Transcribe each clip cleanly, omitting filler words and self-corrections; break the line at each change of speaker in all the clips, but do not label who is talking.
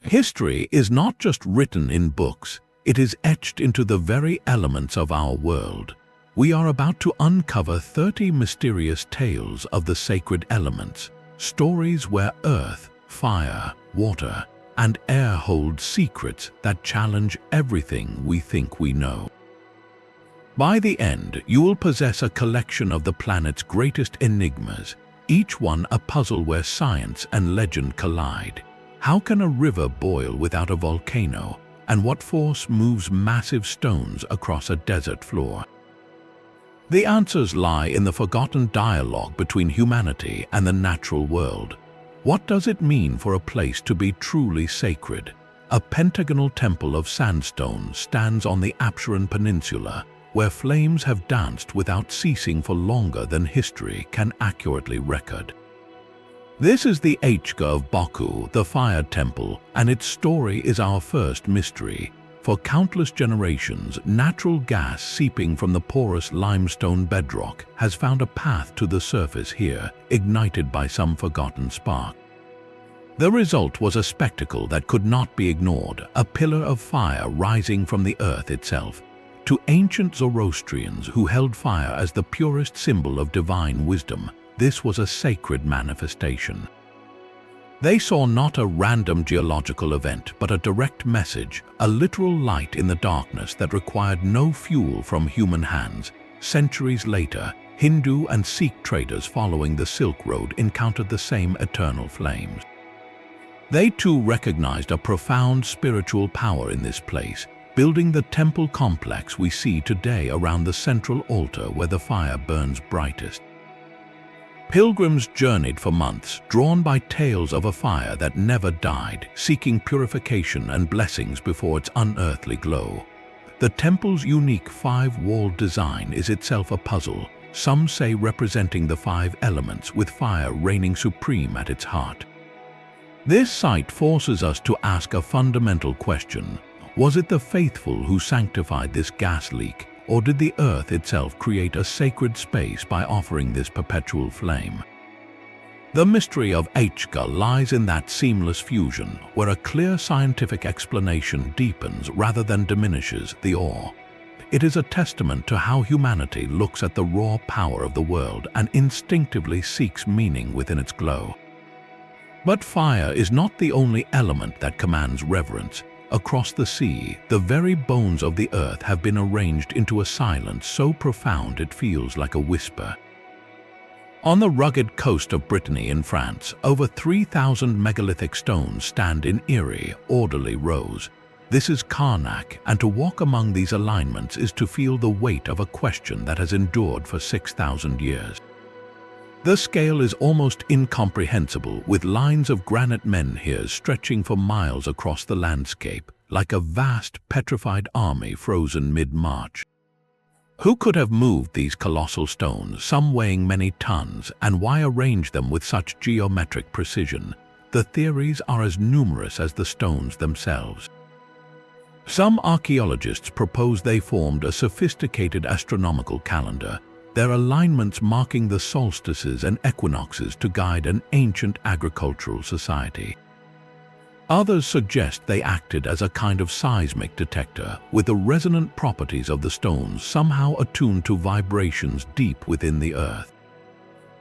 History is not just written in books, it is etched into the very elements of our world. We are about to uncover 30 mysterious tales of the sacred elements, stories where earth, fire, water, and air hold secrets that challenge everything we think we know. By the end, you will possess a collection of the planet's greatest enigmas, each one a puzzle where science and legend collide. How can a river boil without a volcano, and what force moves massive stones across a desert floor? The answers lie in the forgotten dialogue between humanity and the natural world. What does it mean for a place to be truly sacred? A pentagonal temple of sandstone stands on the Apsheron Peninsula, where flames have danced without ceasing for longer than history can accurately record. This is the etched of Baku, the fire temple, and its story is our first mystery. For countless generations, natural gas seeping from the porous limestone bedrock has found a path to the surface here, ignited by some forgotten spark. The result was a spectacle that could not be ignored, a pillar of fire rising from the earth itself. To ancient Zoroastrians who held fire as the purest symbol of divine wisdom, this was a sacred manifestation. They saw not a random geological event, but a direct message, a literal light in the darkness that required no fuel from human hands. Centuries later, Hindu and Sikh traders following the Silk Road encountered the same eternal flames. They too recognized a profound spiritual power in this place, building the temple complex we see today around the central altar where the fire burns brightest. Pilgrims journeyed for months, drawn by tales of a fire that never died, seeking purification and blessings before its unearthly glow. The temple's unique five-walled design is itself a puzzle, some say representing the five elements with fire reigning supreme at its heart. This site forces us to ask a fundamental question. Was it the faithful who sanctified this gas leak, or did the earth itself create a sacred space by offering this perpetual flame? The mystery of etched lies in that seamless fusion, where a clear scientific explanation deepens rather than diminishes the awe. It is a testament to how humanity looks at the raw power of the world and instinctively seeks meaning within its glow. But fire is not the only element that commands reverence. Across the sea, the very bones of the earth have been arranged into a silence so profound it feels like a whisper. On the rugged coast of Brittany in France, over 3,000 megalithic stones stand in eerie, orderly rows. This is Karnak, and to walk among these alignments is to feel the weight of a question that has endured for 6,000 years. The scale is almost incomprehensible, with lines of granite menhirs stretching for miles across the landscape, like a vast, petrified army frozen mid-march. Who could have moved these colossal stones, some weighing many tons, and why arrange them with such geometric precision? The theories are as numerous as the stones themselves. Some archaeologists propose they formed a sophisticated astronomical calendar, their alignments marking the solstices and equinoxes to guide an ancient agricultural society. Others suggest they acted as a kind of seismic detector, with the resonant properties of the stones somehow attuned to vibrations deep within the earth.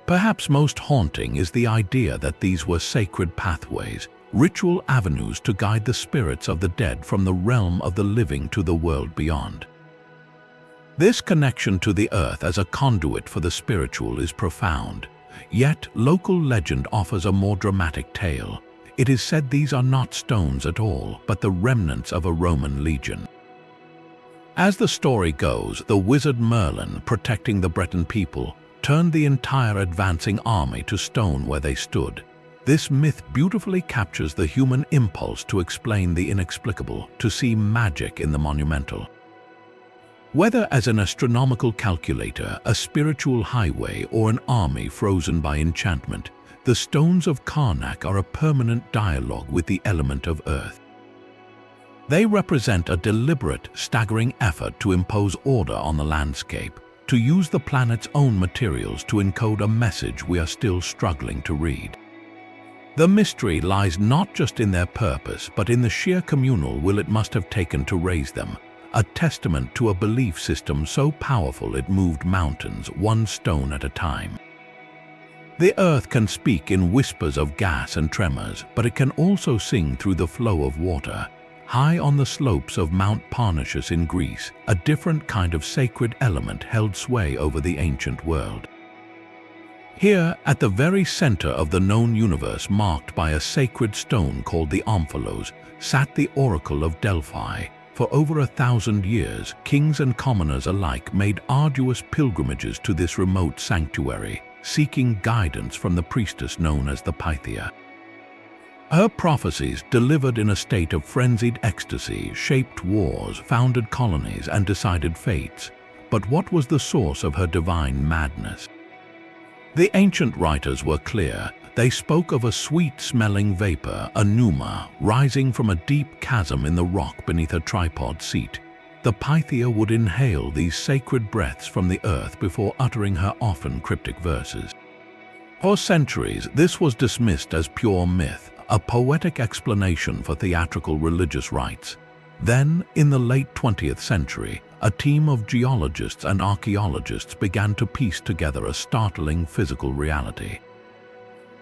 Perhaps most haunting is the idea that these were sacred pathways, ritual avenues to guide the spirits of the dead from the realm of the living to the world beyond. This connection to the earth as a conduit for the spiritual is profound, yet local legend offers a more dramatic tale. It is said these are not stones at all, but the remnants of a Roman legion. As the story goes, the wizard Merlin, protecting the Breton people, turned the entire advancing army to stone where they stood. This myth beautifully captures the human impulse to explain the inexplicable, to see magic in the monumental. Whether as an astronomical calculator, a spiritual highway, or an army frozen by enchantment, the stones of Karnak are a permanent dialogue with the element of earth. They represent a deliberate, staggering effort to impose order on the landscape, to use the planet's own materials to encode a message we are still struggling to read. The mystery lies not just in their purpose, but in the sheer communal will it must have taken to raise them, a testament to a belief system so powerful it moved mountains one stone at a time. The earth can speak in whispers of gas and tremors, but it can also sing through the flow of water. High on the slopes of Mount Parnassus in Greece, a different kind of sacred element held sway over the ancient world. Here, at the very center of the known universe, marked by a sacred stone called the Omphalos, sat the Oracle of Delphi. For over 1,000 years, kings and commoners alike made arduous pilgrimages to this remote sanctuary, seeking guidance from the priestess known as the Pythia. Her prophecies, delivered in a state of frenzied ecstasy, shaped wars, founded colonies, and decided fates. But what was the source of her divine madness? The ancient writers were clear. They spoke of a sweet-smelling vapor, a pneuma, rising from a deep chasm in the rock beneath a tripod seat. The Pythia would inhale these sacred breaths from the earth before uttering her often cryptic verses. For centuries, this was dismissed as pure myth, a poetic explanation for theatrical religious rites. Then, in the late 20th century, a team of geologists and archaeologists began to piece together a startling physical reality.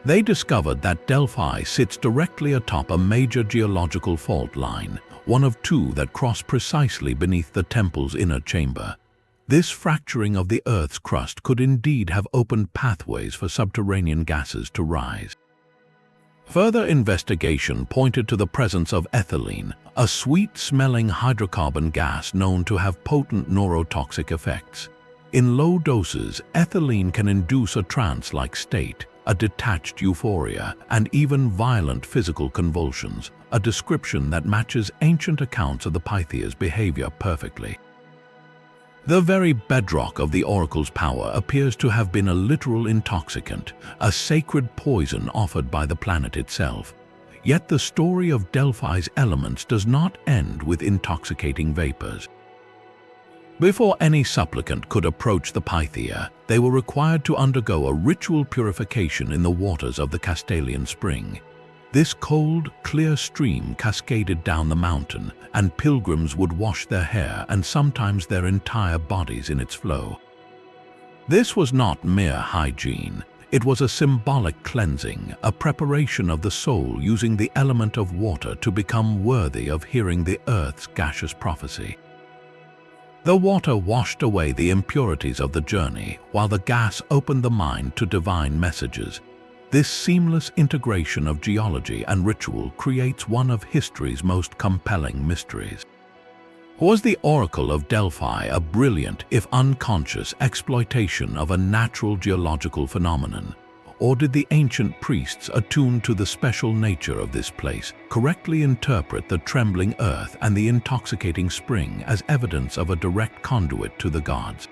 They discovered that Delphi sits directly atop a major geological fault line, one of two that cross precisely beneath the temple's inner chamber. This fracturing of the Earth's crust could indeed have opened pathways for subterranean gases to rise. Further investigation pointed to the presence of ethylene, a sweet-smelling hydrocarbon gas known to have potent neurotoxic effects. In low doses, ethylene can induce a trance-like state, a detached euphoria, and even violent physical convulsions, a description that matches ancient accounts of the Pythia's behavior perfectly. The very bedrock of the oracle's power appears to have been a literal intoxicant, a sacred poison offered by the planet itself. Yet the story of Delphi's elements does not end with intoxicating vapors. Before any supplicant could approach the Pythia, they were required to undergo a ritual purification in the waters of the Castalian spring. This cold, clear stream cascaded down the mountain, and pilgrims would wash their hair and sometimes their entire bodies in its flow. This was not mere hygiene. It was a symbolic cleansing, a preparation of the soul using the element of water to become worthy of hearing the earth's gaseous prophecy. The water washed away the impurities of the journey, while the gas opened the mind to divine messages. This seamless integration of geology and ritual creates one of history's most compelling mysteries. Was the Oracle of Delphi a brilliant, if unconscious, exploitation of a natural geological phenomenon? Or did the ancient priests, attuned to the special nature of this place, correctly interpret the trembling earth and the intoxicating spring as evidence of a direct conduit to the gods?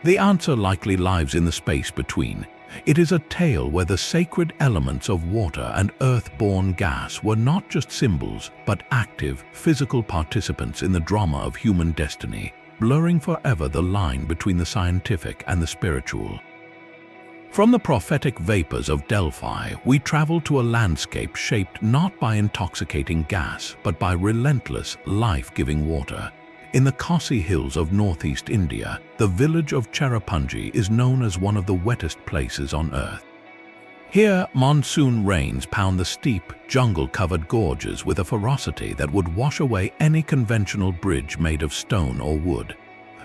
The answer likely lies in the space between. It is a tale where the sacred elements of water and earth-born gas were not just symbols, but active, physical participants in the drama of human destiny, blurring forever the line between the scientific and the spiritual. From the prophetic vapors of Delphi, we travel to a landscape shaped not by intoxicating gas, but by relentless, life-giving water. In the Khasi hills of northeast India, the village of Cherrapunji is known as one of the wettest places on Earth. Here, monsoon rains pound the steep, jungle-covered gorges with a ferocity that would wash away any conventional bridge made of stone or wood.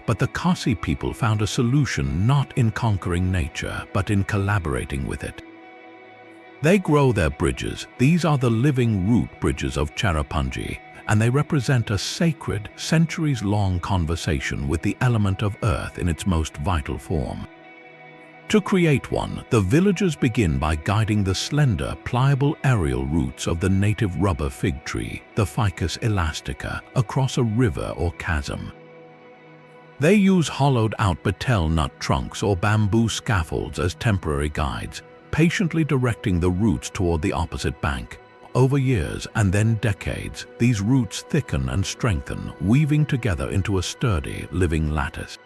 But the Khasi people found a solution not in conquering nature, but in collaborating with it. They grow their bridges. These are the living root bridges of Cherrapunji, and they represent a sacred, centuries-long conversation with the element of earth in its most vital form. To create one, the villagers begin by guiding the slender, pliable aerial roots of the native rubber fig tree, the Ficus elastica, across a river or chasm. They use hollowed-out betel nut trunks or bamboo scaffolds as temporary guides, patiently directing the roots toward the opposite bank. Over years and then decades, these roots thicken and strengthen, weaving together into a sturdy, living lattice.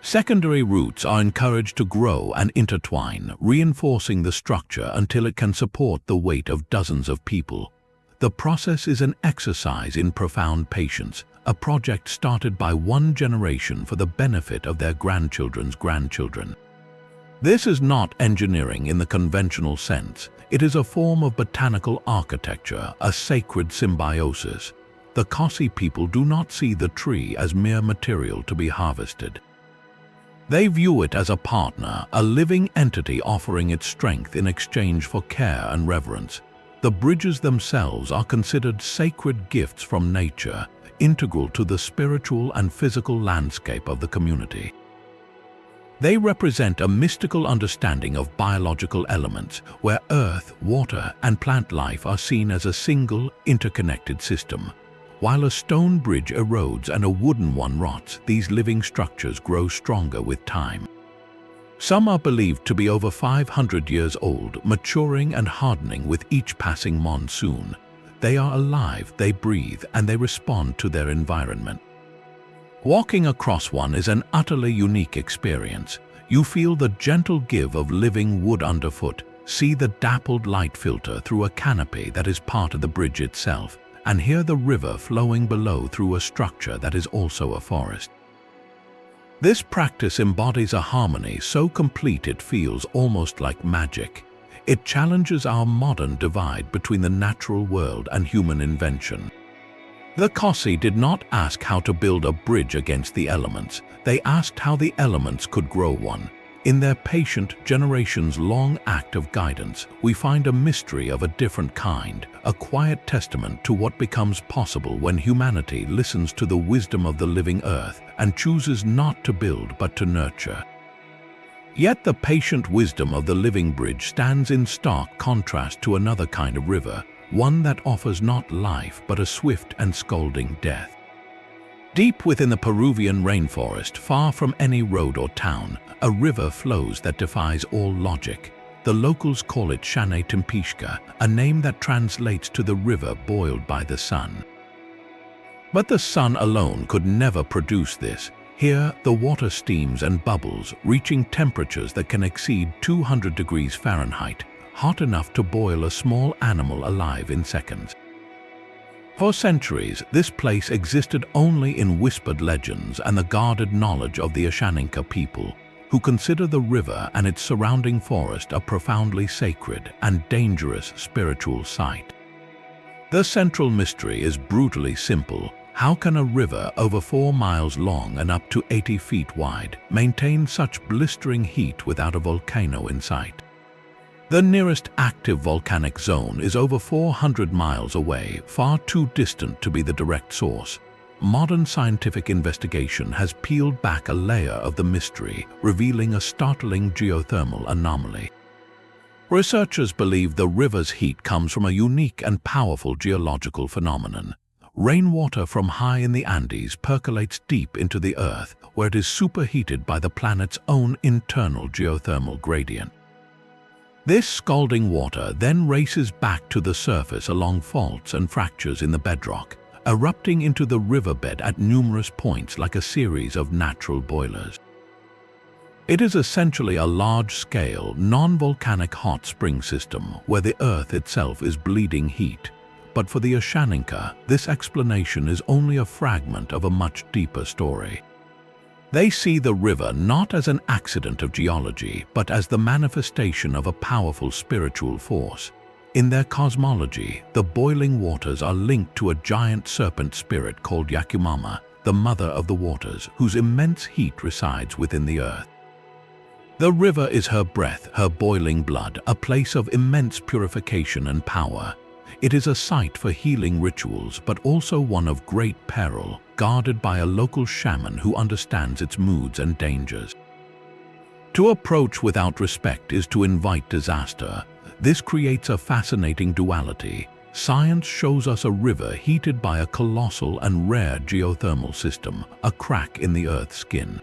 Secondary roots are encouraged to grow and intertwine, reinforcing the structure until it can support the weight of dozens of people. The process is an exercise in profound patience, a project started by one generation for the benefit of their grandchildren's grandchildren. This is not engineering in the conventional sense. It is a form of botanical architecture, a sacred symbiosis. The Kosi people do not see the tree as mere material to be harvested. They view it as a partner, a living entity offering its strength in exchange for care and reverence. The bridges themselves are considered sacred gifts from nature, integral to the spiritual and physical landscape of the community. They represent a mystical understanding of biological elements, where earth, water, and plant life are seen as a single, interconnected system. While a stone bridge erodes and a wooden one rots, these living structures grow stronger with time. Some are believed to be over 500 years old, maturing and hardening with each passing monsoon. They are alive, they breathe, and they respond to their environment. Walking across one is an utterly unique experience. You feel the gentle give of living wood underfoot, see the dappled light filter through a canopy that is part of the bridge itself, and hear the river flowing below through a structure that is also a forest. This practice embodies a harmony so complete it feels almost like magic. It challenges our modern divide between the natural world and human invention. The Kosi did not ask how to build a bridge against the elements. They asked how the elements could grow one. In their patient, generations-long act of guidance, we find a mystery of a different kind, a quiet testament to what becomes possible when humanity listens to the wisdom of the living earth and chooses not to build but to nurture. Yet the patient wisdom of the living bridge stands in stark contrast to another kind of river, one that offers not life but a swift and scalding death. Deep within the Peruvian rainforest, far from any road or town, a river flows that defies all logic. The locals call it Shane Timpishka, a name that translates to the river boiled by the sun. But the sun alone could never produce this. Here, the water steams and bubbles, reaching temperatures that can exceed 200 degrees Fahrenheit, hot enough to boil a small animal alive in seconds. For centuries, this place existed only in whispered legends and the guarded knowledge of the Ashaninka people, who consider the river and its surrounding forest a profoundly sacred and dangerous spiritual site. The central mystery is brutally simple. How can a river over 4 miles long and up to 80 feet wide maintain such blistering heat without a volcano in sight? The nearest active volcanic zone is over 400 miles away, far too distant to be the direct source. Modern scientific investigation has peeled back a layer of the mystery, revealing a startling geothermal anomaly. Researchers believe the river's heat comes from a unique and powerful geological phenomenon. Rainwater from high in the Andes percolates deep into the Earth, where it is superheated by the planet's own internal geothermal gradient. This scalding water then races back to the surface along faults and fractures in the bedrock, erupting into the riverbed at numerous points like a series of natural boilers. It is essentially a large-scale, non-volcanic hot spring system where the Earth itself is bleeding heat. But for the Ashaninka, this explanation is only a fragment of a much deeper story. They see the river not as an accident of geology, but as the manifestation of a powerful spiritual force. In their cosmology, the boiling waters are linked to a giant serpent spirit called Yakumama, the mother of the waters, whose immense heat resides within the earth. The river is her breath, her boiling blood, a place of immense purification and power. It is a site for healing rituals, but also one of great peril, guarded by a local shaman who understands its moods and dangers. To approach without respect is to invite disaster. This creates a fascinating duality. Science shows us a river heated by a colossal and rare geothermal system, a crack in the Earth's skin.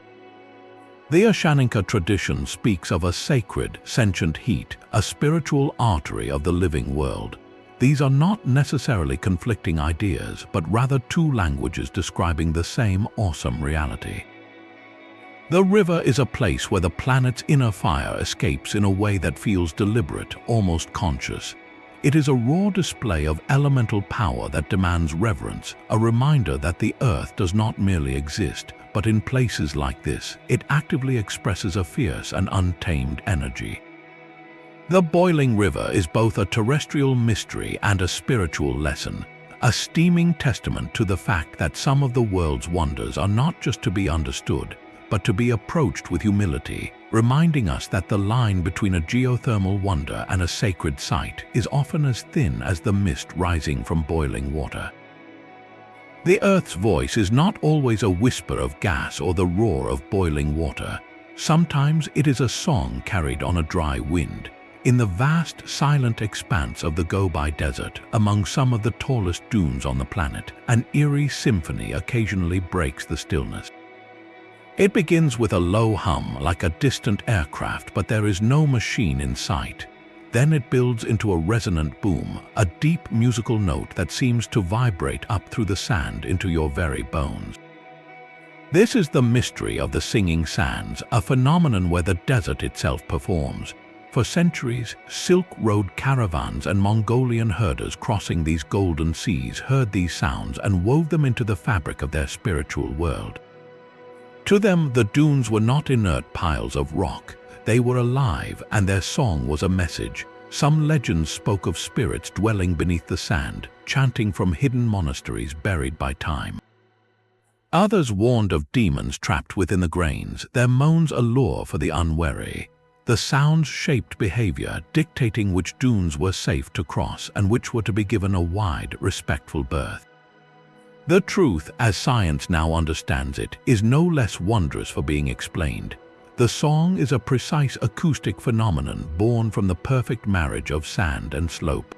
The Ashaninka tradition speaks of a sacred, sentient heat, a spiritual artery of the living world. These are not necessarily conflicting ideas, but rather two languages describing the same awesome reality. The river is a place where the planet's inner fire escapes in a way that feels deliberate, almost conscious. It is a raw display of elemental power that demands reverence, a reminder that the Earth does not merely exist, but in places like this, it actively expresses a fierce and untamed energy. The boiling river is both a terrestrial mystery and a spiritual lesson, a steaming testament to the fact that some of the world's wonders are not just to be understood, but to be approached with humility, reminding us that the line between a geothermal wonder and a sacred site is often as thin as the mist rising from boiling water. The Earth's voice is not always a whisper of gas or the roar of boiling water. Sometimes it is a song carried on a dry wind. In the vast, silent expanse of the Gobi Desert, among some of the tallest dunes on the planet, an eerie symphony occasionally breaks the stillness. It begins with a low hum like a distant aircraft, but there is no machine in sight. Then it builds into a resonant boom, a deep musical note that seems to vibrate up through the sand into your very bones. This is the mystery of the singing sands, a phenomenon where the desert itself performs. For centuries, Silk Road caravans and Mongolian herders crossing these golden seas heard these sounds and wove them into the fabric of their spiritual world. To them, the dunes were not inert piles of rock. They were alive, and their song was a message. Some legends spoke of spirits dwelling beneath the sand, chanting from hidden monasteries buried by time. Others warned of demons trapped within the grains, their moans a lure for the unwary. The sounds shaped behavior, dictating which dunes were safe to cross and which were to be given a wide, respectful berth. The truth, as science now understands it, is no less wondrous for being explained. The song is a precise acoustic phenomenon born from the perfect marriage of sand and slope.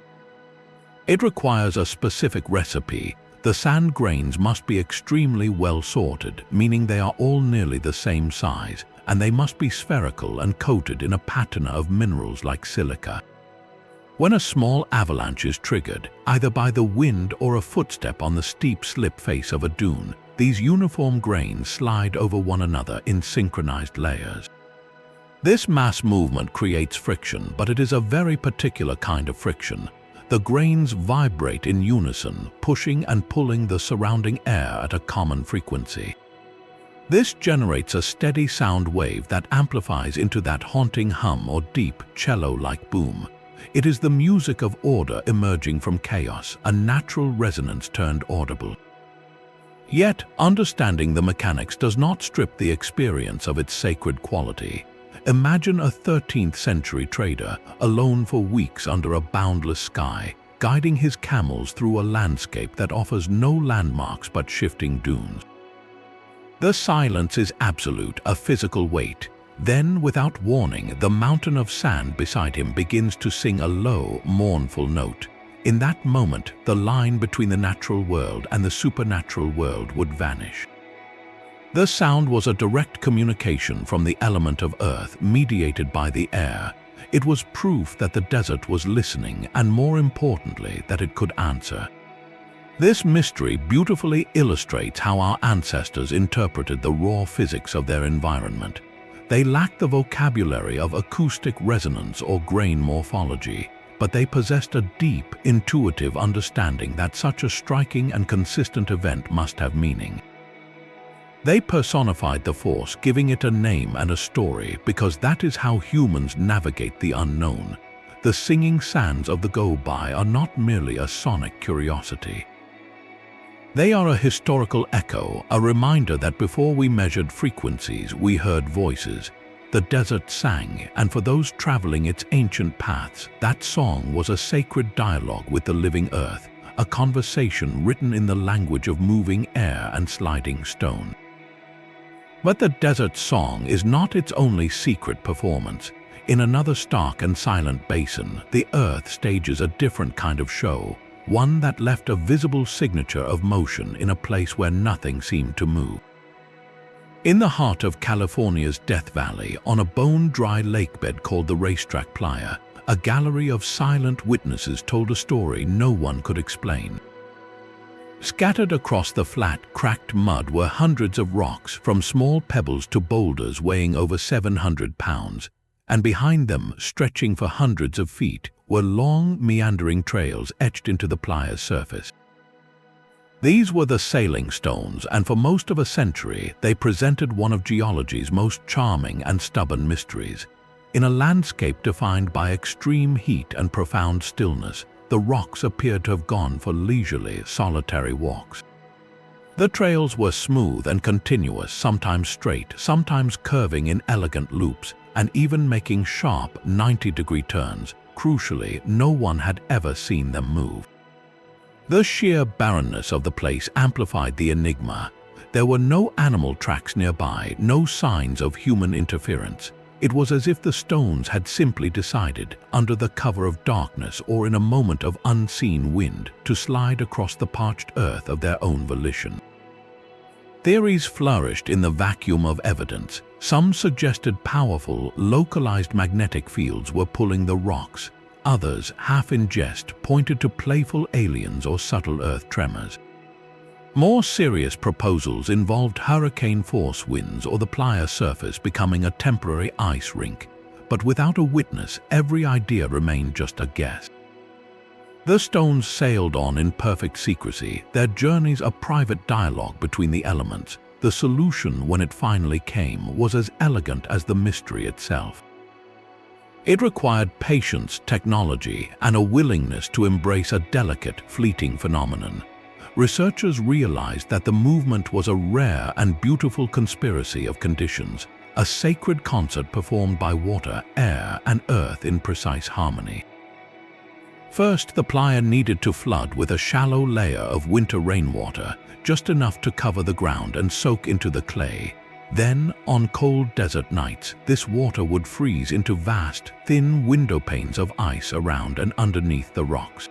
It requires a specific recipe. The sand grains must be extremely well sorted, meaning they are all nearly the same size, and they must be spherical and coated in a patina of minerals like silica. When a small avalanche is triggered, either by the wind or a footstep on the steep slip face of a dune, these uniform grains slide over one another in synchronized layers. This mass movement creates friction, but it is a very particular kind of friction. The grains vibrate in unison, pushing and pulling the surrounding air at a common frequency. This generates a steady sound wave that amplifies into that haunting hum or deep, cello-like boom. It is the music of order emerging from chaos, a natural resonance turned audible. Yet, understanding the mechanics does not strip the experience of its sacred quality. Imagine a 13th century trader, alone for weeks under a boundless sky, guiding his camels through a landscape that offers no landmarks but shifting dunes. The silence is absolute, a physical weight. Then, without warning, the mountain of sand beside him begins to sing a low, mournful note. In that moment, the line between the natural world and the supernatural world would vanish. The sound was a direct communication from the element of earth, mediated by the air. It was proof that the desert was listening, and more importantly, that it could answer. This mystery beautifully illustrates how our ancestors interpreted the raw physics of their environment. They lacked the vocabulary of acoustic resonance or grain morphology, but they possessed a deep, intuitive understanding that such a striking and consistent event must have meaning. They personified the force, giving it a name and a story, because that is how humans navigate the unknown. The singing sands of the Gobi are not merely a sonic curiosity. They are a historical echo, a reminder that before we measured frequencies, we heard voices. The desert sang, and for those traveling its ancient paths, that song was a sacred dialogue with the living earth, a conversation written in the language of moving air and sliding stone. But the desert song is not its only secret performance. In another stark and silent basin, the earth stages a different kind of show, one that left a visible signature of motion in a place where nothing seemed to move. In the heart of California's Death Valley, on a bone-dry lakebed called the Racetrack Playa, a gallery of silent witnesses told a story no one could explain. Scattered across the flat, cracked mud were hundreds of rocks, from small pebbles to boulders weighing over 700 pounds, and behind them, stretching for hundreds of feet, were long, meandering trails etched into the playa's surface. These were the sailing stones, and for most of a century they presented one of geology's most charming and stubborn mysteries. In a landscape defined by extreme heat and profound stillness, the rocks appeared to have gone for leisurely, solitary walks. The trails were smooth and continuous, sometimes straight, sometimes curving in elegant loops, and even making sharp 90-degree turns. Crucially, no one had ever seen them move. The sheer barrenness of the place amplified the enigma. There were no animal tracks nearby, no signs of human interference. It was as if the stones had simply decided, under the cover of darkness or in a moment of unseen wind, to slide across the parched earth of their own volition. Theories flourished in the vacuum of evidence. Some suggested powerful, localized magnetic fields were pulling the rocks. Others, half in jest, pointed to playful aliens or subtle earth tremors. More serious proposals involved hurricane-force winds or the playa surface becoming a temporary ice rink. But without a witness, every idea remained just a guess. The stones sailed on in perfect secrecy, their journeys a private dialogue between the elements. The solution, when it finally came, was as elegant as the mystery itself. It required patience, technology, and a willingness to embrace a delicate, fleeting phenomenon. Researchers realized that the movement was a rare and beautiful conspiracy of conditions, a sacred concert performed by water, air, and earth in precise harmony. First, the playa needed to flood with a shallow layer of winter rainwater, just enough to cover the ground and soak into the clay. Then, on cold desert nights, this water would freeze into vast, thin window panes of ice around and underneath the rocks.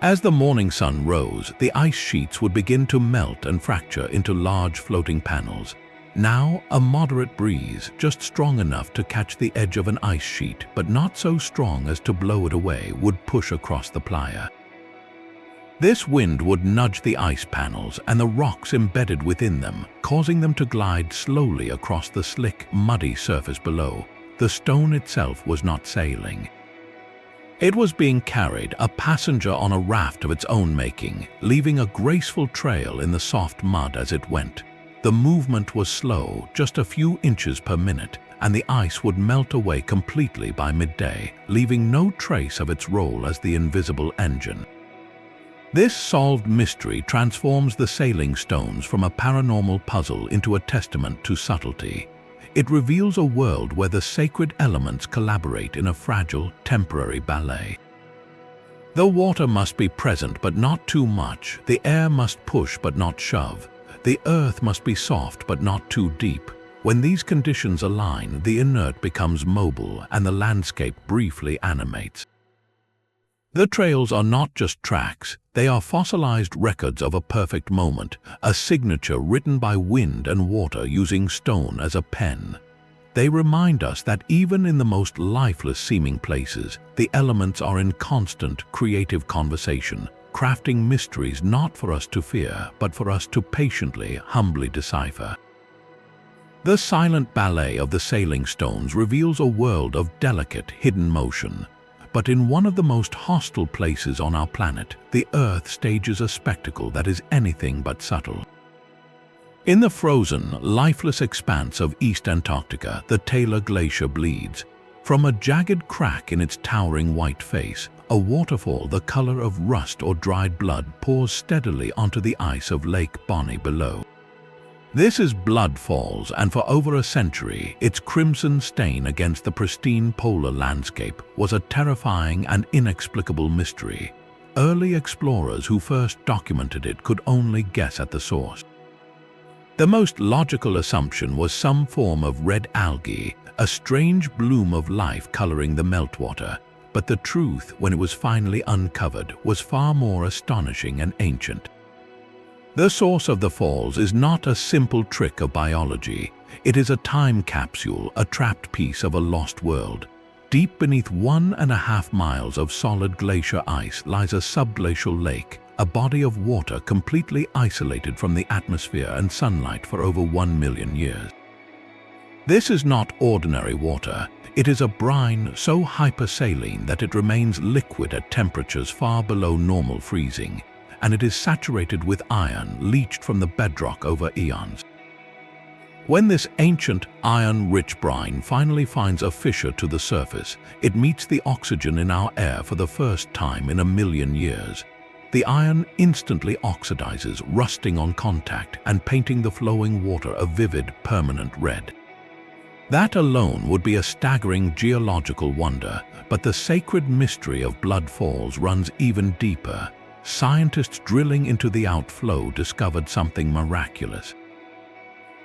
As the morning sun rose, the ice sheets would begin to melt and fracture into large floating panels. Now, a moderate breeze, just strong enough to catch the edge of an ice sheet, but not so strong as to blow it away, would push across the playa. This wind would nudge the ice panels and the rocks embedded within them, causing them to glide slowly across the slick, muddy surface below. The stone itself was not sailing. It was being carried, a passenger on a raft of its own making, leaving a graceful trail in the soft mud as it went. The movement was slow, just a few inches per minute, and the ice would melt away completely by midday, leaving no trace of its role as the invisible engine. This solved mystery transforms the sailing stones from a paranormal puzzle into a testament to subtlety. It reveals a world where the sacred elements collaborate in a fragile, temporary ballet. The water must be present but not too much, the air must push but not shove, the earth must be soft but not too deep. When these conditions align, the inert becomes mobile and the landscape briefly animates. The trails are not just tracks, they are fossilized records of a perfect moment, a signature written by wind and water using stone as a pen. They remind us that even in the most lifeless-seeming places, the elements are in constant, creative conversation, crafting mysteries not for us to fear, but for us to patiently, humbly decipher. The silent ballet of the sailing stones reveals a world of delicate, hidden motion. But in one of the most hostile places on our planet, the Earth stages a spectacle that is anything but subtle. In the frozen, lifeless expanse of East Antarctica, the Taylor Glacier bleeds. From a jagged crack in its towering white face, a waterfall the color of rust or dried blood pours steadily onto the ice of Lake Bonny below. This is Blood Falls, and for over a century, its crimson stain against the pristine polar landscape was a terrifying and inexplicable mystery. Early explorers who first documented it could only guess at the source. The most logical assumption was some form of red algae, a strange bloom of life coloring the meltwater. But the truth, when it was finally uncovered, was far more astonishing and ancient. The source of the falls is not a simple trick of biology. It is a time capsule, a trapped piece of a lost world. Deep beneath 1.5 miles of solid glacier ice lies a subglacial lake, a body of water completely isolated from the atmosphere and sunlight for over 1 million years. This is not ordinary water. It is a brine so hypersaline that it remains liquid at temperatures far below normal freezing, and it is saturated with iron leached from the bedrock over eons. When this ancient, iron-rich brine finally finds a fissure to the surface, it meets the oxygen in our air for the first time in 1 million years. The iron instantly oxidizes, rusting on contact and painting the flowing water a vivid, permanent red. That alone would be a staggering geological wonder, but the sacred mystery of Blood Falls runs even deeper. Scientists drilling into the outflow discovered something miraculous.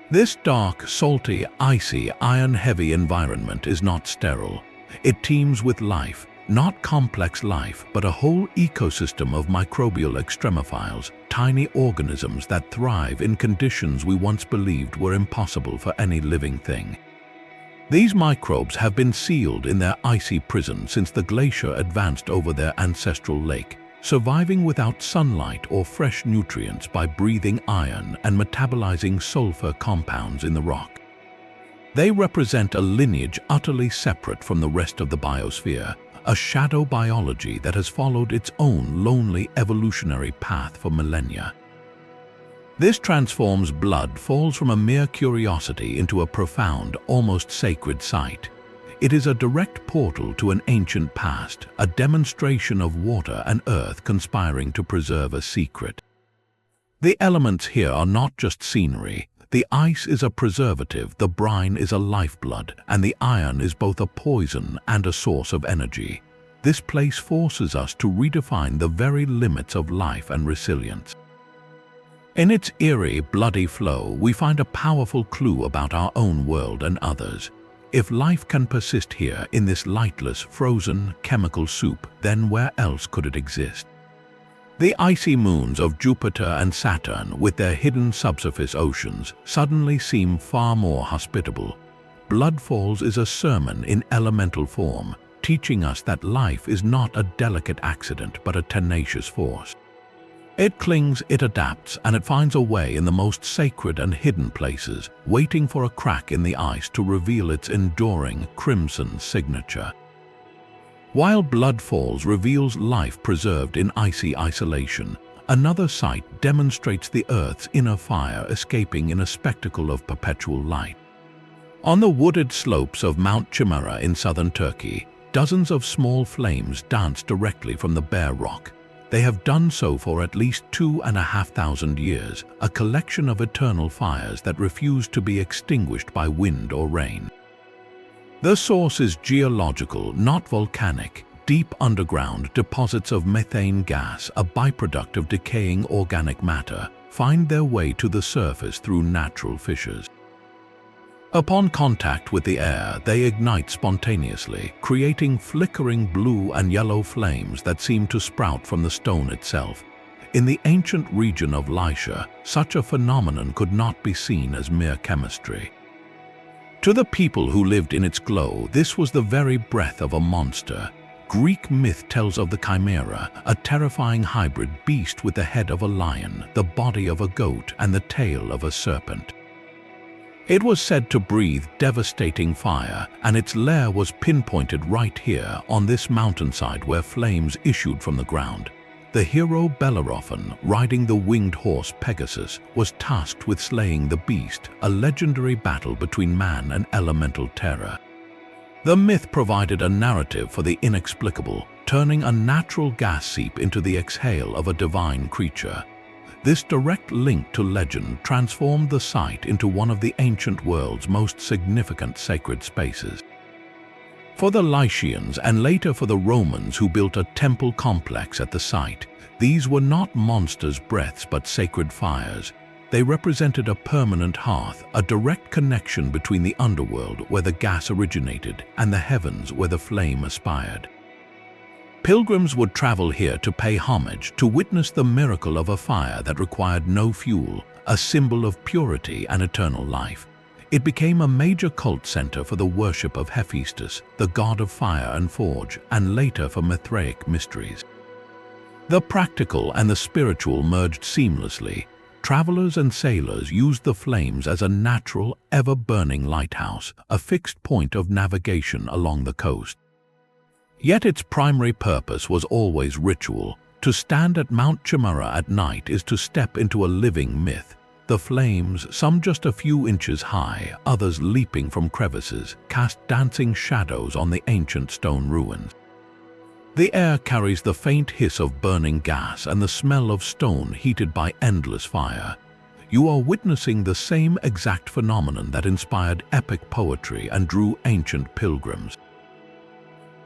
This dark, salty, icy, iron-heavy environment is not sterile. It teems with life, not complex life, but a whole ecosystem of microbial extremophiles, tiny organisms that thrive in conditions we once believed were impossible for any living thing. These microbes have been sealed in their icy prison since the glacier advanced over their ancestral lake, surviving without sunlight or fresh nutrients by breathing iron and metabolizing sulfur compounds in the rock. They represent a lineage utterly separate from the rest of the biosphere, a shadow biology that has followed its own lonely evolutionary path for millennia. This transforms Blood Falls from a mere curiosity into a profound, almost sacred site. It is a direct portal to an ancient past, a demonstration of water and earth conspiring to preserve a secret. The elements here are not just scenery. The ice is a preservative, the brine is a lifeblood, and the iron is both a poison and a source of energy. This place forces us to redefine the very limits of life and resilience. In its eerie, bloody flow, we find a powerful clue about our own world and others. If life can persist here in this lightless, frozen, chemical soup, then where else could it exist? The icy moons of Jupiter and Saturn, with their hidden subsurface oceans, suddenly seem far more hospitable. Blood Falls is a sermon in elemental form, teaching us that life is not a delicate accident but a tenacious force. It clings, it adapts, and it finds a way in the most sacred and hidden places, waiting for a crack in the ice to reveal its enduring crimson signature. While Blood Falls reveals life preserved in icy isolation, another site demonstrates the Earth's inner fire escaping in a spectacle of perpetual light. On the wooded slopes of Mount Chimera in southern Turkey, dozens of small flames dance directly from the bare rock. They have done so for at least 2,500 years, a collection of eternal fires that refuse to be extinguished by wind or rain. The source is geological, not volcanic. Deep underground deposits of methane gas, a byproduct of decaying organic matter, find their way to the surface through natural fissures. Upon contact with the air, they ignite spontaneously, creating flickering blue and yellow flames that seem to sprout from the stone itself. In the ancient region of Lycia, such a phenomenon could not be seen as mere chemistry. To the people who lived in its glow, this was the very breath of a monster. Greek myth tells of the chimera, a terrifying hybrid beast with the head of a lion, the body of a goat, and the tail of a serpent. It was said to breathe devastating fire, and its lair was pinpointed right here on this mountainside where flames issued from the ground. The hero Bellerophon, riding the winged horse Pegasus, was tasked with slaying the beast, a legendary battle between man and elemental terror. The myth provided a narrative for the inexplicable, turning a natural gas seep into the exhale of a divine creature. This direct link to legend transformed the site into one of the ancient world's most significant sacred spaces. For the Lycians and later for the Romans who built a temple complex at the site, these were not monsters' breaths but sacred fires. They represented a permanent hearth, a direct connection between the underworld where the gas originated and the heavens where the flame aspired. Pilgrims would travel here to pay homage, to witness the miracle of a fire that required no fuel, a symbol of purity and eternal life. It became a major cult center for the worship of Hephaestus, the god of fire and forge, and later for Mithraic mysteries. The practical and the spiritual merged seamlessly. Travelers and sailors used the flames as a natural, ever-burning lighthouse, a fixed point of navigation along the coast. Yet its primary purpose was always ritual. To stand at Mount Chimera at night is to step into a living myth. The flames, some just a few inches high, others leaping from crevices, cast dancing shadows on the ancient stone ruins. The air carries the faint hiss of burning gas and the smell of stone heated by endless fire. You are witnessing the same exact phenomenon that inspired epic poetry and drew ancient pilgrims.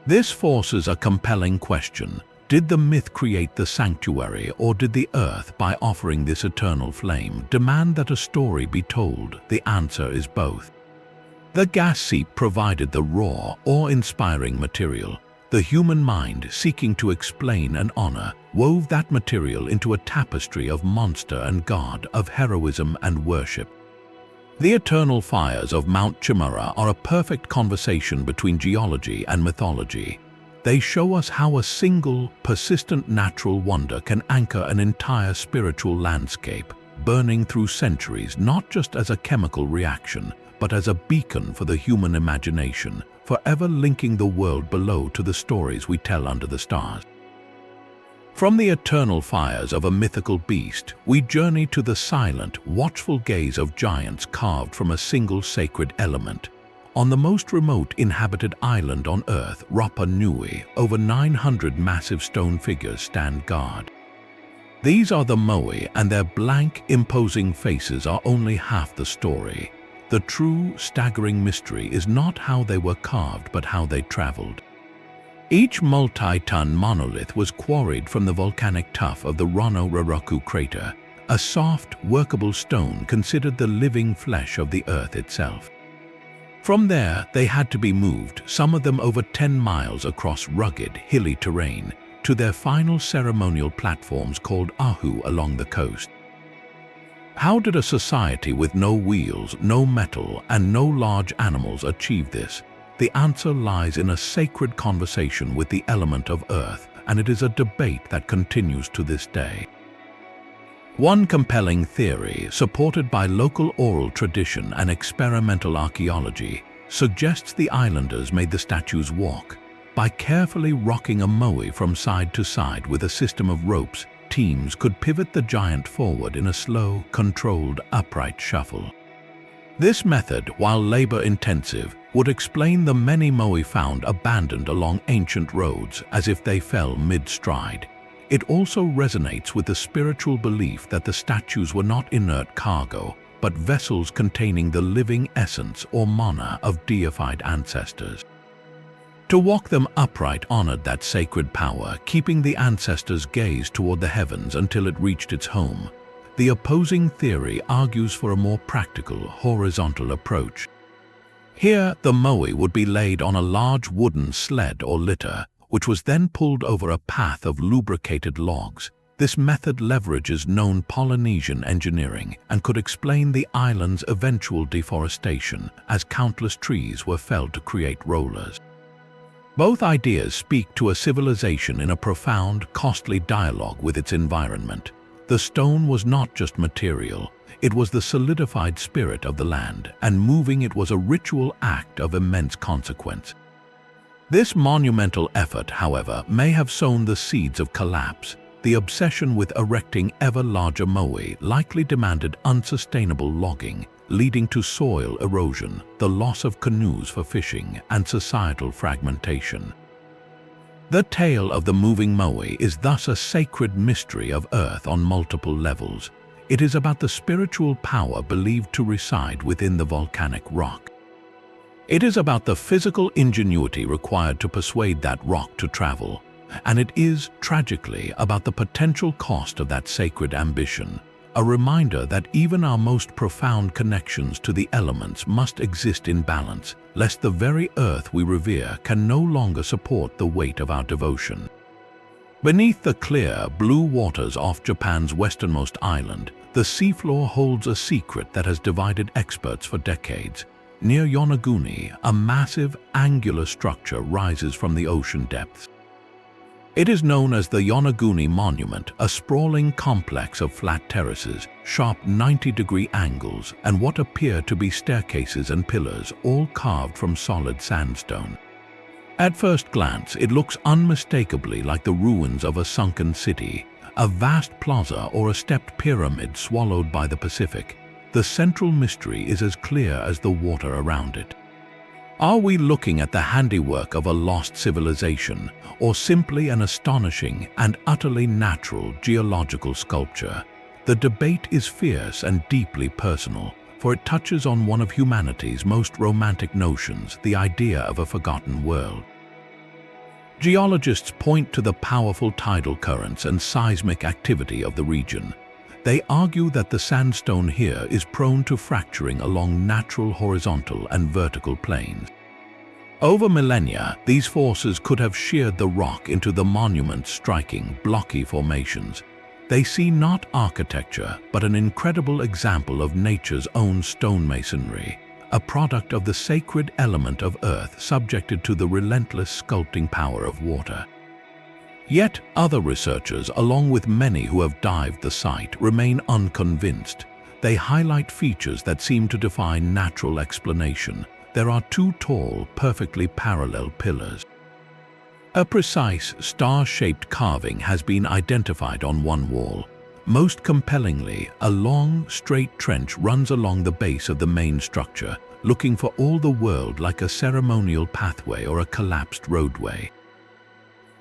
This forces a compelling question. Did the myth create the sanctuary, or did the earth, by offering this eternal flame, demand that a story be told? The answer is both. The gas seep provided the raw, awe-inspiring material. The human mind, seeking to explain and honor, wove that material into a tapestry of monster and god, of heroism and worship. The eternal fires of Mount Chimera are a perfect conversation between geology and mythology. They show us how a single, persistent natural wonder can anchor an entire spiritual landscape, burning through centuries not just as a chemical reaction, but as a beacon for the human imagination, forever linking the world below to the stories we tell under the stars. From the eternal fires of a mythical beast, we journey to the silent, watchful gaze of giants carved from a single sacred element. On the most remote inhabited island on Earth, Rapa Nui, over 900 massive stone figures stand guard. These are the Moai, and their blank, imposing faces are only half the story. The true, staggering mystery is not how they were carved, but how they traveled. Each multi-ton monolith was quarried from the volcanic tuff of the Rono Roroku crater, a soft, workable stone considered the living flesh of the Earth itself. From there, they had to be moved, some of them over 10 miles across rugged, hilly terrain, to their final ceremonial platforms called Ahu along the coast. How did a society with no wheels, no metal, and no large animals achieve this? The answer lies in a sacred conversation with the element of earth, and it is a debate that continues to this day. One compelling theory, supported by local oral tradition and experimental archaeology, suggests the islanders made the statues walk. By carefully rocking a moai from side to side with a system of ropes, teams could pivot the giant forward in a slow, controlled, upright shuffle. This method, while labor-intensive, would explain the many moai found abandoned along ancient roads as if they fell mid-stride. It also resonates with the spiritual belief that the statues were not inert cargo, but vessels containing the living essence or mana of deified ancestors. To walk them upright honored that sacred power, keeping the ancestors' gaze toward the heavens until it reached its home. The opposing theory argues for a more practical, horizontal approach. Here, the moai would be laid on a large wooden sled or litter, which was then pulled over a path of lubricated logs. This method leverages known Polynesian engineering and could explain the island's eventual deforestation, as countless trees were felled to create rollers. Both ideas speak to a civilization in a profound, costly dialogue with its environment. The stone was not just material, it was the solidified spirit of the land, and moving it was a ritual act of immense consequence. This monumental effort, however, may have sown the seeds of collapse. The obsession with erecting ever larger moai likely demanded unsustainable logging, leading to soil erosion, the loss of canoes for fishing, and societal fragmentation. The tale of the moving moai is thus a sacred mystery of Earth on multiple levels. It is about the spiritual power believed to reside within the volcanic rock. It is about the physical ingenuity required to persuade that rock to travel, and it is, tragically, about the potential cost of that sacred ambition, a reminder that even our most profound connections to the elements must exist in balance, lest the very earth we revere can no longer support the weight of our devotion. Beneath the clear, blue waters off Japan's westernmost island, the seafloor holds a secret that has divided experts for decades. Near Yonaguni, a massive, angular structure rises from the ocean depths. It is known as the Yonaguni Monument, a sprawling complex of flat terraces, sharp 90-degree angles, and what appear to be staircases and pillars, all carved from solid sandstone. At first glance, it looks unmistakably like the ruins of a sunken city, a vast plaza or a stepped pyramid swallowed by the Pacific. The central mystery is as clear as the water around it. Are we looking at the handiwork of a lost civilization, or simply an astonishing and utterly natural geological sculpture? The debate is fierce and deeply personal, for it touches on one of humanity's most romantic notions, the idea of a forgotten world. Geologists point to the powerful tidal currents and seismic activity of the region. They argue that the sandstone here is prone to fracturing along natural horizontal and vertical planes. Over millennia, these forces could have sheared the rock into the monument's striking, blocky formations. They see not architecture, but an incredible example of nature's own stonemasonry, a product of the sacred element of earth subjected to the relentless sculpting power of water. Yet other researchers, along with many who have dived the site, remain unconvinced. They highlight features that seem to defy natural explanation. There are two tall, perfectly parallel pillars. A precise, star-shaped carving has been identified on one wall. Most compellingly, a long, straight trench runs along the base of the main structure, looking for all the world like a ceremonial pathway or a collapsed roadway.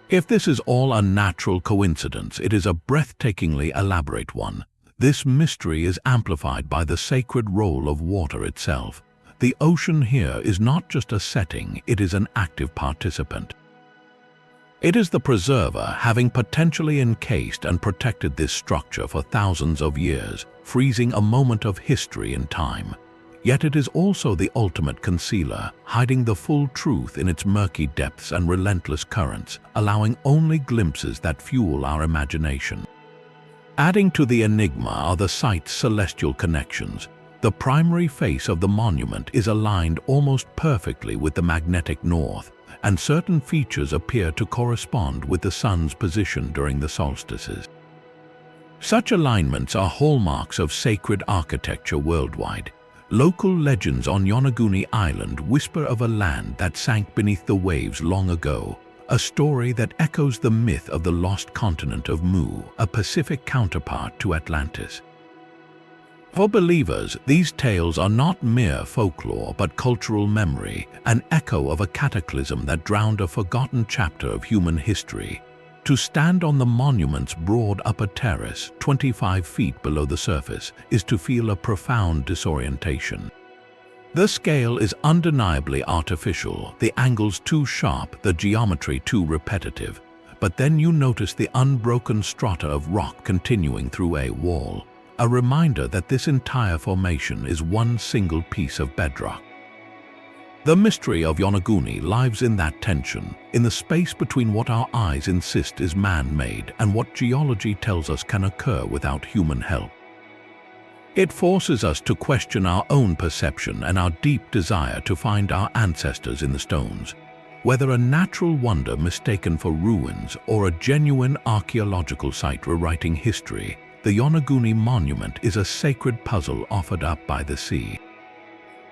If this is all a natural coincidence, it is a breathtakingly elaborate one. This mystery is amplified by the sacred role of water itself. The ocean here is not just a setting, it is an active participant. It is the preserver, having potentially encased and protected this structure for thousands of years, freezing a moment of history in time. Yet it is also the ultimate concealer, hiding the full truth in its murky depths and relentless currents, allowing only glimpses that fuel our imagination. Adding to the enigma are the site's celestial connections. The primary face of the monument is aligned almost perfectly with the magnetic north, and certain features appear to correspond with the sun's position during the solstices. Such alignments are hallmarks of sacred architecture worldwide. Local legends on Yonaguni Island whisper of a land that sank beneath the waves long ago, a story that echoes the myth of the lost continent of Mu, a Pacific counterpart to Atlantis. For believers, these tales are not mere folklore but cultural memory, an echo of a cataclysm that drowned a forgotten chapter of human history. To stand on the monument's broad upper terrace, 25 feet below the surface, is to feel a profound disorientation. The scale is undeniably artificial, the angles too sharp, the geometry too repetitive. But then you notice the unbroken strata of rock continuing through a wall, a reminder that this entire formation is one single piece of bedrock. The mystery of Yonaguni lies in that tension, in the space between what our eyes insist is man-made and what geology tells us can occur without human help. It forces us to question our own perception and our deep desire to find our ancestors in the stones. Whether a natural wonder mistaken for ruins or a genuine archaeological site rewriting history, the Yonaguni Monument is a sacred puzzle offered up by the sea.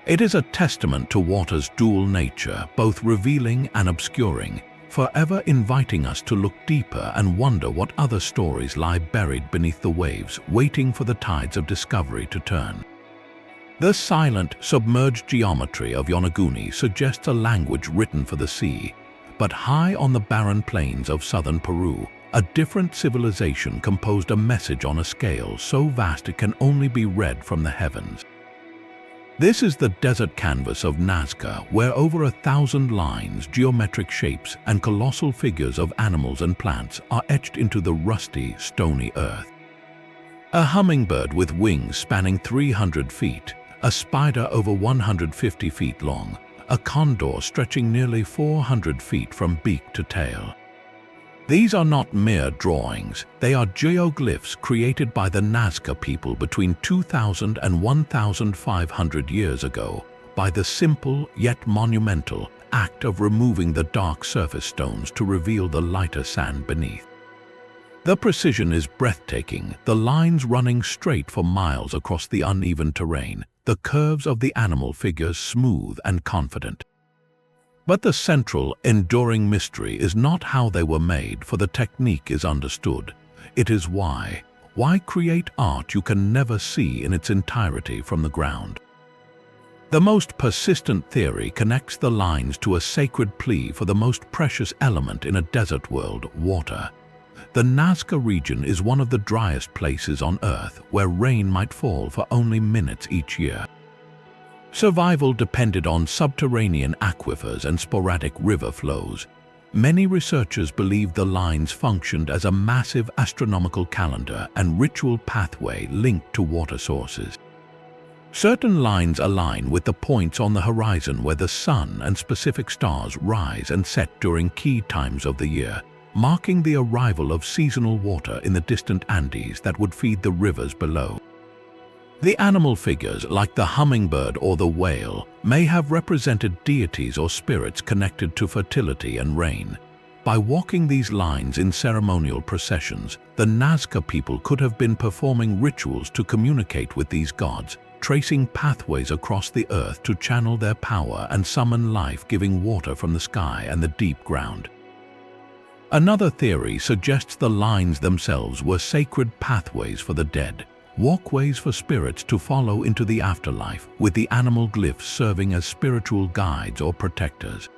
It is a testament to water's dual nature, both revealing and obscuring, forever inviting us to look deeper and wonder what other stories lie buried beneath the waves, waiting for the tides of discovery to turn. The silent, submerged geometry of Yonaguni suggests a language written for the sea, but high on the barren plains of southern Peru, a different civilization composed a message on a scale so vast it can only be read from the heavens. This is the desert canvas of Nazca, where over 1,000 lines, geometric shapes, and colossal figures of animals and plants are etched into the rusty, stony earth. A hummingbird with wings spanning 300 feet, a spider over 150 feet long, a condor stretching nearly 400 feet from beak to tail. These are not mere drawings, they are geoglyphs created by the Nazca people between 2,000 and 1,500 years ago, by the simple yet monumental act of removing the dark surface stones to reveal the lighter sand beneath. The precision is breathtaking, the lines running straight for miles across the uneven terrain, the curves of the animal figures smooth and confident. But the central, enduring mystery is not how they were made, for the technique is understood. It is why. Why create art you can never see in its entirety from the ground? The most persistent theory connects the lines to a sacred plea for the most precious element in a desert world, water. The Nazca region is one of the driest places on Earth, where rain might fall for only minutes each year. Survival depended on subterranean aquifers and sporadic river flows. Many researchers believe the lines functioned as a massive astronomical calendar and ritual pathway linked to water sources. Certain lines align with the points on the horizon where the sun and specific stars rise and set during key times of the year, marking the arrival of seasonal water in the distant Andes that would feed the rivers below. The animal figures, like the hummingbird or the whale, may have represented deities or spirits connected to fertility and rain. By walking these lines in ceremonial processions, the Nazca people could have been performing rituals to communicate with these gods, tracing pathways across the earth to channel their power and summon life-giving water from the sky and the deep ground. Another theory suggests the lines themselves were sacred pathways for the dead, walkways for spirits to follow into the afterlife, with the animal glyphs serving as spiritual guides or protectors.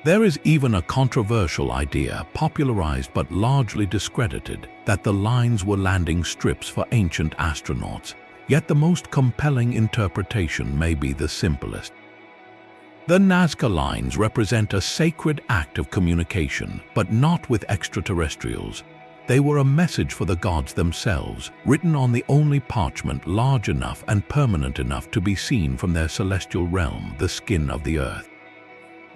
There is even a controversial idea, popularized but largely discredited, that the lines were landing strips for ancient astronauts, yet the most compelling interpretation may be the simplest. The Nazca lines represent a sacred act of communication, but not with extraterrestrials. They were a message for the gods themselves, written on the only parchment large enough and permanent enough to be seen from their celestial realm, the skin of the earth.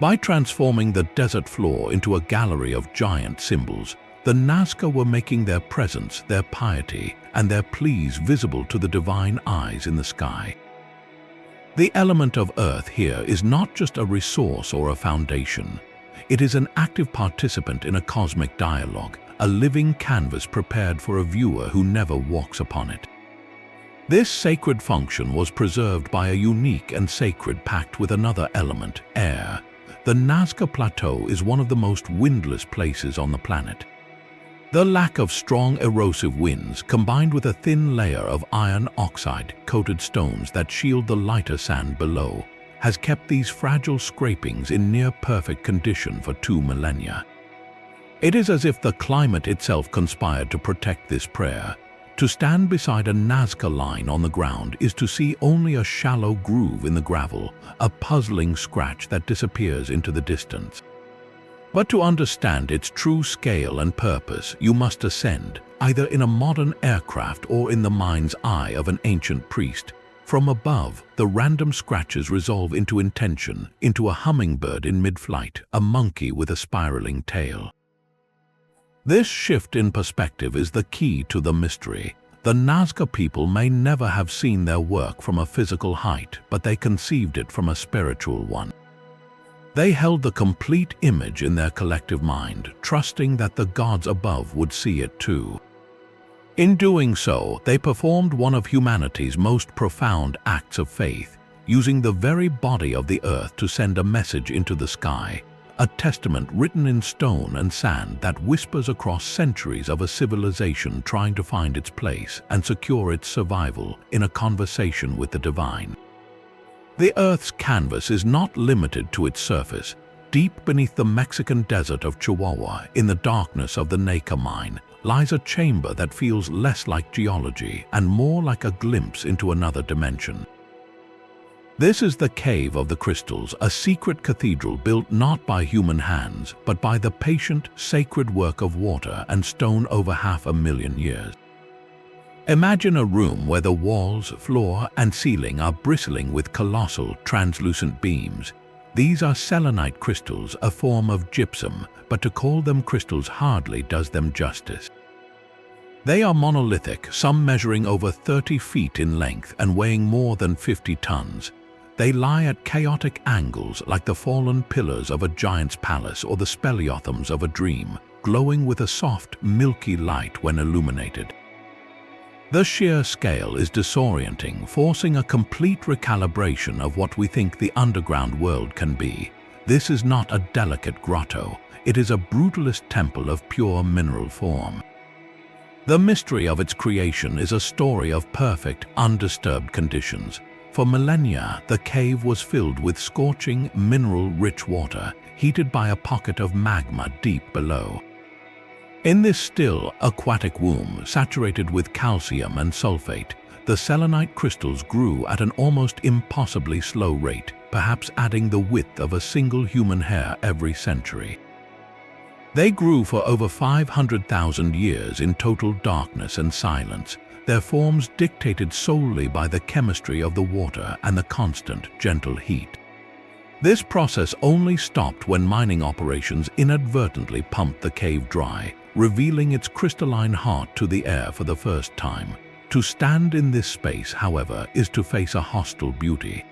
By transforming the desert floor into a gallery of giant symbols, the Nazca were making their presence, their piety, and their pleas visible to the divine eyes in the sky. The element of earth here is not just a resource or a foundation. It is an active participant in a cosmic dialogue, a living canvas prepared for a viewer who never walks upon it. This sacred function was preserved by a unique and sacred pact with another element, air. The Nazca Plateau is one of the most windless places on the planet. The lack of strong erosive winds, combined with a thin layer of iron oxide-coated stones that shield the lighter sand below, has kept these fragile scrapings in near-perfect condition for 2 millennia. It is as if the climate itself conspired to protect this prayer. To stand beside a Nazca line on the ground is to see only a shallow groove in the gravel, a puzzling scratch that disappears into the distance. But to understand its true scale and purpose, you must ascend, either in a modern aircraft or in the mind's eye of an ancient priest. From above, the random scratches resolve into intention, into a hummingbird in mid-flight, a monkey with a spiraling tail. This shift in perspective is the key to the mystery. The Nazca people may never have seen their work from a physical height, but they conceived it from a spiritual one. They held the complete image in their collective mind, trusting that the gods above would see it too. In doing so, they performed one of humanity's most profound acts of faith, using the very body of the earth to send a message into the sky, a testament written in stone and sand that whispers across centuries of a civilization trying to find its place and secure its survival in a conversation with the divine. The Earth's canvas is not limited to its surface. Deep beneath the Mexican desert of Chihuahua, in the darkness of the Nacre mine, lies a chamber that feels less like geology and more like a glimpse into another dimension. This is the Cave of the Crystals, a secret cathedral built not by human hands, but by the patient, sacred work of water and stone over 500,000 years. Imagine a room where the walls, floor, and ceiling are bristling with colossal, translucent beams. These are selenite crystals, a form of gypsum, but to call them crystals hardly does them justice. They are monolithic, some measuring over 30 feet in length and weighing more than 50 tons. They lie at chaotic angles like the fallen pillars of a giant's palace or the speliothems of a dream, glowing with a soft, milky light when illuminated. The sheer scale is disorienting, forcing a complete recalibration of what we think the underground world can be. This is not a delicate grotto, it is a brutalist temple of pure mineral form. The mystery of its creation is a story of perfect, undisturbed conditions. For millennia, the cave was filled with scorching, mineral-rich water, heated by a pocket of magma deep below. In this still, aquatic womb, saturated with calcium and sulfate, the selenite crystals grew at an almost impossibly slow rate, perhaps adding the width of a single human hair every century. They grew for over 500,000 years in total darkness and silence, their forms dictated solely by the chemistry of the water and the constant, gentle heat. This process only stopped when mining operations inadvertently pumped the cave dry, revealing its crystalline heart to the air for the first time. To stand in this space, however, is to face a hostile beauty.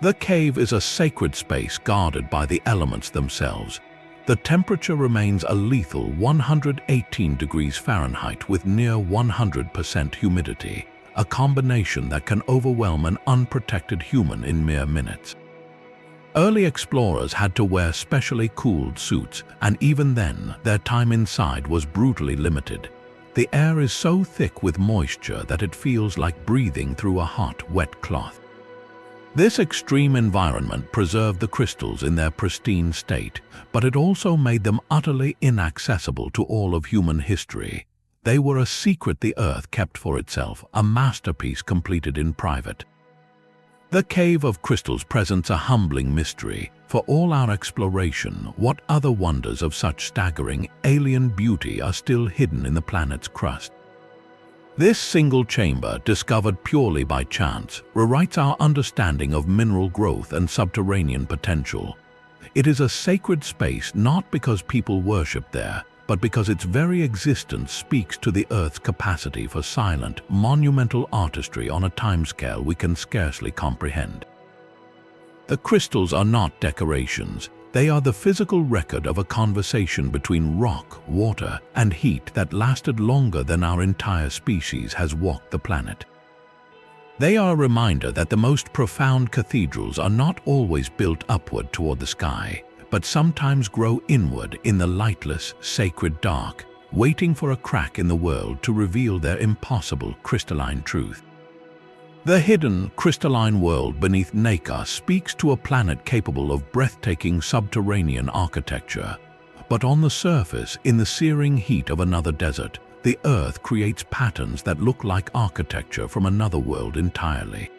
The cave is a sacred space guarded by the elements themselves. The temperature remains a lethal 118 degrees Fahrenheit with near 100% humidity, a combination that can overwhelm an unprotected human in mere minutes. Early explorers had to wear specially cooled suits, and even then, their time inside was brutally limited. The air is so thick with moisture that it feels like breathing through a hot, wet cloth. This extreme environment preserved the crystals in their pristine state, but it also made them utterly inaccessible to all of human history. They were a secret the Earth kept for itself, a masterpiece completed in private. The Cave of Crystals presents a humbling mystery. For all our exploration, what other wonders of such staggering, alien beauty are still hidden in the planet's crust? This single chamber, discovered purely by chance, rewrites our understanding of mineral growth and subterranean potential. It is a sacred space not because people worship there, but because its very existence speaks to the Earth's capacity for silent, monumental artistry on a timescale we can scarcely comprehend. The crystals are not decorations. They are the physical record of a conversation between rock, water, and heat that lasted longer than our entire species has walked the planet. They are a reminder that the most profound cathedrals are not always built upward toward the sky, but sometimes grow inward in the lightless, sacred dark, waiting for a crack in the world to reveal their impossible crystalline truth. The hidden, crystalline world beneath Naka speaks to a planet capable of breathtaking subterranean architecture. But on the surface, in the searing heat of another desert, the Earth creates patterns that look like architecture from another world entirely.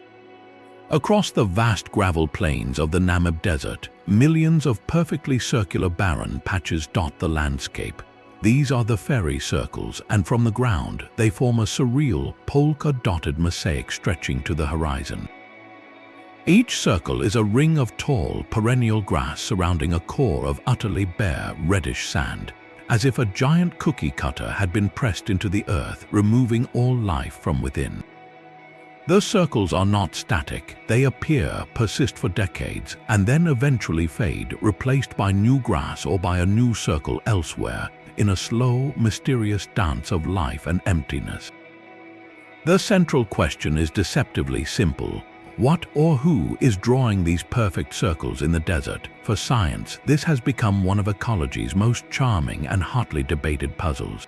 Across the vast gravel plains of the Namib Desert, millions of perfectly circular barren patches dot the landscape. These are the fairy circles, and from the ground, they form a surreal, polka-dotted mosaic stretching to the horizon. Each circle is a ring of tall, perennial grass surrounding a core of utterly bare, reddish sand, as if a giant cookie cutter had been pressed into the earth, removing all life from within. The circles are not static. They appear, persist for decades, and then eventually fade, replaced by new grass or by a new circle elsewhere, in a slow, mysterious dance of life and emptiness. The central question is deceptively simple. What or who is drawing these perfect circles in the desert? For science, this has become one of ecology's most charming and hotly debated puzzles.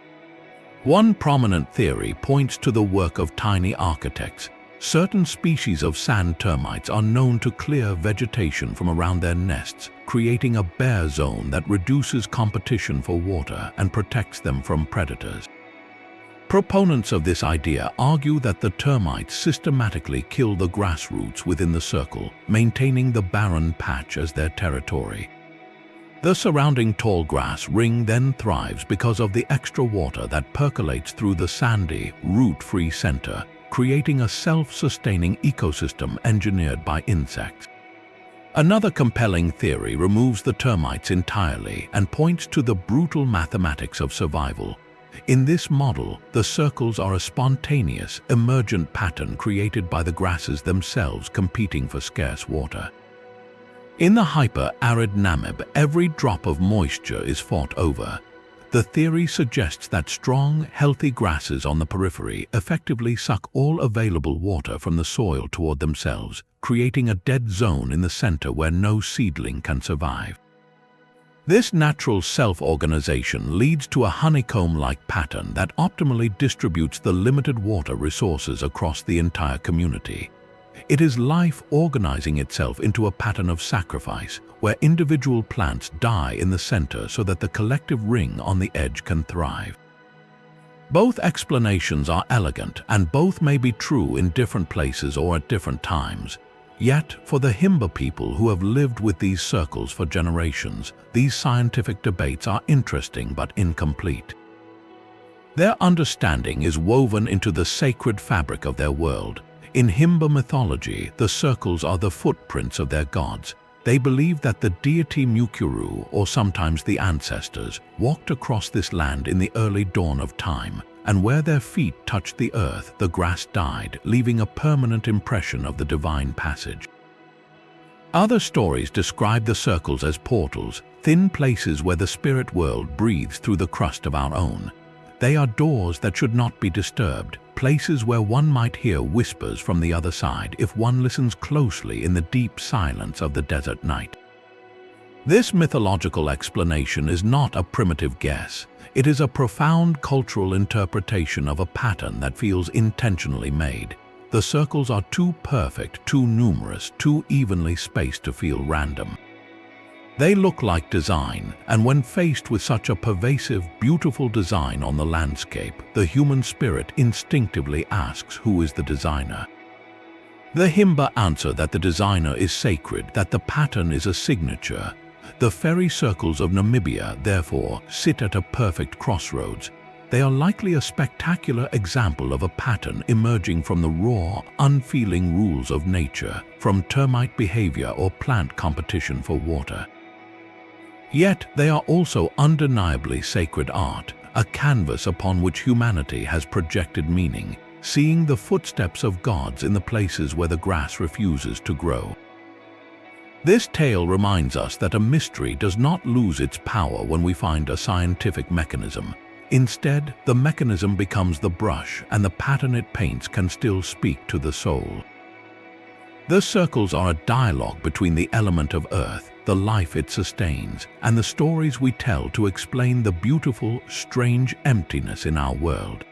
One prominent theory points to the work of tiny architects. Certain species of sand termites are known to clear vegetation from around their nests, creating a bare zone that reduces competition for water and protects them from predators. Proponents of this idea argue that the termites systematically kill the grass roots within the circle, maintaining the barren patch as their territory. The surrounding tall grass ring then thrives because of the extra water that percolates through the sandy, root-free center, creating a self-sustaining ecosystem engineered by insects. Another compelling theory removes the termites entirely and points to the brutal mathematics of survival. In this model, the circles are a spontaneous, emergent pattern created by the grasses themselves competing for scarce water. In the hyper-arid Namib, every drop of moisture is fought over. The theory suggests that strong, healthy grasses on the periphery effectively suck all available water from the soil toward themselves, creating a dead zone in the center where no seedling can survive. This natural self-organization leads to a honeycomb-like pattern that optimally distributes the limited water resources across the entire community. It is life organizing itself into a pattern of sacrifice, where individual plants die in the center so that the collective ring on the edge can thrive. Both explanations are elegant, and both may be true in different places or at different times. Yet, for the Himba people who have lived with these circles for generations, these scientific debates are interesting but incomplete. Their understanding is woven into the sacred fabric of their world. In Himba mythology, the circles are the footprints of their gods. They believe that the deity Mukuru, or sometimes the ancestors, walked across this land in the early dawn of time, and where their feet touched the earth, the grass died, leaving a permanent impression of the divine passage. Other stories describe the circles as portals, thin places where the spirit world breathes through the crust of our own. They are doors that should not be disturbed, places where one might hear whispers from the other side if one listens closely in the deep silence of the desert night. This mythological explanation is not a primitive guess. It is a profound cultural interpretation of a pattern that feels intentionally made. The circles are too perfect, too numerous, too evenly spaced to feel random. They look like design, and when faced with such a pervasive, beautiful design on the landscape, the human spirit instinctively asks, who is the designer? The Himba answer that the designer is sacred, that the pattern is a signature. The fairy circles of Namibia, therefore, sit at a perfect crossroads. They are likely a spectacular example of a pattern emerging from the raw, unfeeling rules of nature, from termite behavior or plant competition for water. Yet they are also undeniably sacred art, a canvas upon which humanity has projected meaning, seeing the footsteps of gods in the places where the grass refuses to grow. This tale reminds us that a mystery does not lose its power when we find a scientific mechanism. Instead, the mechanism becomes the brush, and the pattern it paints can still speak to the soul. The circles are a dialogue between the element of earth, the life it sustains, and the stories we tell to explain the beautiful, strange emptiness in our world.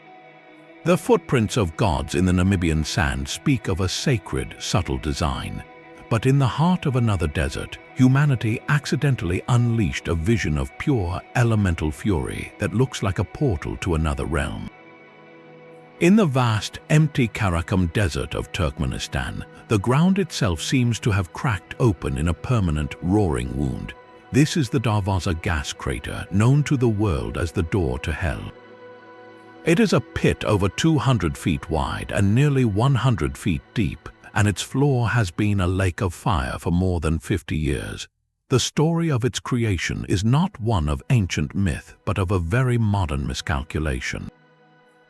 The footprints of gods in the Namibian sand speak of a sacred, subtle design. But in the heart of another desert, humanity accidentally unleashed a vision of pure, elemental fury that looks like a portal to another realm. In the vast, empty Karakum Desert of Turkmenistan, the ground itself seems to have cracked open in a permanent, roaring wound. This is the Darvaza gas crater, known to the world as the door to hell. It is a pit over 200 feet wide and nearly 100 feet deep, and its floor has been a lake of fire for more than 50 years. The story of its creation is not one of ancient myth, but of a very modern miscalculation.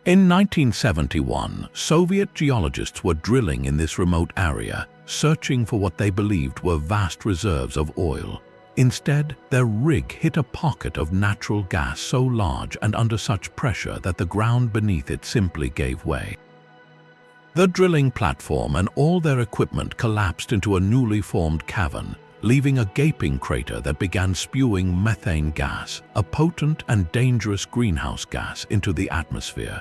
In 1971, Soviet geologists were drilling in this remote area, searching for what they believed were vast reserves of oil. Instead, their rig hit a pocket of natural gas so large and under such pressure that the ground beneath it simply gave way. The drilling platform and all their equipment collapsed into a newly formed cavern, leaving a gaping crater that began spewing methane gas, a potent and dangerous greenhouse gas, into the atmosphere.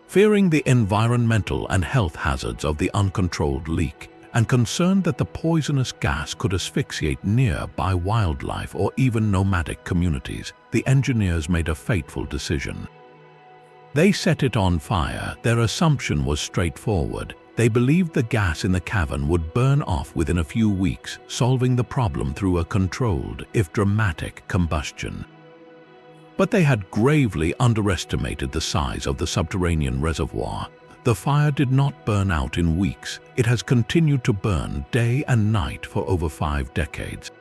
Fearing the environmental and health hazards of the uncontrolled leak, and concerned that the poisonous gas could asphyxiate nearby wildlife or even nomadic communities, the engineers made a fateful decision. They set it on fire. Their assumption was straightforward. They believed the gas in the cavern would burn off within a few weeks, solving the problem through a controlled, if dramatic, combustion. But they had gravely underestimated the size of the subterranean reservoir. The fire did not burn out in weeks. It has continued to burn day and night for over 5 decades.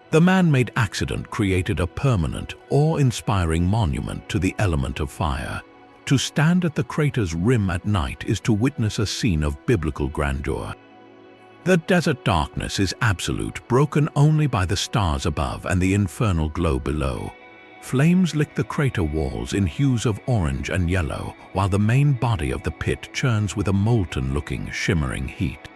The man-made accident created a permanent, awe-inspiring monument to the element of fire. To stand at the crater's rim at night is to witness a scene of biblical grandeur. The desert darkness is absolute, broken only by the stars above and the infernal glow below. Flames lick the crater walls in hues of orange and yellow, while the main body of the pit churns with a molten-looking, shimmering heat.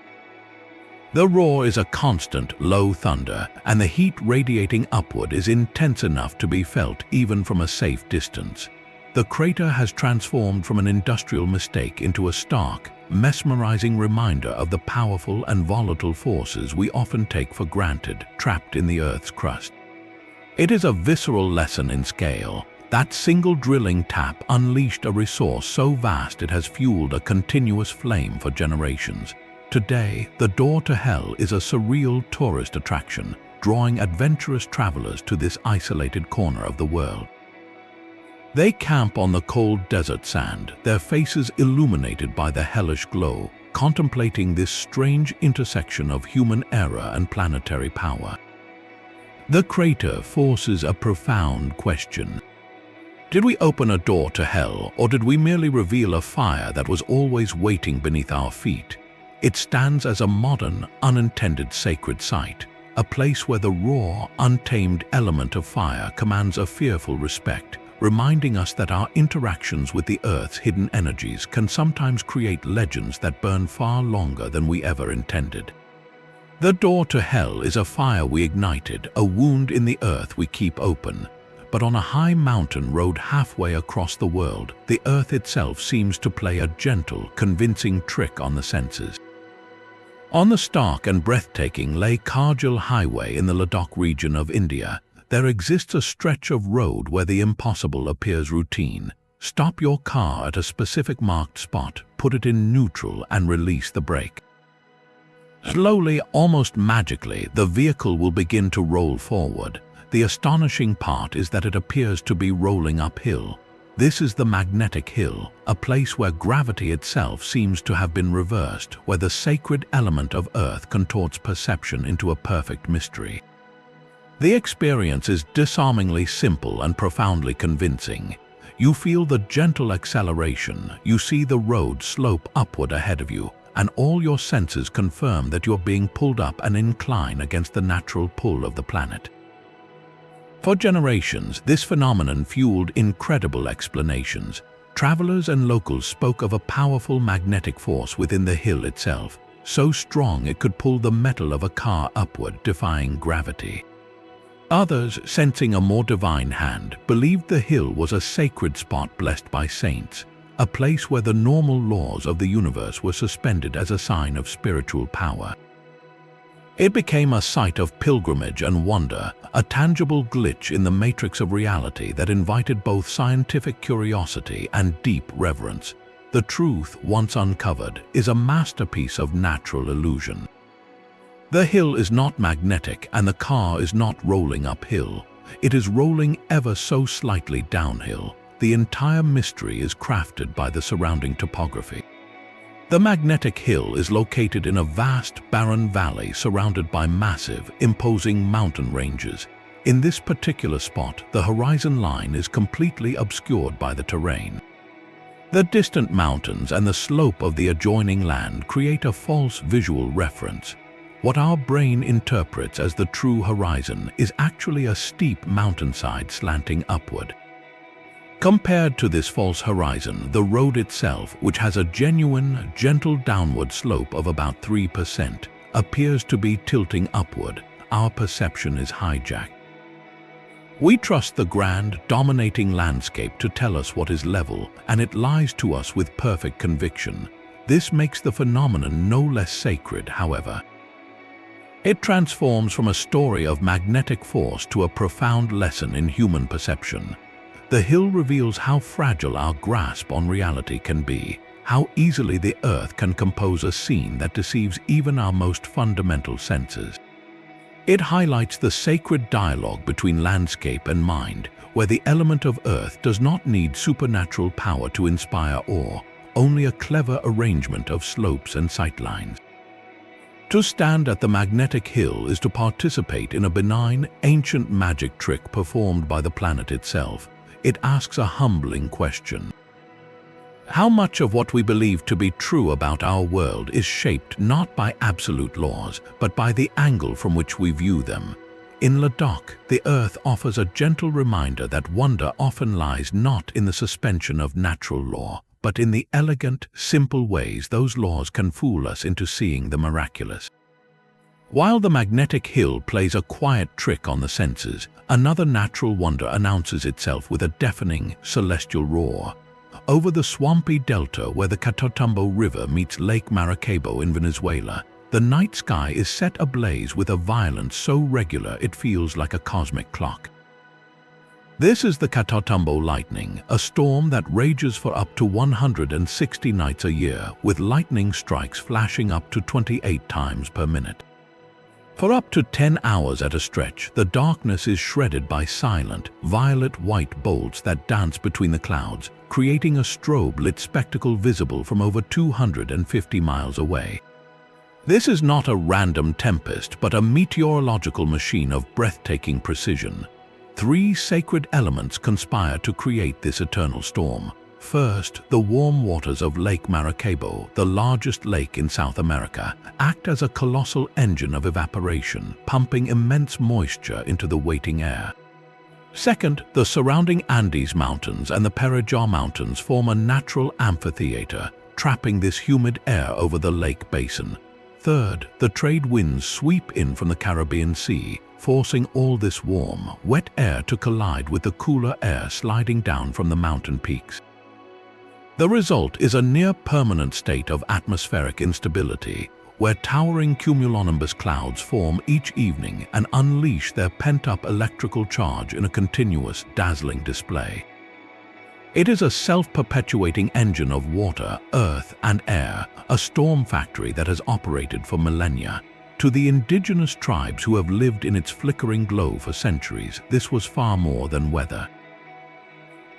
The roar is a constant, low thunder, and the heat radiating upward is intense enough to be felt even from a safe distance. The crater has transformed from an industrial mistake into a stark, mesmerizing reminder of the powerful and volatile forces we often take for granted, trapped in the Earth's crust. It is a visceral lesson in scale. That single drilling tap unleashed a resource so vast it has fueled a continuous flame for generations. Today, the door to hell is a surreal tourist attraction, drawing adventurous travelers to this isolated corner of the world. They camp on the cold desert sand, their faces illuminated by the hellish glow, contemplating this strange intersection of human error and planetary power. The crater forces a profound question. Did we open a door to hell, or did we merely reveal a fire that was always waiting beneath our feet? It stands as a modern, unintended sacred site, a place where the raw, untamed element of fire commands a fearful respect, reminding us that our interactions with the Earth's hidden energies can sometimes create legends that burn far longer than we ever intended. The door to hell is a fire we ignited, a wound in the Earth we keep open. But on a high mountain road halfway across the world, the Earth itself seems to play a gentle, convincing trick on the senses. On the stark and breathtaking Leh Kargil Highway in the Ladakh region of India, there exists a stretch of road where the impossible appears routine. Stop your car at a specific marked spot, put it in neutral, and release the brake. Slowly, almost magically, the vehicle will begin to roll forward. The astonishing part is that it appears to be rolling uphill. This is the magnetic hill, a place where gravity itself seems to have been reversed, where the sacred element of Earth contorts perception into a perfect mystery. The experience is disarmingly simple and profoundly convincing. You feel the gentle acceleration, you see the road slope upward ahead of you, and all your senses confirm that you're being pulled up an incline against the natural pull of the planet. For generations, this phenomenon fueled incredible explanations. Travelers and locals spoke of a powerful magnetic force within the hill itself, so strong it could pull the metal of a car upward, defying gravity. Others, sensing a more divine hand, believed the hill was a sacred spot blessed by saints, a place where the normal laws of the universe were suspended as a sign of spiritual power. It became a site of pilgrimage and wonder, a tangible glitch in the matrix of reality that invited both scientific curiosity and deep reverence. The truth, once uncovered, is a masterpiece of natural illusion. The hill is not magnetic and the car is not rolling uphill. It is rolling ever so slightly downhill. The entire mystery is crafted by the surrounding topography. The magnetic hill is located in a vast, barren valley surrounded by massive, imposing mountain ranges. In this particular spot, the horizon line is completely obscured by the terrain. The distant mountains and the slope of the adjoining land create a false visual reference. What our brain interprets as the true horizon is actually a steep mountainside slanting upward. Compared to this false horizon, the road itself, which has a genuine, gentle downward slope of about 3%, appears to be tilting upward. Our perception is hijacked. We trust the grand, dominating landscape to tell us what is level, and it lies to us with perfect conviction. This makes the phenomenon no less sacred, however. It transforms from a story of magnetic force to a profound lesson in human perception. The hill reveals how fragile our grasp on reality can be, how easily the Earth can compose a scene that deceives even our most fundamental senses. It highlights the sacred dialogue between landscape and mind, where the element of Earth does not need supernatural power to inspire awe, only a clever arrangement of slopes and sightlines. To stand at the magnetic hill is to participate in a benign, ancient magic trick performed by the planet itself. It asks a humbling question. How much of what we believe to be true about our world is shaped not by absolute laws, but by the angle from which we view them? In Ladakh, the earth offers a gentle reminder that wonder often lies not in the suspension of natural law, but in the elegant, simple ways those laws can fool us into seeing the miraculous. While the magnetic hill plays a quiet trick on the senses, another natural wonder announces itself with a deafening, celestial roar. Over the swampy delta where the Catatumbo River meets Lake Maracaibo in Venezuela, the night sky is set ablaze with a violence so regular it feels like a cosmic clock. This is the Catatumbo lightning, a storm that rages for up to 160 nights a year, with lightning strikes flashing up to 28 times per minute. For up to 10 hours at a stretch, the darkness is shredded by silent, violet-white bolts that dance between the clouds, creating a strobe-lit spectacle visible from over 250 miles away. This is not a random tempest, but a meteorological machine of breathtaking precision. Three sacred elements conspire to create this eternal storm. First, the warm waters of Lake Maracaibo, the largest lake in South America, act as a colossal engine of evaporation, pumping immense moisture into the waiting air. Second, the surrounding Andes Mountains and the Perejá Mountains form a natural amphitheater, trapping this humid air over the lake basin. Third, the trade winds sweep in from the Caribbean Sea, forcing all this warm, wet air to collide with the cooler air sliding down from the mountain peaks. The result is a near-permanent state of atmospheric instability, where towering cumulonimbus clouds form each evening and unleash their pent-up electrical charge in a continuous, dazzling display. It is a self-perpetuating engine of water, earth, and air, a storm factory that has operated for millennia. To the indigenous tribes who have lived in its flickering glow for centuries, this was far more than weather.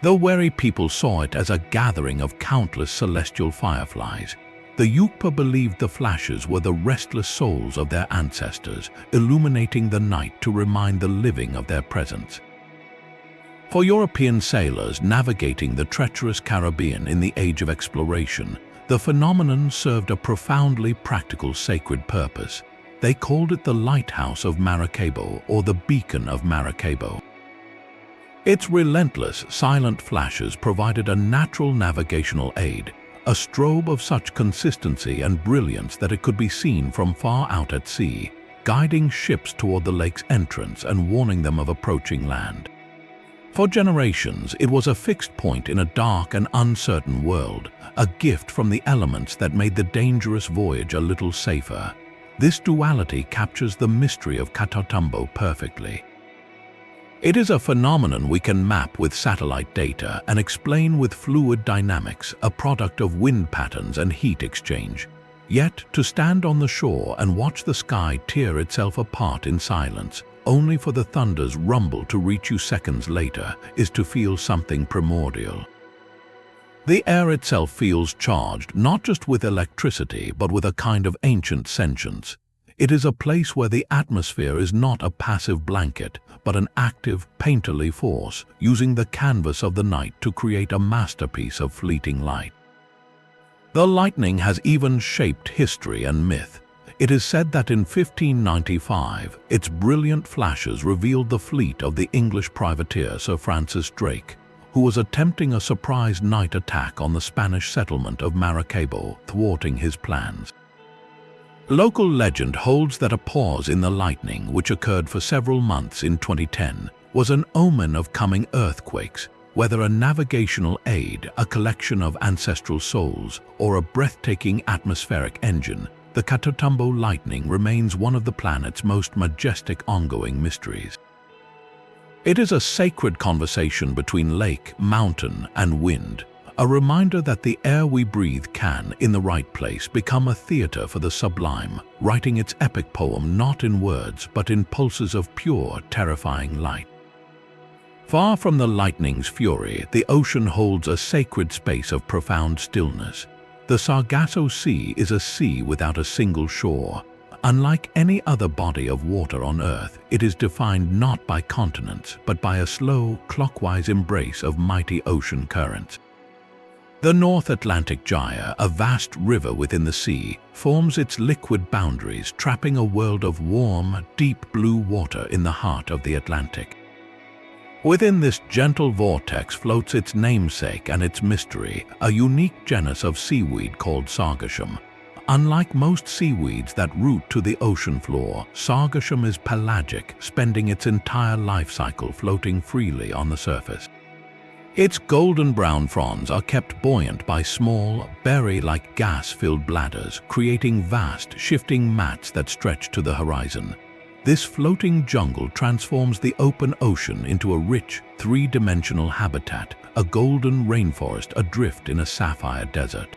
The wary people saw it as a gathering of countless celestial fireflies. The Yukpa believed the flashes were the restless souls of their ancestors, illuminating the night to remind the living of their presence. For European sailors navigating the treacherous Caribbean in the age of exploration, the phenomenon served a profoundly practical sacred purpose. They called it the Lighthouse of Maracaibo, or the Beacon of Maracaibo. Its relentless, silent flashes provided a natural navigational aid, a strobe of such consistency and brilliance that it could be seen from far out at sea, guiding ships toward the lake's entrance and warning them of approaching land. For generations, it was a fixed point in a dark and uncertain world, a gift from the elements that made the dangerous voyage a little safer. This duality captures the mystery of Catatumbo perfectly. It is a phenomenon we can map with satellite data and explain with fluid dynamics, a product of wind patterns and heat exchange. Yet, to stand on the shore and watch the sky tear itself apart in silence, only for the thunder's rumble to reach you seconds later, is to feel something primordial. The air itself feels charged not just with electricity but with a kind of ancient sentience. It is a place where the atmosphere is not a passive blanket, but an active, painterly force, using the canvas of the night to create a masterpiece of fleeting light. The lightning has even shaped history and myth. It is said that in 1595, its brilliant flashes revealed the fleet of the English privateer Sir Francis Drake, who was attempting a surprise night attack on the Spanish settlement of Maracaibo, thwarting his plans. Local legend holds that a pause in the lightning, which occurred for several months in 2010, was an omen of coming earthquakes. Whether a navigational aid, a collection of ancestral souls, or a breathtaking atmospheric engine, the Catatumbo lightning remains one of the planet's most majestic ongoing mysteries. It is a sacred conversation between lake, mountain, and wind, a reminder that the air we breathe can, in the right place, become a theater for the sublime, writing its epic poem not in words but in pulses of pure, terrifying light. Far from the lightning's fury, the ocean holds a sacred space of profound stillness. The Sargasso Sea is a sea without a single shore, Unlike any other body of water on Earth, it is defined not by continents, but by a slow, clockwise embrace of mighty ocean currents. The North Atlantic Gyre, a vast river within the sea, forms its liquid boundaries, trapping a world of warm, deep blue water in the heart of the Atlantic. Within this gentle vortex floats its namesake and its mystery, a unique genus of seaweed called sargassum. Unlike most seaweeds that root to the ocean floor, sargassum is pelagic, spending its entire life cycle floating freely on the surface. Its golden brown fronds are kept buoyant by small, berry-like gas-filled bladders, creating vast, shifting mats that stretch to the horizon. This floating jungle transforms the open ocean into a rich, three-dimensional habitat, a golden rainforest adrift in a sapphire desert.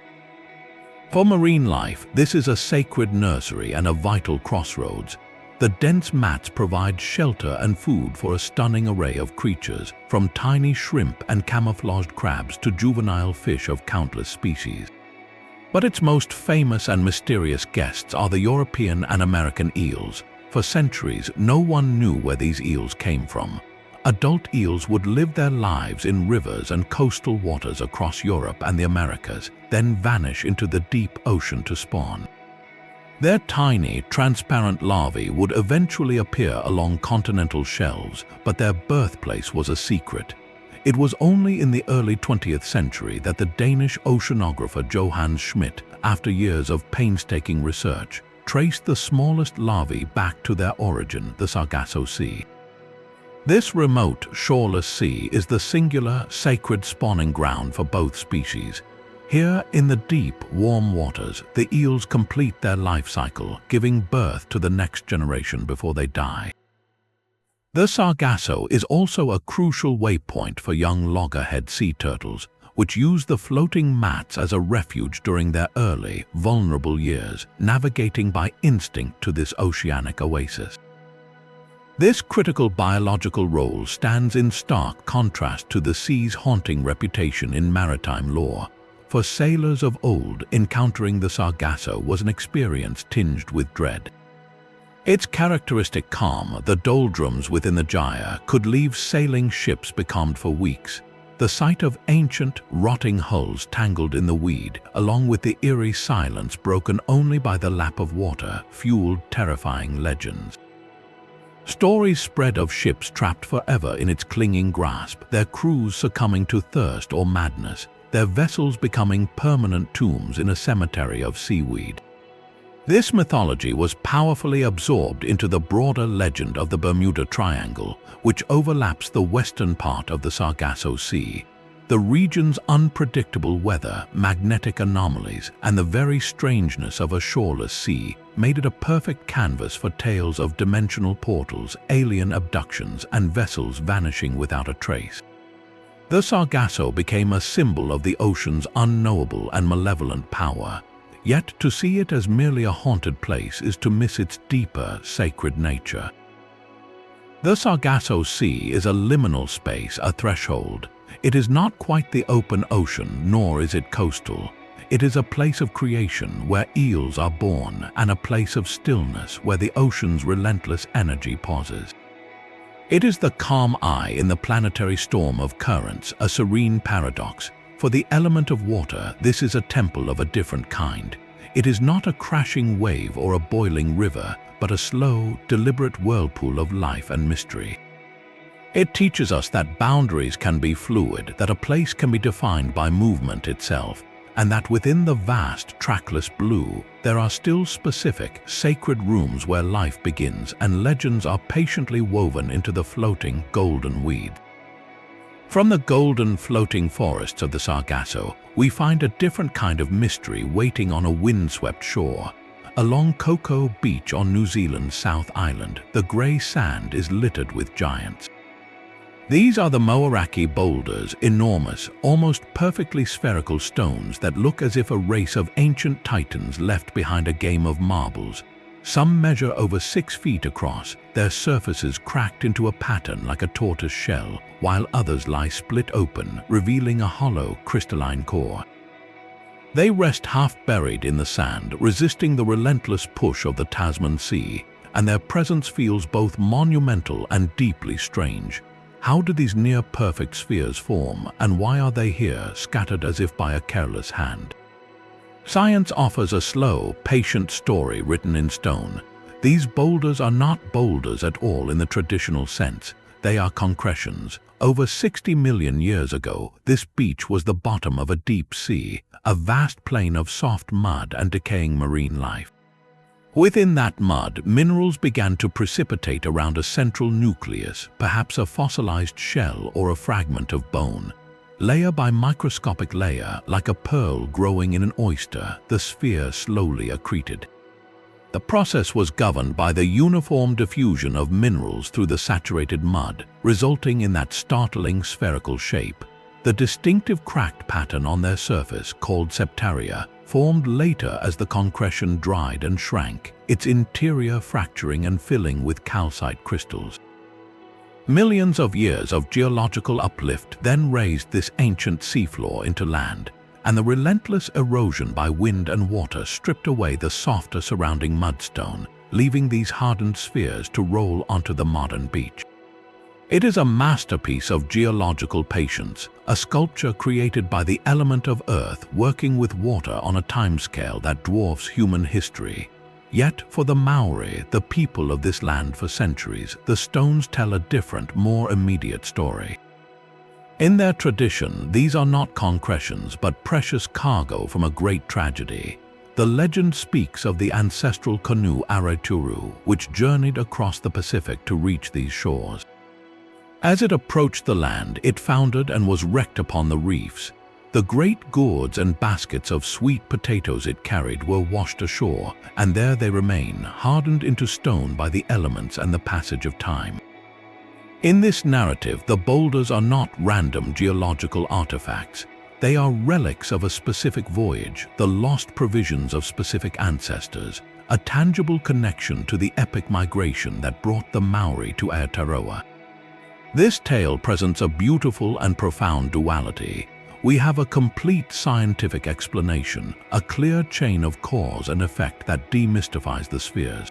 For marine life, this is a sacred nursery and a vital crossroads. The dense mats provide shelter and food for a stunning array of creatures, from tiny shrimp and camouflaged crabs to juvenile fish of countless species. But its most famous and mysterious guests are the European and American eels. For centuries, no one knew where these eels came from. Adult eels would live their lives in rivers and coastal waters across Europe and the Americas, then vanish into the deep ocean to spawn. Their tiny, transparent larvae would eventually appear along continental shelves, but their birthplace was a secret. It was only in the early 20th century that the Danish oceanographer Johannes Schmidt, after years of painstaking research, traced the smallest larvae back to their origin, the Sargasso Sea. This remote, shoreless sea is the singular, sacred spawning ground for both species. Here, in the deep, warm waters, the eels complete their life cycle, giving birth to the next generation before they die. The Sargasso is also a crucial waypoint for young loggerhead sea turtles, which use the floating mats as a refuge during their early, vulnerable years, navigating by instinct to this oceanic oasis. This critical biological role stands in stark contrast to the sea's haunting reputation in maritime lore. For sailors of old, encountering the Sargasso was an experience tinged with dread. Its characteristic calm, the doldrums within the gyre, could leave sailing ships becalmed for weeks. The sight of ancient, rotting hulls tangled in the weed, along with the eerie silence broken only by the lap of water, fueled terrifying legends. Stories spread of ships trapped forever in its clinging grasp, their crews succumbing to thirst or madness, their vessels becoming permanent tombs in a cemetery of seaweed. This mythology was powerfully absorbed into the broader legend of the Bermuda Triangle, which overlaps the western part of the Sargasso Sea. The region's unpredictable weather, magnetic anomalies, and the very strangeness of a shoreless sea made it a perfect canvas for tales of dimensional portals, alien abductions, and vessels vanishing without a trace. The Sargasso became a symbol of the ocean's unknowable and malevolent power. Yet to see it as merely a haunted place is to miss its deeper, sacred nature. The Sargasso Sea is a liminal space, a threshold. It is not quite the open ocean, nor is it coastal. It is a place of creation where eels are born, and a place of stillness where the ocean's relentless energy pauses. It is the calm eye in the planetary storm of currents, a serene paradox. For the element of water, this is a temple of a different kind. It is not a crashing wave or a boiling river, but a slow, deliberate whirlpool of life and mystery. It teaches us that boundaries can be fluid, that a place can be defined by movement itself, and that within the vast, trackless blue, there are still specific, sacred rooms where life begins and legends are patiently woven into the floating, golden weed. From the golden, floating forests of the Sargasso, we find a different kind of mystery waiting on a windswept shore. Along Cocoa Beach on New Zealand's South Island, the grey sand is littered with giants. These are the Moeraki boulders, enormous, almost perfectly spherical stones that look as if a race of ancient titans left behind a game of marbles. Some measure over 6 feet across, their surfaces cracked into a pattern like a tortoise shell, while others lie split open, revealing a hollow, crystalline core. They rest half-buried in the sand, resisting the relentless push of the Tasman Sea, and their presence feels both monumental and deeply strange. How do these near-perfect spheres form, and why are they here, scattered as if by a careless hand? Science offers a slow, patient story written in stone. These boulders are not boulders at all in the traditional sense. They are concretions. Over 60 million years ago, this beach was the bottom of a deep sea, a vast plain of soft mud and decaying marine life. Within that mud, minerals began to precipitate around a central nucleus, perhaps a fossilized shell or a fragment of bone. Layer by microscopic layer, like a pearl growing in an oyster, the sphere slowly accreted. The process was governed by the uniform diffusion of minerals through the saturated mud, resulting in that startling spherical shape. The distinctive cracked pattern on their surface, called septaria, formed later as the concretion dried and shrank, its interior fracturing and filling with calcite crystals. Millions of years of geological uplift then raised this ancient seafloor into land, and the relentless erosion by wind and water stripped away the softer surrounding mudstone, leaving these hardened spheres to roll onto the modern beach. It is a masterpiece of geological patience, a sculpture created by the element of earth working with water on a timescale that dwarfs human history. Yet, for the Maori, the people of this land for centuries, the stones tell a different, more immediate story. In their tradition, these are not concretions but precious cargo from a great tragedy. The legend speaks of the ancestral canoe Araturu, which journeyed across the Pacific to reach these shores. As it approached the land, it foundered and was wrecked upon the reefs. The great gourds and baskets of sweet potatoes it carried were washed ashore, and there they remain, hardened into stone by the elements and the passage of time. In this narrative, the boulders are not random geological artifacts. They are relics of a specific voyage, the lost provisions of specific ancestors, a tangible connection to the epic migration that brought the Maori to Aotearoa. This tale presents a beautiful and profound duality. We have a complete scientific explanation, a clear chain of cause and effect that demystifies the spheres.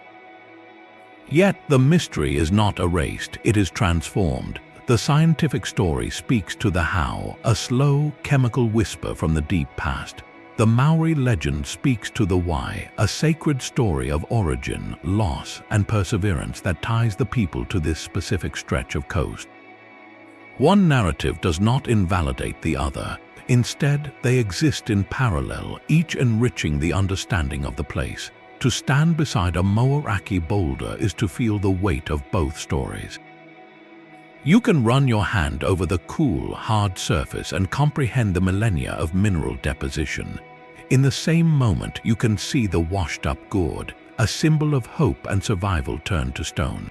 Yet the mystery is not erased, it is transformed. The scientific story speaks to the how, a slow, chemical whisper from the deep past. The Maori legend speaks to the why, a sacred story of origin, loss, and perseverance that ties the people to this specific stretch of coast. One narrative does not invalidate the other. Instead, they exist in parallel, each enriching the understanding of the place. To stand beside a Moeraki boulder is to feel the weight of both stories. You can run your hand over the cool, hard surface and comprehend the millennia of mineral deposition. In the same moment, you can see the washed-up gourd, a symbol of hope and survival turned to stone.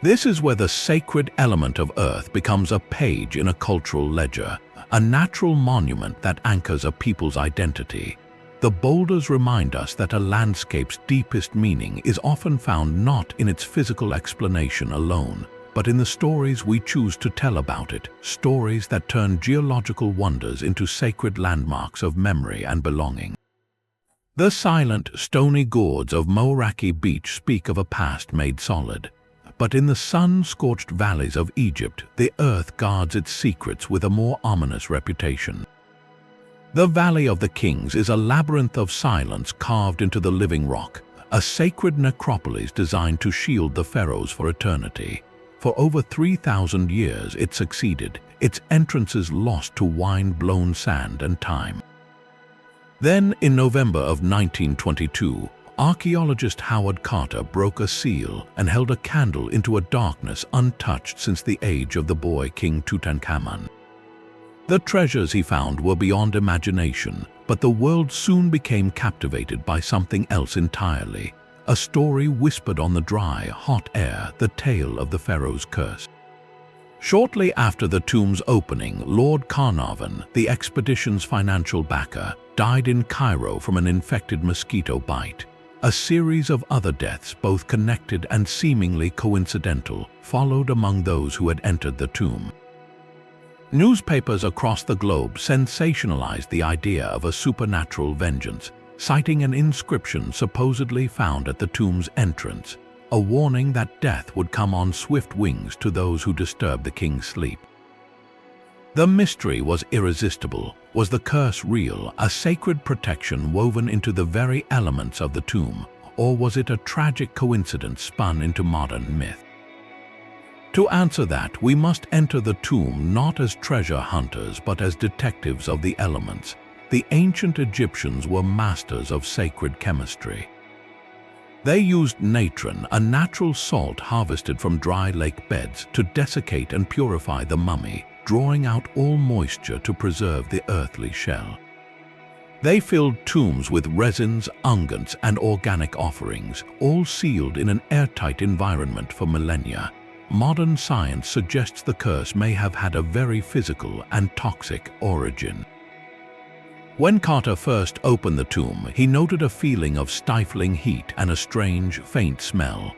This is where the sacred element of earth becomes a page in a cultural ledger, a natural monument that anchors a people's identity. The boulders remind us that a landscape's deepest meaning is often found not in its physical explanation alone, but in the stories we choose to tell about it, stories that turn geological wonders into sacred landmarks of memory and belonging. The silent, stony gourds of Moeraki Beach speak of a past made solid. But in the sun-scorched valleys of Egypt, the earth guards its secrets with a more ominous reputation. The Valley of the Kings is a labyrinth of silence carved into the living rock, a sacred necropolis designed to shield the pharaohs for eternity. For over 3,000 years it succeeded, its entrances lost to wind-blown sand and time. Then, in November of 1922, archaeologist Howard Carter broke a seal and held a candle into a darkness untouched since the age of the boy King Tutankhamun. The treasures he found were beyond imagination, but the world soon became captivated by something else entirely, a story whispered on the dry, hot air, the tale of the pharaoh's curse. Shortly after the tomb's opening, Lord Carnarvon, the expedition's financial backer, died in Cairo from an infected mosquito bite. A series of other deaths, both connected and seemingly coincidental, followed among those who had entered the tomb. Newspapers across the globe sensationalized the idea of a supernatural vengeance, citing an inscription supposedly found at the tomb's entrance, a warning that death would come on swift wings to those who disturbed the king's sleep. The mystery was irresistible. Was the curse real, a sacred protection woven into the very elements of the tomb, or was it a tragic coincidence spun into modern myth? To answer that, we must enter the tomb not as treasure hunters but as detectives of the elements. The ancient Egyptians were masters of sacred chemistry. They used natron, a natural salt harvested from dry lake beds, to desiccate and purify the mummy, drawing out all moisture to preserve the earthly shell. They filled tombs with resins, unguents, and organic offerings, all sealed in an airtight environment for millennia. Modern science suggests the curse may have had a very physical and toxic origin. When Carter first opened the tomb, he noted a feeling of stifling heat and a strange, faint smell.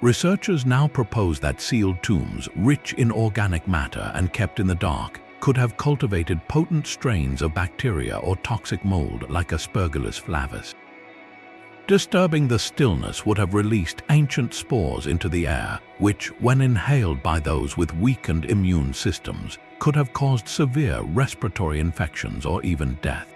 Researchers now propose that sealed tombs, rich in organic matter and kept in the dark, could have cultivated potent strains of bacteria or toxic mold like Aspergillus flavus. Disturbing the stillness would have released ancient spores into the air, which, when inhaled by those with weakened immune systems, could have caused severe respiratory infections or even death.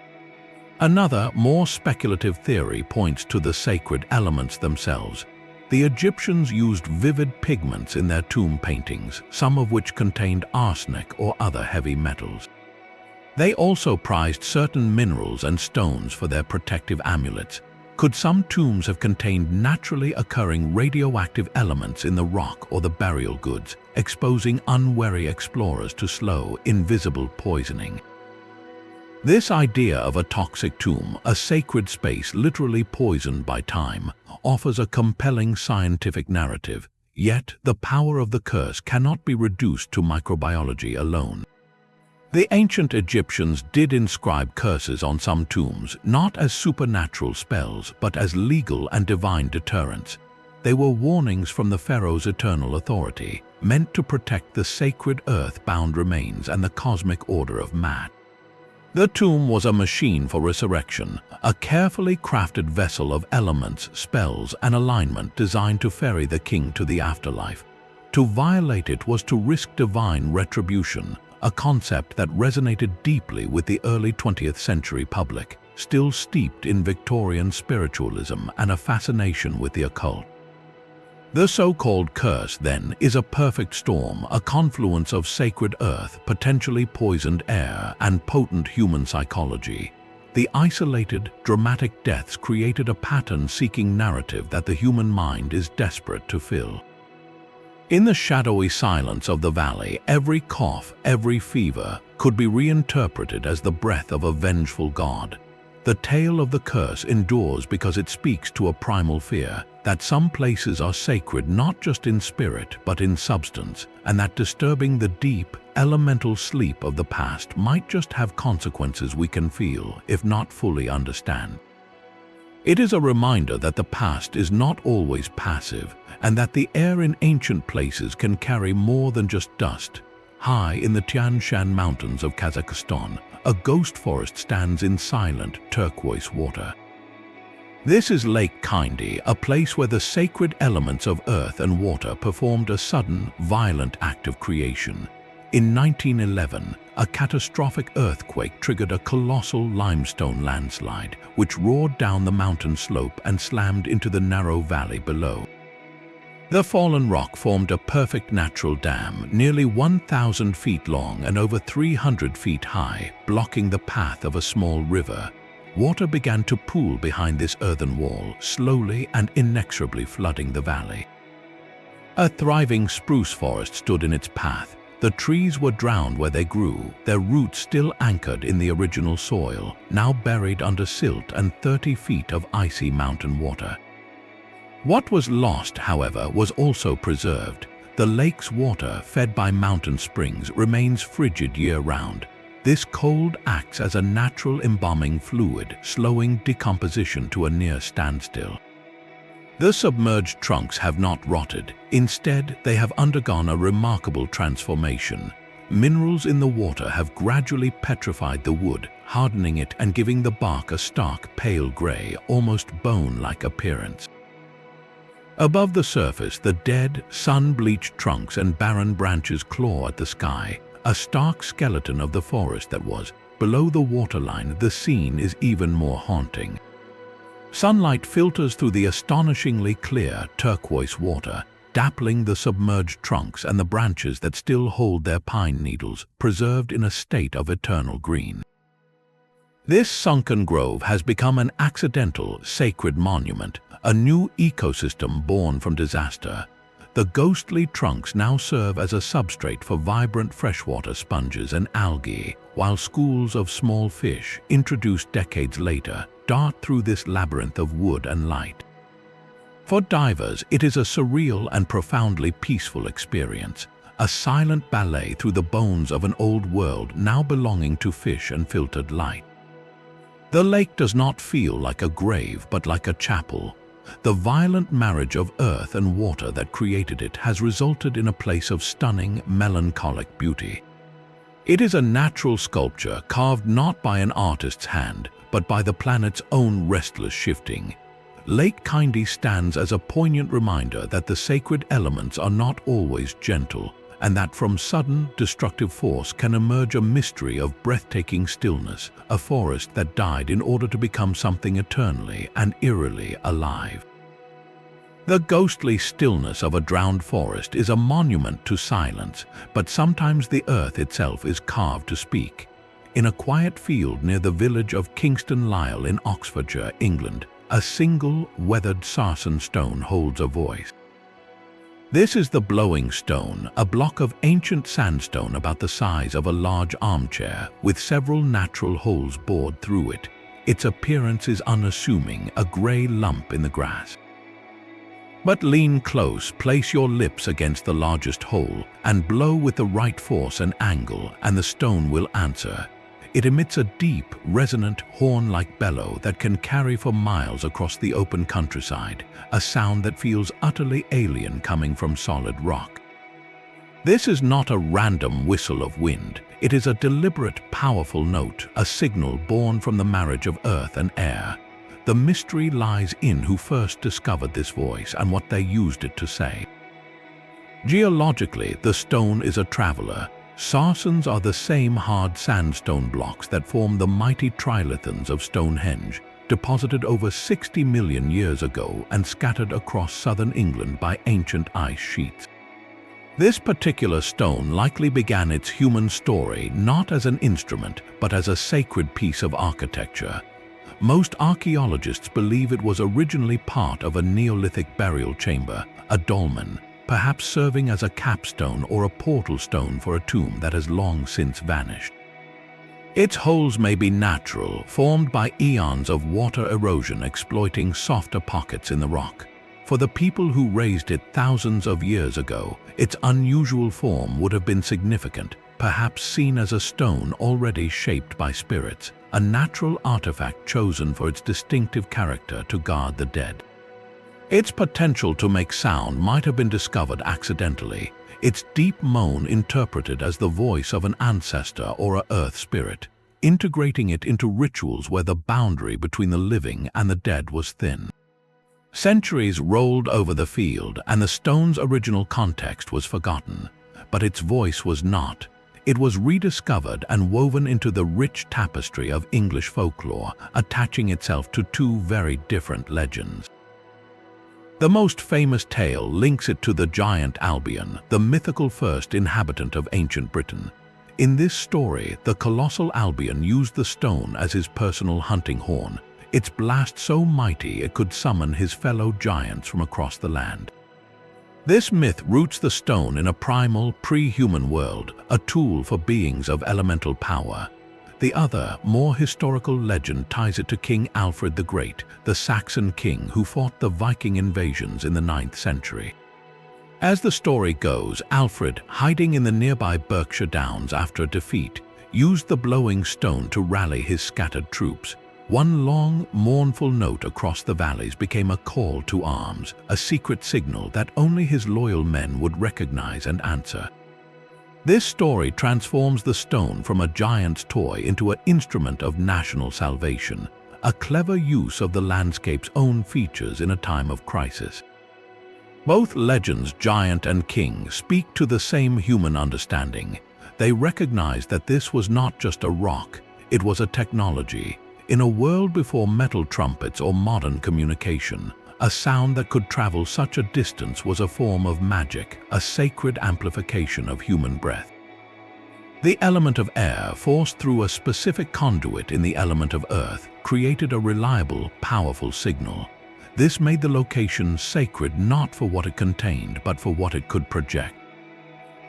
Another, more speculative theory points to the sacred elements themselves. The Egyptians used vivid pigments in their tomb paintings, some of which contained arsenic or other heavy metals. They also prized certain minerals and stones for their protective amulets. Could some tombs have contained naturally occurring radioactive elements in the rock or the burial goods, exposing unwary explorers to slow, invisible poisoning? This idea of a toxic tomb, a sacred space literally poisoned by time, offers a compelling scientific narrative, yet the power of the curse cannot be reduced to microbiology alone. The ancient Egyptians did inscribe curses on some tombs, not as supernatural spells, but as legal and divine deterrents. They were warnings from the pharaoh's eternal authority, meant to protect the sacred earth-bound remains and the cosmic order of Maat. The tomb was a machine for resurrection, a carefully crafted vessel of elements, spells, and alignment designed to ferry the king to the afterlife. To violate it was to risk divine retribution, a concept that resonated deeply with the early 20th century public, still steeped in Victorian spiritualism and a fascination with the occult. The so-called curse, then, is a perfect storm, a confluence of sacred earth, potentially poisoned air, and potent human psychology. The isolated, dramatic deaths created a pattern-seeking narrative that the human mind is desperate to fill. In the shadowy silence of the valley, every cough, every fever, could be reinterpreted as the breath of a vengeful god. The tale of the curse endures because it speaks to a primal fear, that some places are sacred not just in spirit but in substance, and that disturbing the deep, elemental sleep of the past might just have consequences we can feel, if not fully understand. It is a reminder that the past is not always passive, and that the air in ancient places can carry more than just dust. High in the Tian Shan Mountains of Kazakhstan, a ghost forest stands in silent, turquoise water. This is Lake Kindy, a place where the sacred elements of earth and water performed a sudden, violent act of creation. In 1911, a catastrophic earthquake triggered a colossal limestone landslide, which roared down the mountain slope and slammed into the narrow valley below. The fallen rock formed a perfect natural dam, nearly 1,000 feet long and over 300 feet high, blocking the path of a small river. Water began to pool behind this earthen wall, slowly and inexorably flooding the valley. A thriving spruce forest stood in its path. The trees were drowned where they grew, their roots still anchored in the original soil, now buried under silt and 30 feet of icy mountain water. What was lost, however, was also preserved. The lake's water, fed by mountain springs, remains frigid year-round. This cold acts as a natural embalming fluid, slowing decomposition to a near standstill. The submerged trunks have not rotted. Instead, they have undergone a remarkable transformation. Minerals in the water have gradually petrified the wood, hardening it and giving the bark a stark, pale gray, almost bone-like appearance. Above the surface, the dead, sun-bleached trunks and barren branches claw at the sky, a stark skeleton of the forest that was. Below the waterline, the scene is even more haunting. Sunlight filters through the astonishingly clear, turquoise water, dappling the submerged trunks and the branches that still hold their pine needles, preserved in a state of eternal green. This sunken grove has become an accidental, sacred monument, a new ecosystem born from disaster. The ghostly trunks now serve as a substrate for vibrant freshwater sponges and algae, while schools of small fish, introduced decades later, dart through this labyrinth of wood and light. For divers, it is a surreal and profoundly peaceful experience, a silent ballet through the bones of an old world now belonging to fish and filtered light. The lake does not feel like a grave but like a chapel. The violent marriage of earth and water that created it has resulted in a place of stunning, melancholic beauty. It is a natural sculpture carved not by an artist's hand, but by the planet's own restless shifting. Lake Kindy stands as a poignant reminder that the sacred elements are not always gentle, and that from sudden, destructive force can emerge a mystery of breathtaking stillness, a forest that died in order to become something eternally and eerily alive. The ghostly stillness of a drowned forest is a monument to silence, but sometimes the earth itself is carved to speak. In a quiet field near the village of Kingston Lisle in Oxfordshire, England, a single, weathered sarsen stone holds a voice. This is the Blowing Stone, a block of ancient sandstone about the size of a large armchair, with several natural holes bored through it. Its appearance is unassuming, a grey lump in the grass. But lean close, place your lips against the largest hole, and blow with the right force and angle, and the stone will answer. It emits a deep, resonant, horn-like bellow that can carry for miles across the open countryside, a sound that feels utterly alien coming from solid rock. This is not a random whistle of wind. It is a deliberate, powerful note, a signal born from the marriage of earth and air. The mystery lies in who first discovered this voice and what they used it to say. Geologically, the stone is a traveler. Sarsens are the same hard sandstone blocks that form the mighty trilithons of Stonehenge, deposited over 60 million years ago and scattered across southern England by ancient ice sheets. This particular stone likely began its human story not as an instrument, but as a sacred piece of architecture. Most archaeologists believe it was originally part of a Neolithic burial chamber, a dolmen, perhaps serving as a capstone or a portal stone for a tomb that has long since vanished. Its holes may be natural, formed by eons of water erosion exploiting softer pockets in the rock. For the people who raised it thousands of years ago, its unusual form would have been significant, perhaps seen as a stone already shaped by spirits, a natural artifact chosen for its distinctive character to guard the dead. Its potential to make sound might have been discovered accidentally, its deep moan interpreted as the voice of an ancestor or an earth spirit, integrating it into rituals where the boundary between the living and the dead was thin. Centuries rolled over the field and the stone's original context was forgotten, but its voice was not. It was rediscovered and woven into the rich tapestry of English folklore, attaching itself to two very different legends. The most famous tale links it to the giant Albion, the mythical first inhabitant of ancient Britain. In this story, the colossal Albion used the stone as his personal hunting horn, its blast so mighty it could summon his fellow giants from across the land. This myth roots the stone in a primal, pre-human world, a tool for beings of elemental power. The other, more historical legend ties it to King Alfred the Great, the Saxon king who fought the Viking invasions in the 9th century. As the story goes, Alfred, hiding in the nearby Berkshire Downs after a defeat, used the blowing stone to rally his scattered troops. One long, mournful note across the valleys became a call to arms, a secret signal that only his loyal men would recognize and answer. This story transforms the stone from a giant's toy into an instrument of national salvation, a clever use of the landscape's own features in a time of crisis. Both legends, giant and king, speak to the same human understanding. They recognize that this was not just a rock, it was a technology. In a world before metal trumpets or modern communication, a sound that could travel such a distance was a form of magic, a sacred amplification of human breath. The element of air, forced through a specific conduit in the element of earth, created a reliable, powerful signal. This made the location sacred not for what it contained, but for what it could project.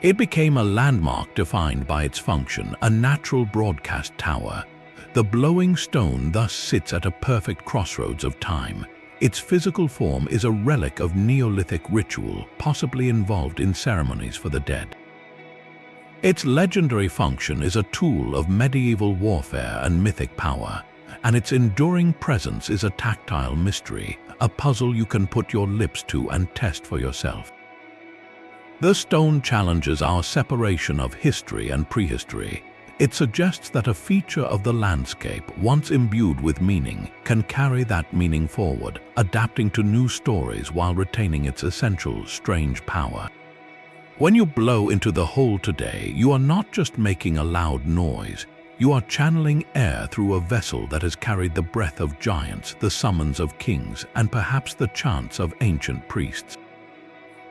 It became a landmark defined by its function, a natural broadcast tower. The blowing stone thus sits at a perfect crossroads of time. Its physical form is a relic of Neolithic ritual, possibly involved in ceremonies for the dead. Its legendary function is a tool of medieval warfare and mythic power, and its enduring presence is a tactile mystery, a puzzle you can put your lips to and test for yourself. The stone challenges our separation of history and prehistory. It suggests that a feature of the landscape, once imbued with meaning, can carry that meaning forward, adapting to new stories while retaining its essential, strange power. When you blow into the hole today, you are not just making a loud noise. You are channeling air through a vessel that has carried the breath of giants, the summons of kings, and perhaps the chants of ancient priests.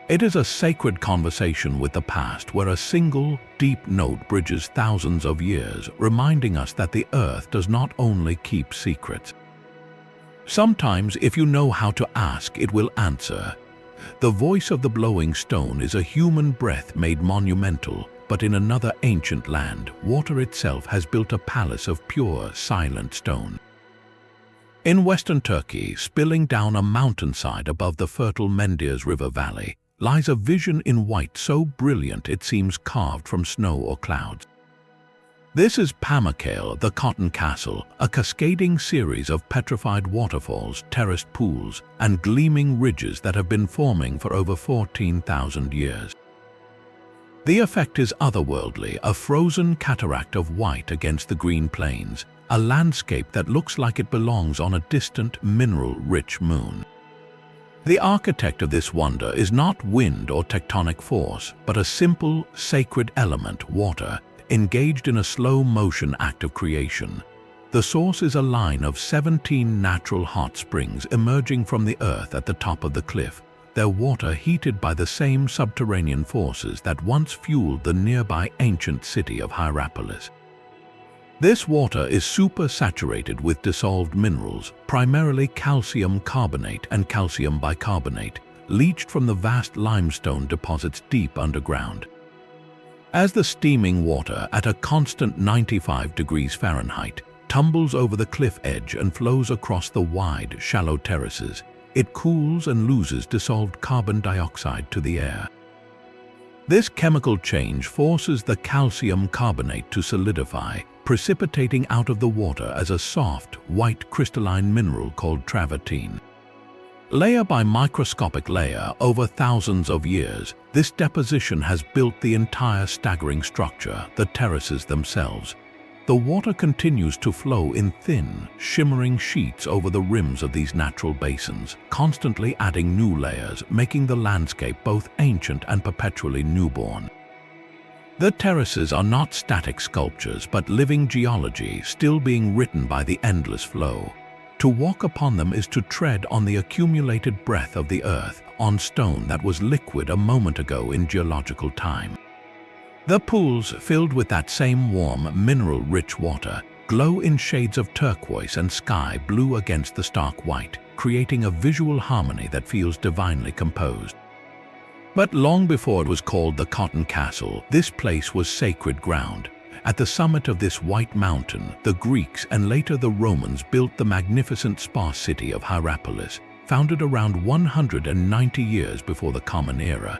It is a sacred conversation with the past where a single, deep note bridges thousands of years, reminding us that the earth does not only keep secrets. Sometimes, if you know how to ask, it will answer. The voice of the blowing stone is a human breath made monumental, but in another ancient land, water itself has built a palace of pure, silent stone. In western Turkey, spilling down a mountainside above the fertile Mendirs River valley, lies a vision in white so brilliant it seems carved from snow or clouds. This is Pamukkale, the Cotton Castle, a cascading series of petrified waterfalls, terraced pools, and gleaming ridges that have been forming for over 14,000 years. The effect is otherworldly, a frozen cataract of white against the green plains, a landscape that looks like it belongs on a distant, mineral-rich moon. The architect of this wonder is not wind or tectonic force, but a simple, sacred element, water, engaged in a slow-motion act of creation. The source is a line of 17 natural hot springs emerging from the earth at the top of the cliff, their water heated by the same subterranean forces that once fueled the nearby ancient city of Hierapolis. This water is supersaturated with dissolved minerals, primarily calcium carbonate and calcium bicarbonate, leached from the vast limestone deposits deep underground. As the steaming water, at a constant 95 degrees Fahrenheit, tumbles over the cliff edge and flows across the wide, shallow terraces, it cools and loses dissolved carbon dioxide to the air. This chemical change forces the calcium carbonate to solidify, precipitating out of the water as a soft, white crystalline mineral called travertine. Layer by microscopic layer, over thousands of years, this deposition has built the entire staggering structure, the terraces themselves. The water continues to flow in thin, shimmering sheets over the rims of these natural basins, constantly adding new layers, making the landscape both ancient and perpetually newborn. The terraces are not static sculptures, but living geology, still being written by the endless flow. To walk upon them is to tread on the accumulated breath of the earth, on stone that was liquid a moment ago in geological time. The pools, filled with that same warm, mineral-rich water, glow in shades of turquoise and sky blue against the stark white, creating a visual harmony that feels divinely composed. But long before it was called the Cotton Castle, this place was sacred ground. At the summit of this white mountain, the Greeks and later the Romans built the magnificent spa city of Hierapolis, founded around 190 years before the Common Era.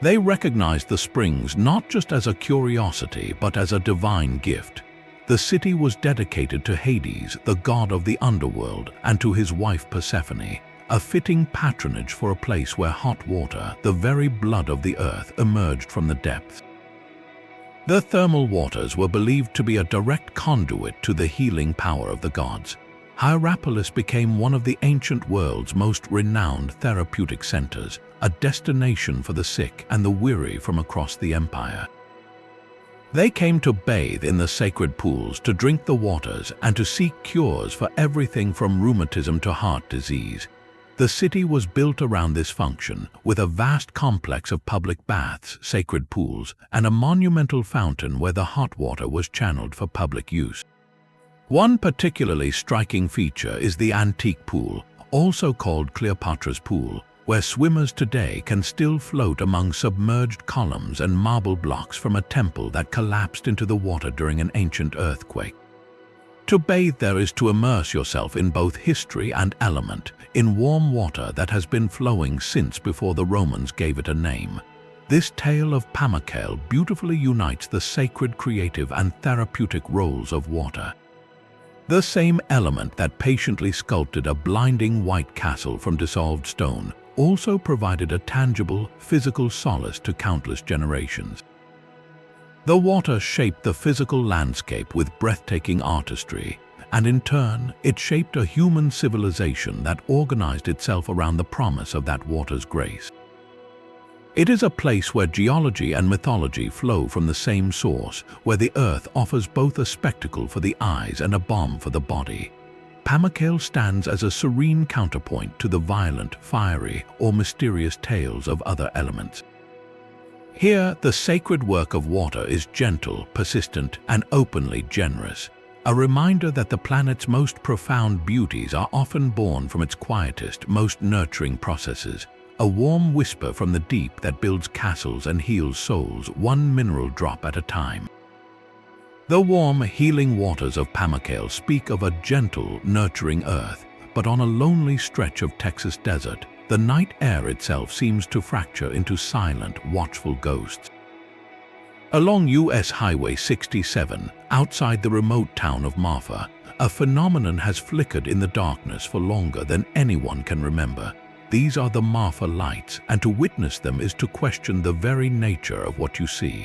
They recognized the springs not just as a curiosity, but as a divine gift. The city was dedicated to Hades, the god of the underworld, and to his wife Persephone, a fitting patronage for a place where hot water, the very blood of the earth, emerged from the depths. The thermal waters were believed to be a direct conduit to the healing power of the gods. Hierapolis became one of the ancient world's most renowned therapeutic centers, a destination for the sick and the weary from across the empire. They came to bathe in the sacred pools, to drink the waters, and to seek cures for everything from rheumatism to heart disease. The city was built around this function, with a vast complex of public baths, sacred pools, and a monumental fountain where the hot water was channeled for public use. One particularly striking feature is the antique pool, also called Cleopatra's Pool, where swimmers today can still float among submerged columns and marble blocks from a temple that collapsed into the water during an ancient earthquake. To bathe there is to immerse yourself in both history and element, in warm water that has been flowing since before the Romans gave it a name. This tale of Pamukale beautifully unites the sacred, creative, and therapeutic roles of water. The same element that patiently sculpted a blinding white castle from dissolved stone also provided a tangible, physical solace to countless generations. The water shaped the physical landscape with breathtaking artistry, and in turn, it shaped a human civilization that organized itself around the promise of that water's grace. It is a place where geology and mythology flow from the same source, where the earth offers both a spectacle for the eyes and a balm for the body. Pamukale stands as a serene counterpoint to the violent, fiery, or mysterious tales of other elements. Here, the sacred work of water is gentle, persistent, and openly generous, a reminder that the planet's most profound beauties are often born from its quietest, most nurturing processes. A warm whisper from the deep that builds castles and heals souls, one mineral drop at a time. The warm, healing waters of Pamukale speak of a gentle, nurturing earth, but on a lonely stretch of Texas desert, the night air itself seems to fracture into silent, watchful ghosts. Along U.S. Highway 67, outside the remote town of Marfa, a phenomenon has flickered in the darkness for longer than anyone can remember. These are the Marfa lights, and to witness them is to question the very nature of what you see.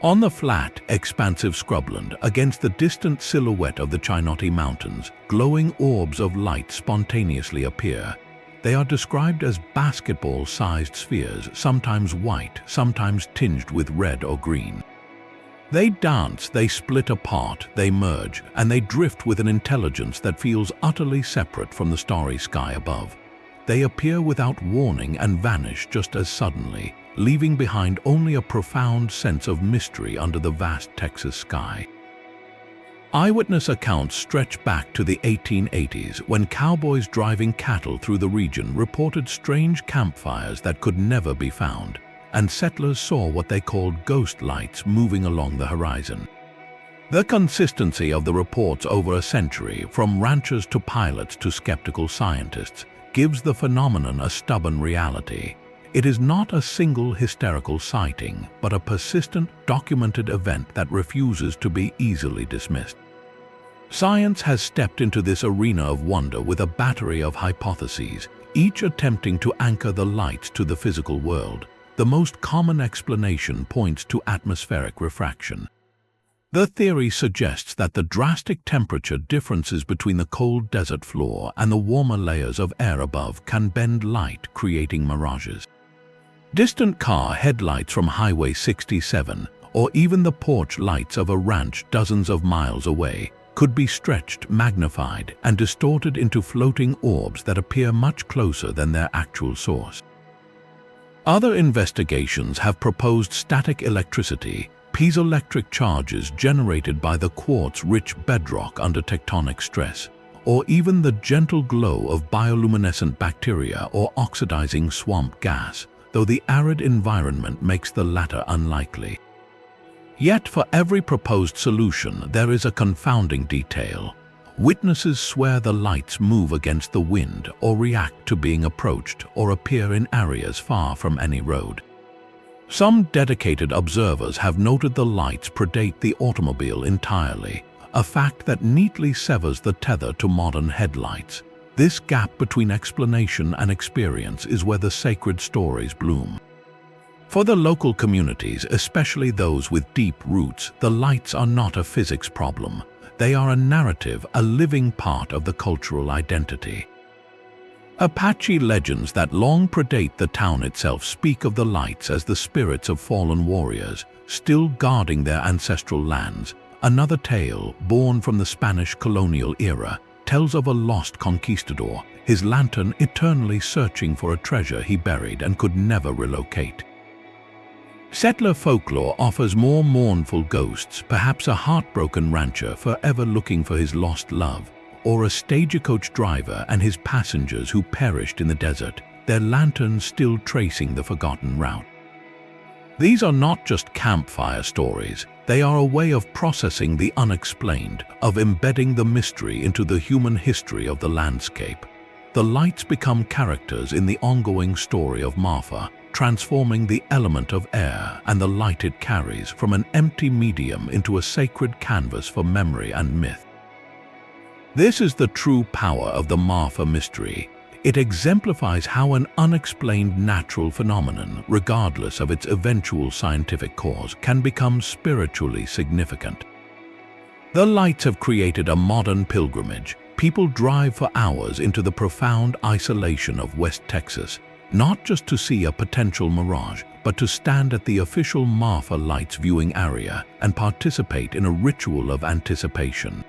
On the flat, expansive scrubland, against the distant silhouette of the Chinoti Mountains, glowing orbs of light spontaneously appear. They are described as basketball-sized spheres, sometimes white, sometimes tinged with red or green. They dance, they split apart, they merge, and they drift with an intelligence that feels utterly separate from the starry sky above. They appear without warning and vanish just as suddenly, leaving behind only a profound sense of mystery under the vast Texas sky. Eyewitness accounts stretch back to the 1880s, when cowboys driving cattle through the region reported strange campfires that could never be found, and settlers saw what they called ghost lights moving along the horizon. The consistency of the reports over a century, from ranchers to pilots to skeptical scientists, gives the phenomenon a stubborn reality. It is not a single hysterical sighting, but a persistent, documented event that refuses to be easily dismissed. Science has stepped into this arena of wonder with a battery of hypotheses, each attempting to anchor the lights to the physical world. The most common explanation points to atmospheric refraction. The theory suggests that the drastic temperature differences between the cold desert floor and the warmer layers of air above can bend light, creating mirages. Distant car headlights from Highway 67, or even the porch lights of a ranch dozens of miles away, could be stretched, magnified, and distorted into floating orbs that appear much closer than their actual source. Other investigations have proposed static electricity, piezoelectric charges generated by the quartz-rich bedrock under tectonic stress, or even the gentle glow of bioluminescent bacteria or oxidizing swamp gas, though the arid environment makes the latter unlikely. Yet for every proposed solution, there is a confounding detail. Witnesses swear the lights move against the wind or react to being approached or appear in areas far from any road. Some dedicated observers have noted the lights predate the automobile entirely, a fact that neatly severs the tether to modern headlights. This gap between explanation and experience is where the sacred stories bloom. For the local communities, especially those with deep roots, the lights are not a physics problem. They are a narrative, a living part of the cultural identity. Apache legends that long predate the town itself speak of the lights as the spirits of fallen warriors, still guarding their ancestral lands. Another tale, born from the Spanish colonial era, tells of a lost conquistador, his lantern eternally searching for a treasure he buried and could never relocate. Settler folklore offers more mournful ghosts, perhaps a heartbroken rancher forever looking for his lost love, or a stagecoach driver and his passengers who perished in the desert, their lanterns still tracing the forgotten route. These are not just campfire stories, they are a way of processing the unexplained, of embedding the mystery into the human history of the landscape. The lights become characters in the ongoing story of Marfa, transforming the element of air and the light it carries from an empty medium into a sacred canvas for memory and myth. This is the true power of the Marfa mystery. It exemplifies how an unexplained natural phenomenon, regardless of its eventual scientific cause, can become spiritually significant. The lights have created a modern pilgrimage. People drive for hours into the profound isolation of West Texas, not just to see a potential mirage, but to stand at the official Marfa Lights viewing area and participate in a ritual of anticipation.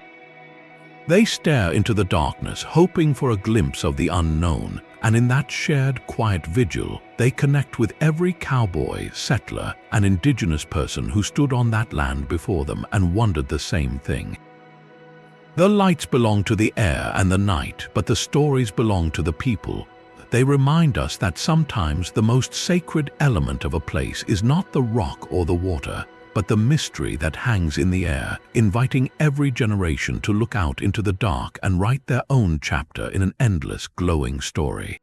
They stare into the darkness, hoping for a glimpse of the unknown, and in that shared, quiet vigil, they connect with every cowboy, settler, and indigenous person who stood on that land before them and wondered the same thing. The lights belong to the air and the night, but the stories belong to the people. They remind us that sometimes the most sacred element of a place is not the rock or the water, but the mystery that hangs in the air, inviting every generation to look out into the dark and write their own chapter in an endless, glowing story.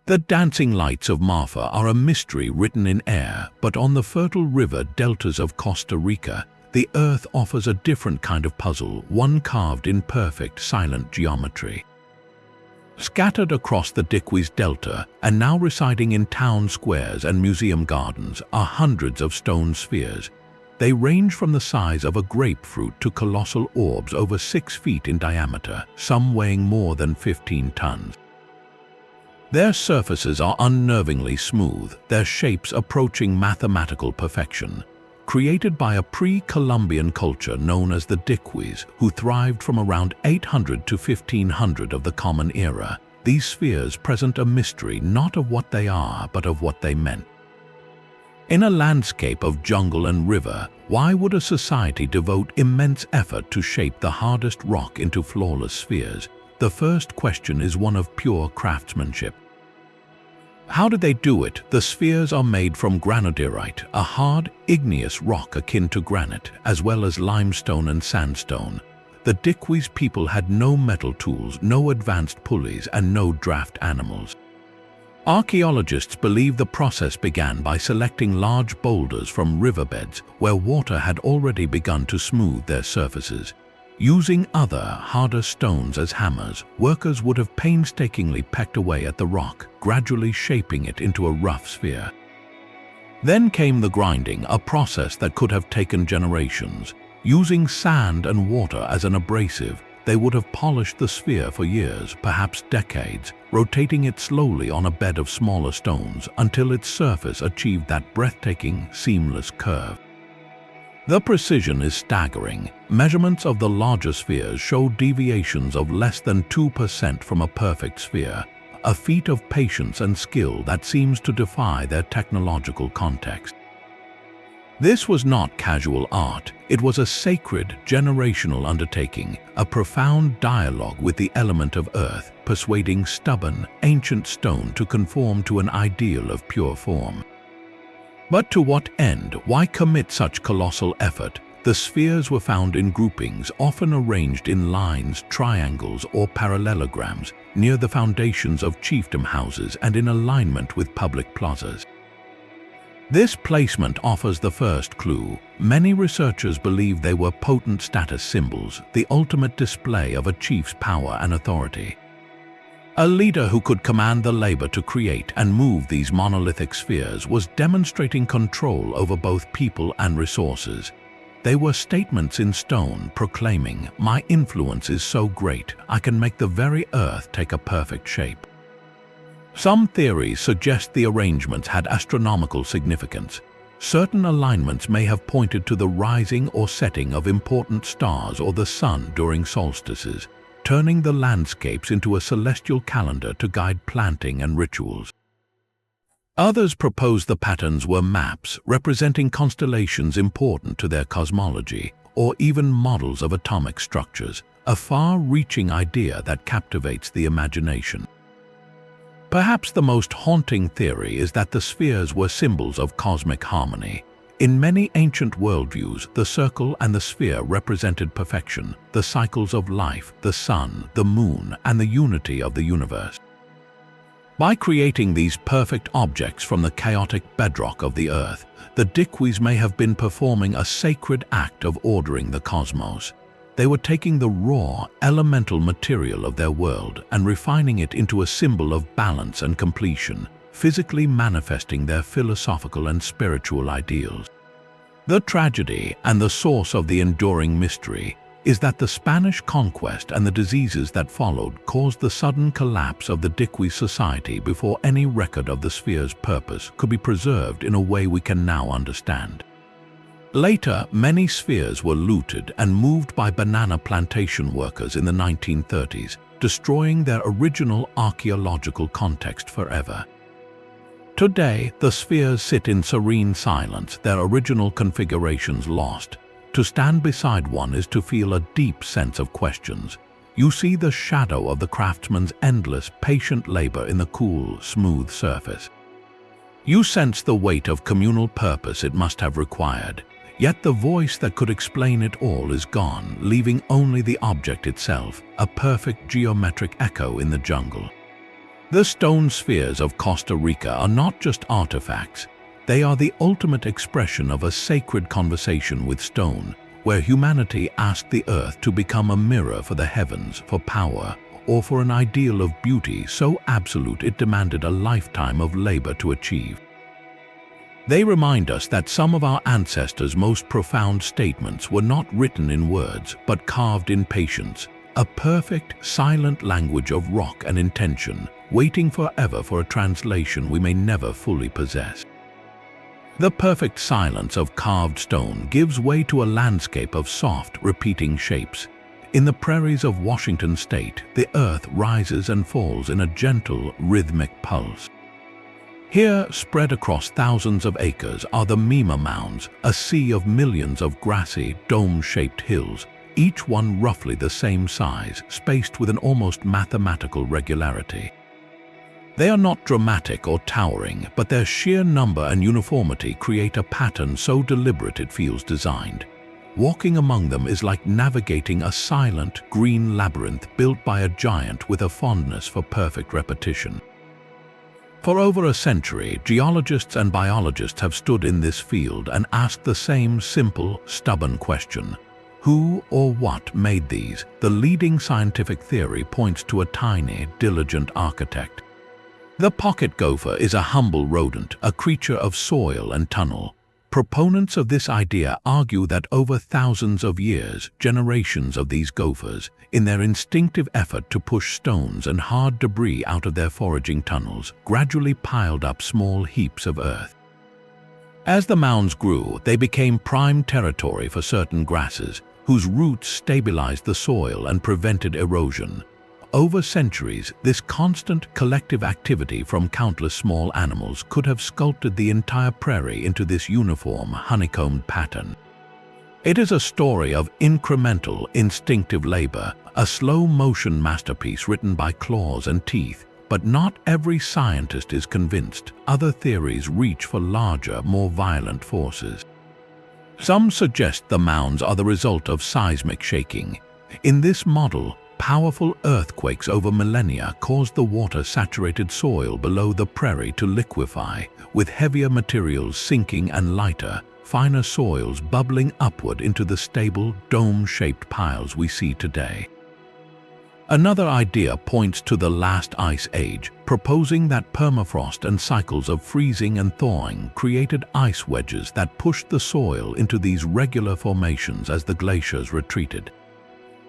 The dancing lights of Marfa are a mystery written in air, but on the fertile river deltas of Costa Rica, the earth offers a different kind of puzzle, one carved in perfect, silent geometry. Scattered across the Diquis Delta and now residing in town squares and museum gardens are hundreds of stone spheres. They range from the size of a grapefruit to colossal orbs over 6 feet in diameter, some weighing more than 15 tons. Their surfaces are unnervingly smooth, their shapes approaching mathematical perfection. Created by a pre-Columbian culture known as the Diquis, who thrived from around 800 to 1500 of the Common Era, these spheres present a mystery not of what they are, but of what they meant. In a landscape of jungle and river, why would a society devote immense effort to shape the hardest rock into flawless spheres? The first question is one of pure craftsmanship. How did they do it? The spheres are made from granodiorite, a hard, igneous rock akin to granite, as well as limestone and sandstone. The Diquis people had no metal tools, no advanced pulleys, and no draft animals. Archaeologists believe the process began by selecting large boulders from riverbeds where water had already begun to smooth their surfaces. Using other, harder stones as hammers, workers would have painstakingly pecked away at the rock, gradually shaping it into a rough sphere. Then came the grinding, a process that could have taken generations. Using sand and water as an abrasive, they would have polished the sphere for years, perhaps decades, rotating it slowly on a bed of smaller stones until its surface achieved that breathtaking, seamless curve. The precision is staggering. Measurements of the larger spheres show deviations of less than 2% from a perfect sphere, a feat of patience and skill that seems to defy their technological context. This was not casual art, it was a sacred, generational undertaking, a profound dialogue with the element of earth, persuading stubborn, ancient stone to conform to an ideal of pure form. But to what end? Why commit such colossal effort? The spheres were found in groupings, often arranged in lines, triangles, or parallelograms, near the foundations of chiefdom houses and in alignment with public plazas. This placement offers the first clue. Many researchers believe they were potent status symbols, the ultimate display of a chief's power and authority. A leader who could command the labor to create and move these monolithic spheres was demonstrating control over both people and resources. They were statements in stone proclaiming, "My influence is so great, I can make the very earth take a perfect shape." Some theories suggest the arrangements had astronomical significance. Certain alignments may have pointed to the rising or setting of important stars or the sun during solstices, turning the landscapes into a celestial calendar to guide planting and rituals. Others propose the patterns were maps representing constellations important to their cosmology, or even models of atomic structures, a far-reaching idea that captivates the imagination. Perhaps the most haunting theory is that the spheres were symbols of cosmic harmony. In many ancient worldviews, the circle and the sphere represented perfection, the cycles of life, the sun, the moon, and the unity of the universe. By creating these perfect objects from the chaotic bedrock of the earth, the Dikwis may have been performing a sacred act of ordering the cosmos. They were taking the raw, elemental material of their world and refining it into a symbol of balance and completion, physically manifesting their philosophical and spiritual ideals. The tragedy and the source of the enduring mystery is that the Spanish conquest and the diseases that followed caused the sudden collapse of the Dikwi society before any record of the sphere's purpose could be preserved in a way we can now understand. Later, many spheres were looted and moved by banana plantation workers in the 1930s, destroying their original archaeological context forever. Today, the spheres sit in serene silence, their original configurations lost. To stand beside one is to feel a deep sense of questions. You see the shadow of the craftsman's endless, patient labor in the cool, smooth surface. You sense the weight of communal purpose it must have required, yet the voice that could explain it all is gone, leaving only the object itself, a perfect geometric echo in the jungle. The stone spheres of Costa Rica are not just artifacts. They are the ultimate expression of a sacred conversation with stone, where humanity asked the earth to become a mirror for the heavens, for power, or for an ideal of beauty so absolute it demanded a lifetime of labor to achieve. They remind us that some of our ancestors' most profound statements were not written in words, but carved in patience, a perfect, silent language of rock and intention, waiting forever for a translation we may never fully possess. The perfect silence of carved stone gives way to a landscape of soft, repeating shapes. In the prairies of Washington state, the earth rises and falls in a gentle, rhythmic pulse. Here, spread across thousands of acres, are the Mima Mounds, a sea of millions of grassy, dome-shaped hills, each one roughly the same size, spaced with an almost mathematical regularity. They are not dramatic or towering, but their sheer number and uniformity create a pattern so deliberate it feels designed. Walking among them is like navigating a silent, green labyrinth built by a giant with a fondness for perfect repetition. For over a century, geologists and biologists have stood in this field and asked the same simple, stubborn question. Who or what made these? The leading scientific theory points to a tiny, diligent architect. The pocket gopher is a humble rodent, a creature of soil and tunnel. Proponents of this idea argue that over thousands of years, generations of these gophers, in their instinctive effort to push stones and hard debris out of their foraging tunnels, gradually piled up small heaps of earth. As the mounds grew, they became prime territory for certain grasses, whose roots stabilized the soil and prevented erosion. Over centuries, this constant collective activity from countless small animals could have sculpted the entire prairie into this uniform, honeycombed pattern. It is a story of incremental, instinctive labor, a slow-motion masterpiece written by claws and teeth, but not every scientist is convinced. Other theories reach for larger, more violent forces. Some suggest the mounds are the result of seismic shaking. In this model, powerful earthquakes over millennia caused the water-saturated soil below the prairie to liquefy, with heavier materials sinking and lighter, finer soils bubbling upward into the stable, dome-shaped piles we see today. Another idea points to the last ice age, proposing that permafrost and cycles of freezing and thawing created ice wedges that pushed the soil into these regular formations as the glaciers retreated.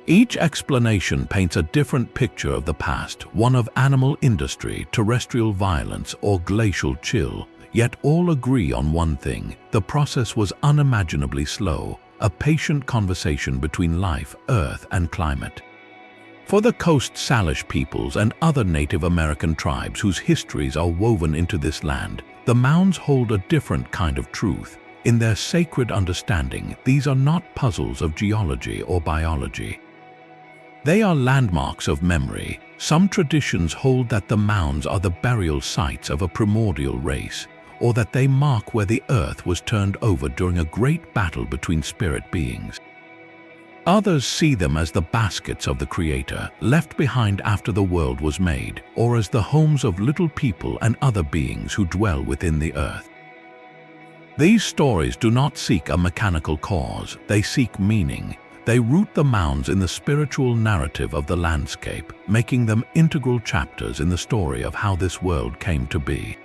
Each explanation paints a different picture of the past, one of animal industry, terrestrial violence, or glacial chill, yet all agree on one thing: the process was unimaginably slow, a patient conversation between life, earth, and climate. For the Coast Salish peoples and other Native American tribes whose histories are woven into this land, the mounds hold a different kind of truth. In their sacred understanding, these are not puzzles of geology or biology. They are landmarks of memory. Some traditions hold that the mounds are the burial sites of a primordial race, or that they mark where the earth was turned over during a great battle between spirit beings. Others see them as the baskets of the Creator, left behind after the world was made, or as the homes of little people and other beings who dwell within the earth. These stories do not seek a mechanical cause, they seek meaning. They root the mounds in the spiritual narrative of the landscape, making them integral chapters in the story of how this world came to be.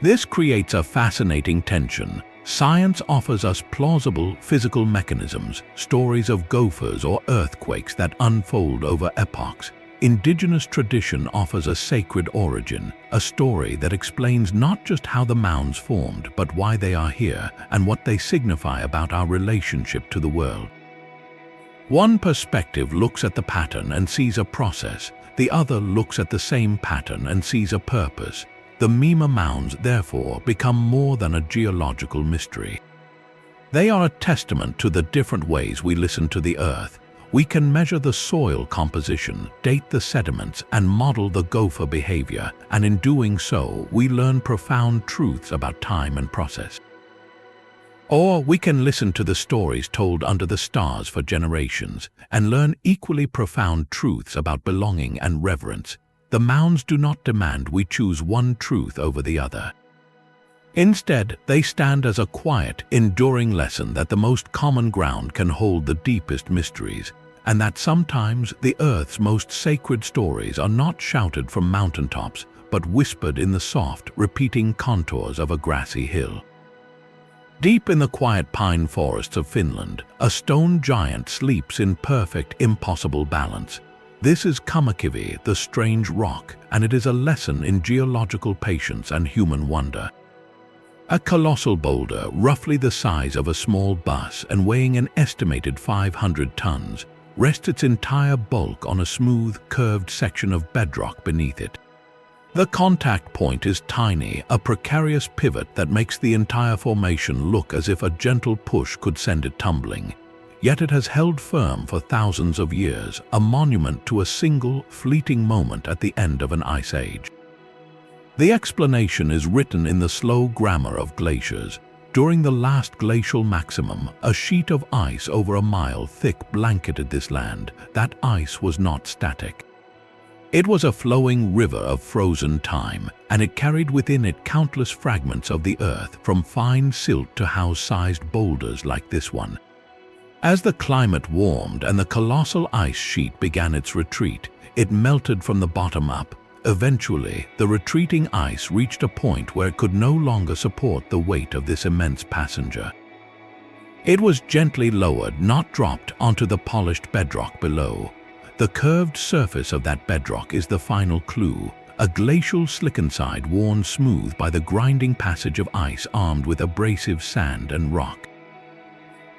This creates a fascinating tension. Science offers us plausible physical mechanisms, stories of gophers or earthquakes that unfold over epochs. Indigenous tradition offers a sacred origin, a story that explains not just how the mounds formed, but why they are here and what they signify about our relationship to the world. One perspective looks at the pattern and sees a process, the other looks at the same pattern and sees a purpose. The Mimer mounds, therefore, become more than a geological mystery. They are a testament to the different ways we listen to the earth. We can measure the soil composition, date the sediments, and model the gopher behavior, and in doing so, we learn profound truths about time and process. Or we can listen to the stories told under the stars for generations, and learn equally profound truths about belonging and reverence. The mounds do not demand we choose one truth over the other. Instead, they stand as a quiet, enduring lesson that the most common ground can hold the deepest mysteries, and that sometimes the earth's most sacred stories are not shouted from mountaintops, but whispered in the soft, repeating contours of a grassy hill. Deep in the quiet pine forests of Finland, a stone giant sleeps in perfect, impossible balance. This is Kamakivi, the strange rock, and it is a lesson in geological patience and human wonder. A colossal boulder, roughly the size of a small bus and weighing an estimated 500 tons, rests its entire bulk on a smooth, curved section of bedrock beneath it. The contact point is tiny, a precarious pivot that makes the entire formation look as if a gentle push could send it tumbling. Yet it has held firm for thousands of years, a monument to a single, fleeting moment at the end of an ice age. The explanation is written in the slow grammar of glaciers. During the last glacial maximum, a sheet of ice over a mile thick blanketed this land. That ice was not static. It was a flowing river of frozen time, and it carried within it countless fragments of the earth, from fine silt to house-sized boulders like this one. As the climate warmed and the colossal ice sheet began its retreat, it melted from the bottom up. Eventually, the retreating ice reached a point where it could no longer support the weight of this immense passenger. It was gently lowered, not dropped, onto the polished bedrock below. The curved surface of that bedrock is the final clue, a glacial slickenside worn smooth by the grinding passage of ice armed with abrasive sand and rock.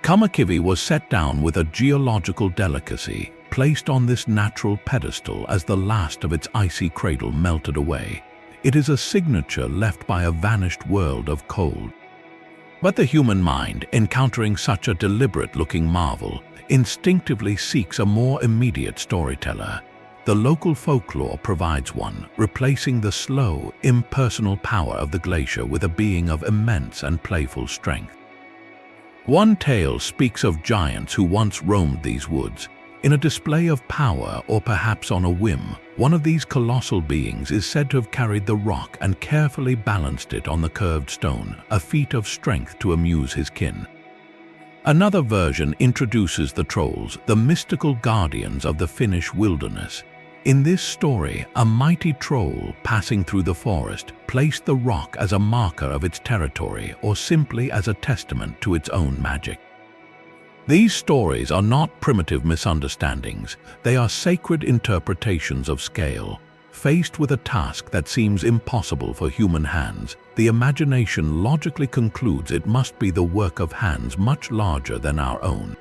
Kamakivi was set down with a geological delicacy, placed on this natural pedestal as the last of its icy cradle melted away. It is a signature left by a vanished world of cold. But the human mind, encountering such a deliberate-looking marvel, instinctively seeks a more immediate storyteller. The local folklore provides one, replacing the slow, impersonal power of the glacier with a being of immense and playful strength. One tale speaks of giants who once roamed these woods. In a display of power, or perhaps on a whim, one of these colossal beings is said to have carried the rock and carefully balanced it on the curved stone, a feat of strength to amuse his kin. Another version introduces the trolls, the mystical guardians of the Finnish wilderness. In this story, a mighty troll passing through the forest placed the rock as a marker of its territory or simply as a testament to its own magic. These stories are not primitive misunderstandings, they are sacred interpretations of scale. Faced with a task that seems impossible for human hands, the imagination logically concludes it must be the work of hands much larger than our own.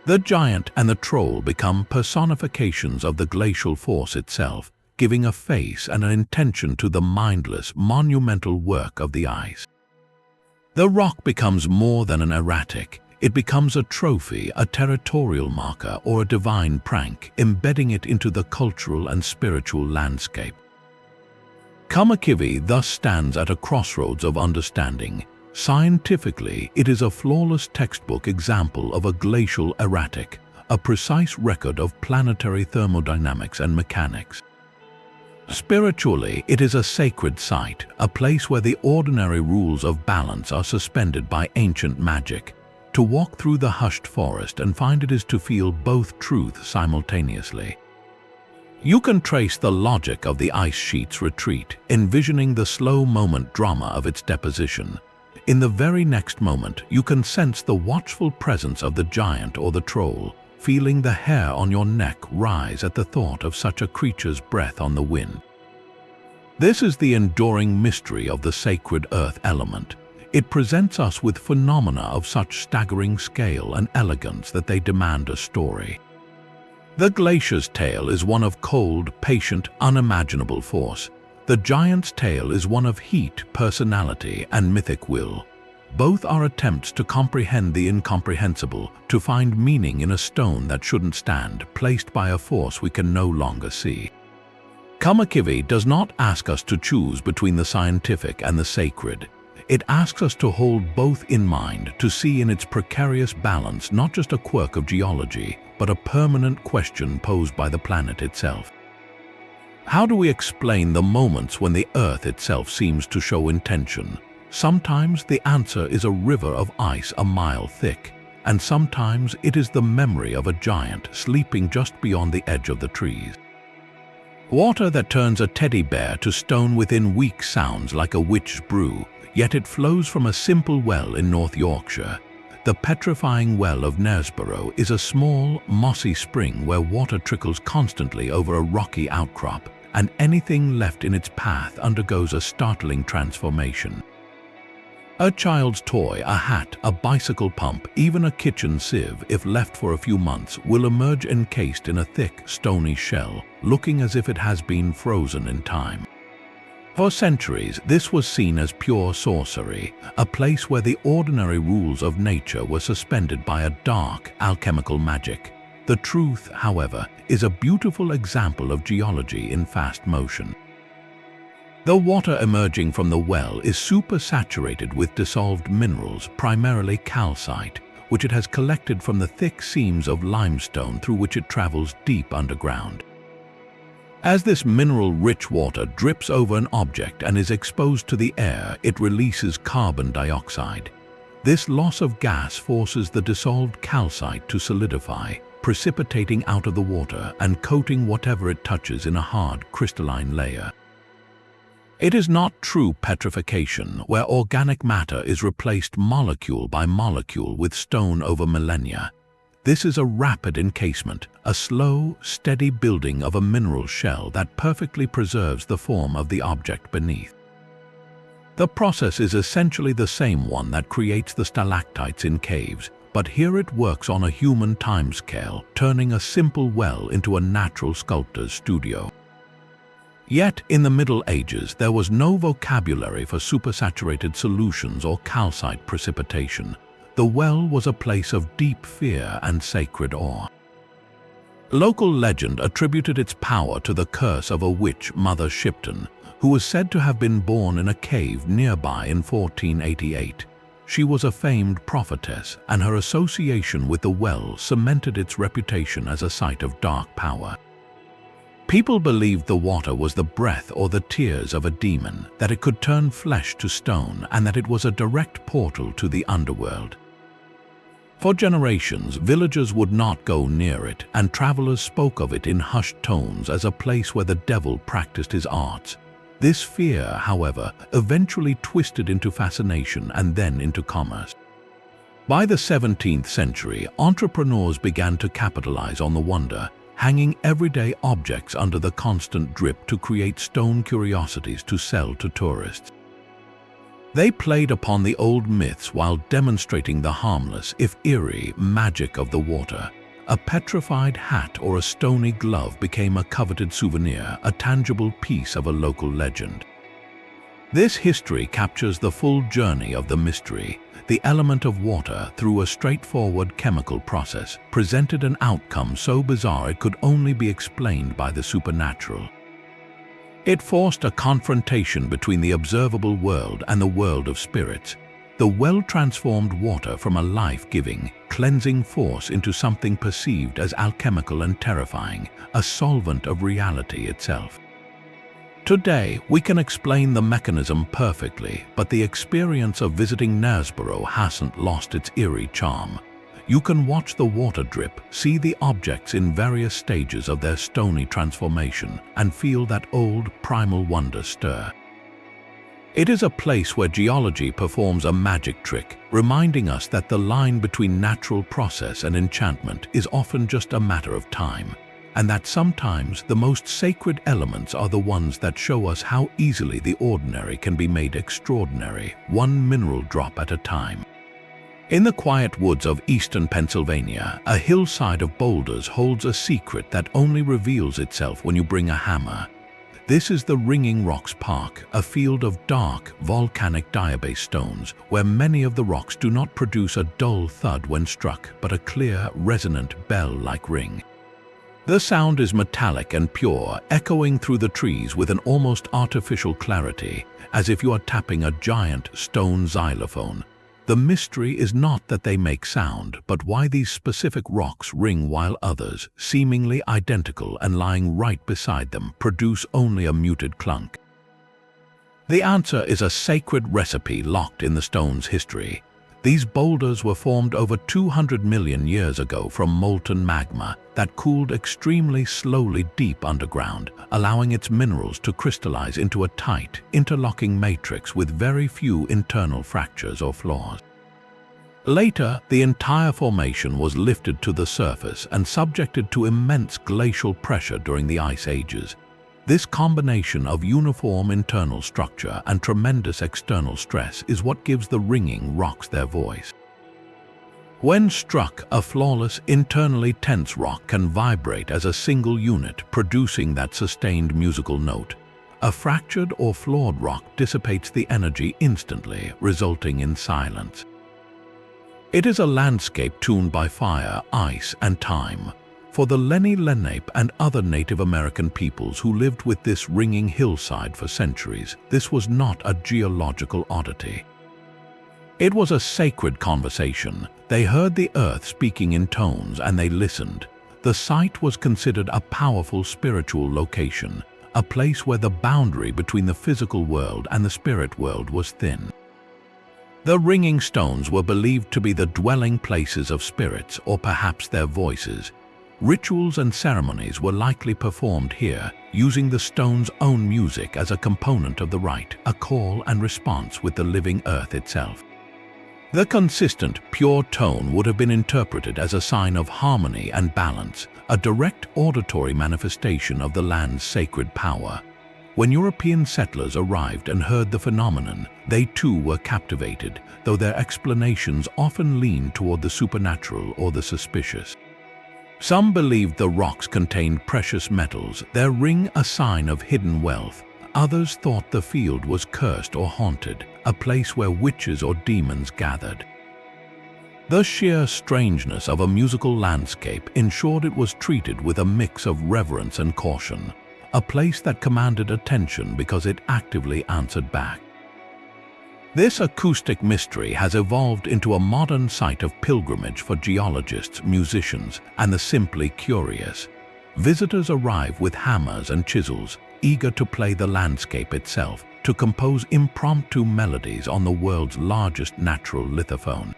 The giant and the troll become personifications of the glacial force itself, giving a face and an intention to the mindless, monumental work of the ice. The rock becomes more than an erratic. It becomes a trophy, a territorial marker, or a divine prank, embedding it into the cultural and spiritual landscape. Kamakivi thus stands at a crossroads of understanding. Scientifically, it is a flawless textbook example of a glacial erratic, a precise record of planetary thermodynamics and mechanics. Spiritually, it is a sacred site, a place where the ordinary rules of balance are suspended by ancient magic. To walk through the hushed forest and find it is to feel both truths simultaneously. You can trace the logic of the ice sheet's retreat, envisioning the slow moment drama of its deposition. In the very next moment, you can sense the watchful presence of the giant or the troll, feeling the hair on your neck rise at the thought of such a creature's breath on the wind. This is the enduring mystery of the sacred earth element. It presents us with phenomena of such staggering scale and elegance that they demand a story. The glacier's tale is one of cold, patient, unimaginable force. The giant's tale is one of heat, personality, and mythic will. Both are attempts to comprehend the incomprehensible, to find meaning in a stone that shouldn't stand, placed by a force we can no longer see. Kamakivi does not ask us to choose between the scientific and the sacred. It asks us to hold both in mind, to see in its precarious balance not just a quirk of geology, but a permanent question posed by the planet itself. How do we explain the moments when the Earth itself seems to show intention? Sometimes the answer is a river of ice a mile thick, and sometimes it is the memory of a giant sleeping just beyond the edge of the trees. Water that turns a teddy bear to stone within weeks sounds like a witch's brew, yet it flows from a simple well in North Yorkshire. The petrifying well of Knaresborough is a small, mossy spring where water trickles constantly over a rocky outcrop, and anything left in its path undergoes a startling transformation. A child's toy, a hat, a bicycle pump, even a kitchen sieve, if left for a few months, will emerge encased in a thick, stony shell, looking as if it has been frozen in time. For centuries, this was seen as pure sorcery, a place where the ordinary rules of nature were suspended by a dark, alchemical magic. The truth, however, is a beautiful example of geology in fast motion. The water emerging from the well is supersaturated with dissolved minerals, primarily calcite, which it has collected from the thick seams of limestone through which it travels deep underground. As this mineral-rich water drips over an object and is exposed to the air, it releases carbon dioxide. This loss of gas forces the dissolved calcite to solidify, precipitating out of the water and coating whatever it touches in a hard, crystalline layer. It is not true petrification, where organic matter is replaced molecule by molecule with stone over millennia. This is a rapid encasement, a slow, steady building of a mineral shell that perfectly preserves the form of the object beneath. The process is essentially the same one that creates the stalactites in caves, but here it works on a human timescale, turning a simple well into a natural sculptor's studio. Yet, in the Middle Ages, there was no vocabulary for supersaturated solutions or calcite precipitation. The well was a place of deep fear and sacred awe. Local legend attributed its power to the curse of a witch, Mother Shipton, who was said to have been born in a cave nearby in 1488. She was a famed prophetess, and her association with the well cemented its reputation as a site of dark power. People believed the water was the breath or the tears of a demon, that it could turn flesh to stone, and that it was a direct portal to the underworld. For generations, villagers would not go near it, and travelers spoke of it in hushed tones as a place where the devil practiced his arts. This fear, however, eventually twisted into fascination and then into commerce. By the 17th century, entrepreneurs began to capitalize on the wonder, hanging everyday objects under the constant drip to create stone curiosities to sell to tourists. They played upon the old myths while demonstrating the harmless, if eerie, magic of the water. A petrified hat or a stony glove became a coveted souvenir, a tangible piece of a local legend. This history captures the full journey of the mystery. The element of water, through a straightforward chemical process, presented an outcome so bizarre it could only be explained by the supernatural. It forced a confrontation between the observable world and the world of spirits. The well-transformed water from a life-giving, cleansing force into something perceived as alchemical and terrifying, a solvent of reality itself. Today, we can explain the mechanism perfectly, but the experience of visiting Knaresborough hasn't lost its eerie charm. You can watch the water drip, see the objects in various stages of their stony transformation, and feel that old, primal wonder stir. It is a place where geology performs a magic trick, reminding us that the line between natural process and enchantment is often just a matter of time, and that sometimes the most sacred elements are the ones that show us how easily the ordinary can be made extraordinary, one mineral drop at a time. In the quiet woods of eastern Pennsylvania, a hillside of boulders holds a secret that only reveals itself when you bring a hammer. This is the Ringing Rocks Park, a field of dark, volcanic diabase stones, where many of the rocks do not produce a dull thud when struck, but a clear, resonant bell-like ring. The sound is metallic and pure, echoing through the trees with an almost artificial clarity, as if you are tapping a giant stone xylophone. The mystery is not that they make sound, but why these specific rocks ring while others, seemingly identical and lying right beside them, produce only a muted clunk. The answer is a sacred recipe locked in the stone's history. These boulders were formed over 200 million years ago from molten magma that cooled extremely slowly deep underground, allowing its minerals to crystallize into a tight, interlocking matrix with very few internal fractures or flaws. Later, the entire formation was lifted to the surface and subjected to immense glacial pressure during the ice ages. This combination of uniform internal structure and tremendous external stress is what gives the ringing rocks their voice. When struck, a flawless, internally tense rock can vibrate as a single unit, producing that sustained musical note. A fractured or flawed rock dissipates the energy instantly, resulting in silence. It is a landscape tuned by fire, ice, and time. For the Lenni Lenape and other Native American peoples who lived with this ringing hillside for centuries, this was not a geological oddity. It was a sacred conversation. They heard the earth speaking in tones and they listened. The site was considered a powerful spiritual location, a place where the boundary between the physical world and the spirit world was thin. The ringing stones were believed to be the dwelling places of spirits, or perhaps their voices. Rituals and ceremonies were likely performed here, using the stone's own music as a component of the rite, a call and response with the living earth itself. The consistent, pure tone would have been interpreted as a sign of harmony and balance, a direct auditory manifestation of the land's sacred power. When European settlers arrived and heard the phenomenon, they too were captivated, though their explanations often leaned toward the supernatural or the suspicious. Some believed the rocks contained precious metals, their ring a sign of hidden wealth. Others thought the field was cursed or haunted, a place where witches or demons gathered. The sheer strangeness of a musical landscape ensured it was treated with a mix of reverence and caution, a place that commanded attention because it actively answered back. This acoustic mystery has evolved into a modern site of pilgrimage for geologists, musicians, and the simply curious. Visitors arrive with hammers and chisels, eager to play the landscape itself, to compose impromptu melodies on the world's largest natural lithophone.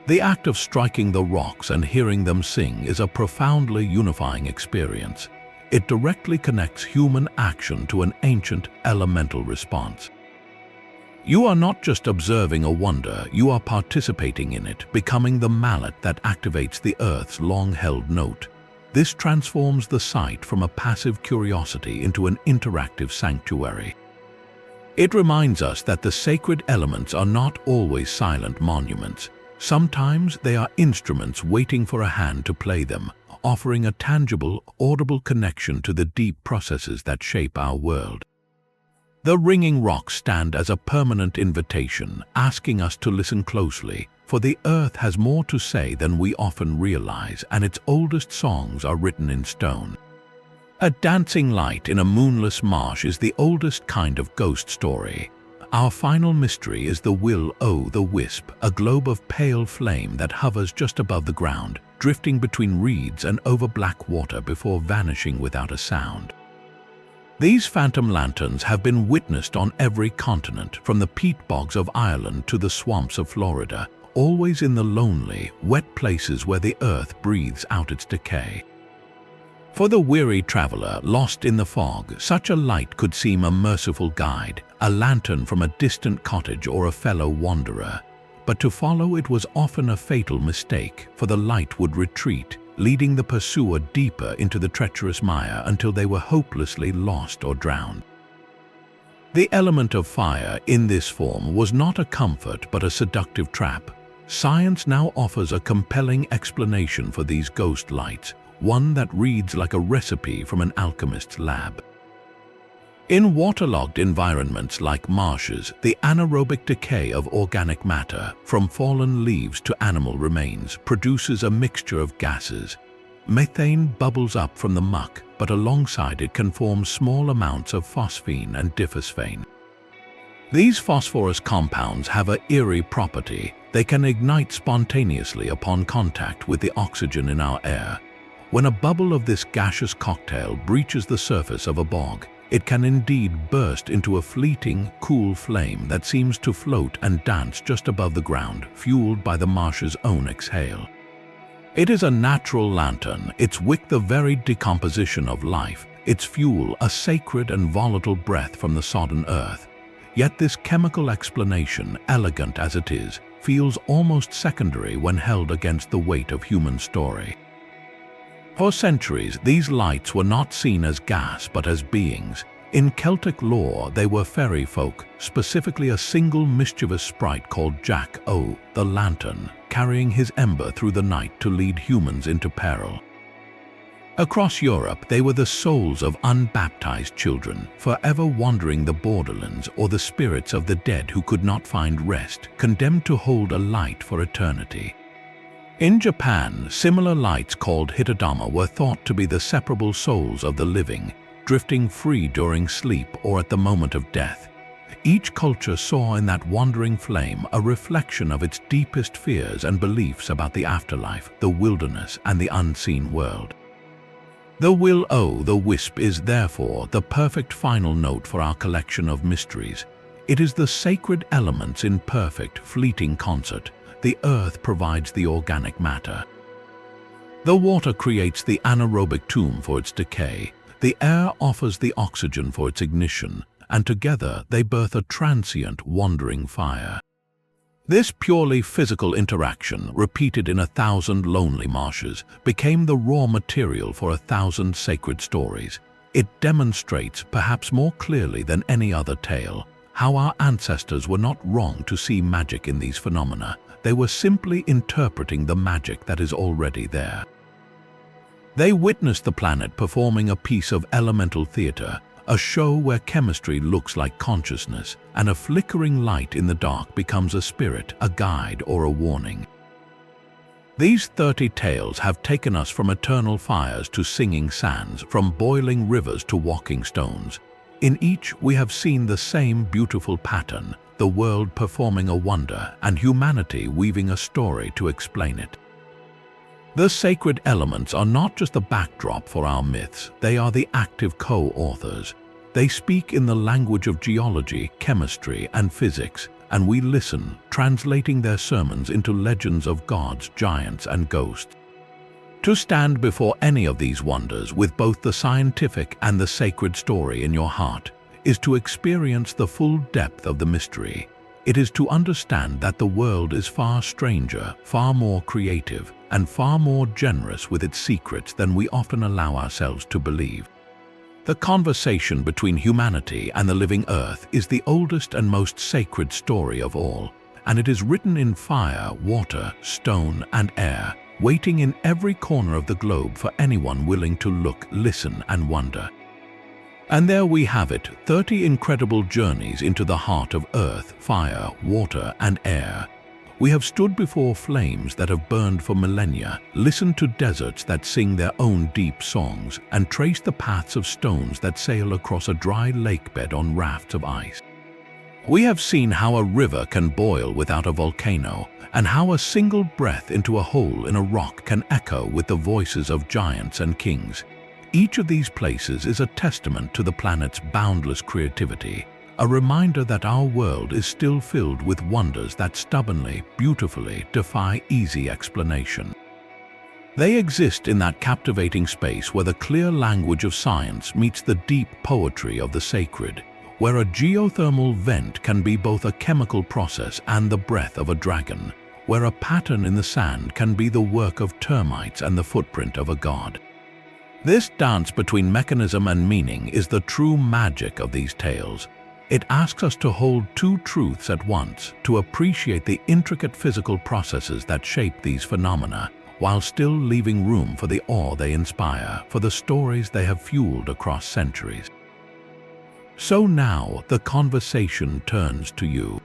The act of striking the rocks and hearing them sing is a profoundly unifying experience. It directly connects human action to an ancient elemental response. You are not just observing a wonder, you are participating in it, becoming the mallet that activates the Earth's long-held note. This transforms the site from a passive curiosity into an interactive sanctuary. It reminds us that the sacred elements are not always silent monuments. Sometimes they are instruments waiting for a hand to play them, offering a tangible, audible connection to the deep processes that shape our world. The ringing rocks stand as a permanent invitation, asking us to listen closely, for the earth has more to say than we often realize, and its oldest songs are written in stone. A dancing light in a moonless marsh is the oldest kind of ghost story. Our final mystery is the will-o'-the-wisp, a globe of pale flame that hovers just above the ground, drifting between reeds and over black water before vanishing without a sound. These phantom lanterns have been witnessed on every continent, from the peat bogs of Ireland to the swamps of Florida, always in the lonely, wet places where the earth breathes out its decay. For the weary traveler lost in the fog, such a light could seem a merciful guide, a lantern from a distant cottage or a fellow wanderer. But to follow it was often a fatal mistake, for the light would retreat, leading the pursuer deeper into the treacherous mire until they were hopelessly lost or drowned. The element of fire in this form was not a comfort but a seductive trap. Science now offers a compelling explanation for these ghost lights, one that reads like a recipe from an alchemist's lab. In waterlogged environments like marshes, the anaerobic decay of organic matter, from fallen leaves to animal remains, produces a mixture of gases. Methane bubbles up from the muck, but alongside it can form small amounts of phosphine and diphosphane. These phosphorus compounds have an eerie property. They can ignite spontaneously upon contact with the oxygen in our air. When a bubble of this gaseous cocktail breaches the surface of a bog, it can indeed burst into a fleeting, cool flame that seems to float and dance just above the ground, fueled by the marsh's own exhale. It is a natural lantern, its wick the very decomposition of life, its fuel a sacred and volatile breath from the sodden earth. Yet this chemical explanation, elegant as it is, feels almost secondary when held against the weight of human story. For centuries, these lights were not seen as gas but as beings. In Celtic lore, they were fairy folk, specifically a single mischievous sprite called Jack O', the Lantern, carrying his ember through the night to lead humans into peril. Across Europe, they were the souls of unbaptized children, forever wandering the borderlands, or the spirits of the dead who could not find rest, condemned to hold a light for eternity. In Japan, similar lights called hitodama were thought to be the separable souls of the living, drifting free during sleep or at the moment of death. Each culture saw in that wandering flame a reflection of its deepest fears and beliefs about the afterlife, the wilderness, and the unseen world. The will-o'-the-wisp is therefore the perfect final note for our collection of mysteries. It is the sacred elements in perfect, fleeting concert. The earth provides the organic matter. The water creates the anaerobic tomb for its decay. The air offers the oxygen for its ignition, and together they birth a transient, wandering fire. This purely physical interaction, repeated in 1,000 lonely marshes, became the raw material for 1,000 sacred stories. It demonstrates, perhaps more clearly than any other tale, how our ancestors were not wrong to see magic in these phenomena. They were simply interpreting the magic that is already there. They witnessed the planet performing a piece of elemental theater, a show where chemistry looks like consciousness, and a flickering light in the dark becomes a spirit, a guide, or a warning. These 30 tales have taken us from eternal fires to singing sands, from boiling rivers to walking stones. In each, we have seen the same beautiful pattern, the world performing a wonder and humanity weaving a story to explain it. The sacred elements are not just the backdrop for our myths, they are the active co-authors. They speak in the language of geology, chemistry, and physics, and we listen, translating their sermons into legends of gods, giants, and ghosts. To stand before any of these wonders with both the scientific and the sacred story in your heart is to experience the full depth of the mystery. It is to understand that the world is far stranger, far more creative, and far more generous with its secrets than we often allow ourselves to believe. The conversation between humanity and the living earth is the oldest and most sacred story of all, and it is written in fire, water, stone, and air, waiting in every corner of the globe for anyone willing to look, listen, and wonder. And there we have it, 30 incredible journeys into the heart of earth, fire, water, and air. We have stood before flames that have burned for millennia, listened to deserts that sing their own deep songs, and traced the paths of stones that sail across a dry lakebed on rafts of ice. We have seen how a river can boil without a volcano, and how a single breath into a hole in a rock can echo with the voices of giants and kings. Each of these places is a testament to the planet's boundless creativity, a reminder that our world is still filled with wonders that stubbornly, beautifully defy easy explanation. They exist in that captivating space where the clear language of science meets the deep poetry of the sacred, where a geothermal vent can be both a chemical process and the breath of a dragon, where a pattern in the sand can be the work of termites and the footprint of a god. This dance between mechanism and meaning is the true magic of these tales. It asks us to hold two truths at once, to appreciate the intricate physical processes that shape these phenomena, while still leaving room for the awe they inspire, for the stories they have fueled across centuries. So now the conversation turns to you.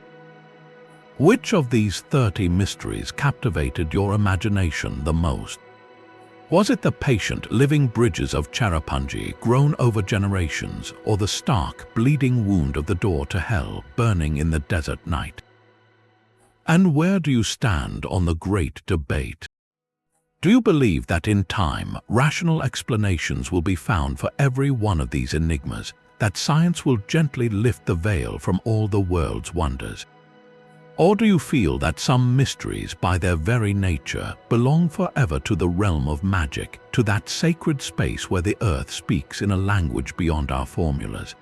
Which of these 30 mysteries captivated your imagination the most? Was it the patient, living bridges of Cherrapunji grown over generations, or the stark, bleeding wound of the door to hell burning in the desert night? And where do you stand on the great debate? Do you believe that in time, rational explanations will be found for every one of these enigmas, that science will gently lift the veil from all the world's wonders? Or do you feel that some mysteries, by their very nature, belong forever to the realm of magic, to that sacred space where the earth speaks in a language beyond our formulas?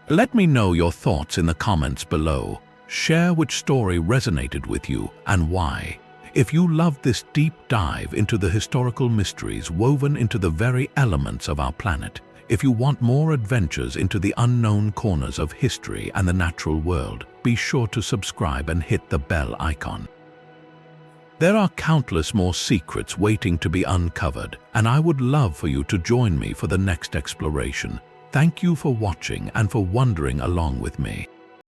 Let me know your thoughts in the comments below. Share which story resonated with you and why. If you loved this deep dive into the historical mysteries woven into the very elements of our planet, if you want more adventures into the unknown corners of history and the natural world, be sure to subscribe and hit the bell icon. There are countless more secrets waiting to be uncovered, and I would love for you to join me for the next exploration. Thank you for watching and for wondering along with me.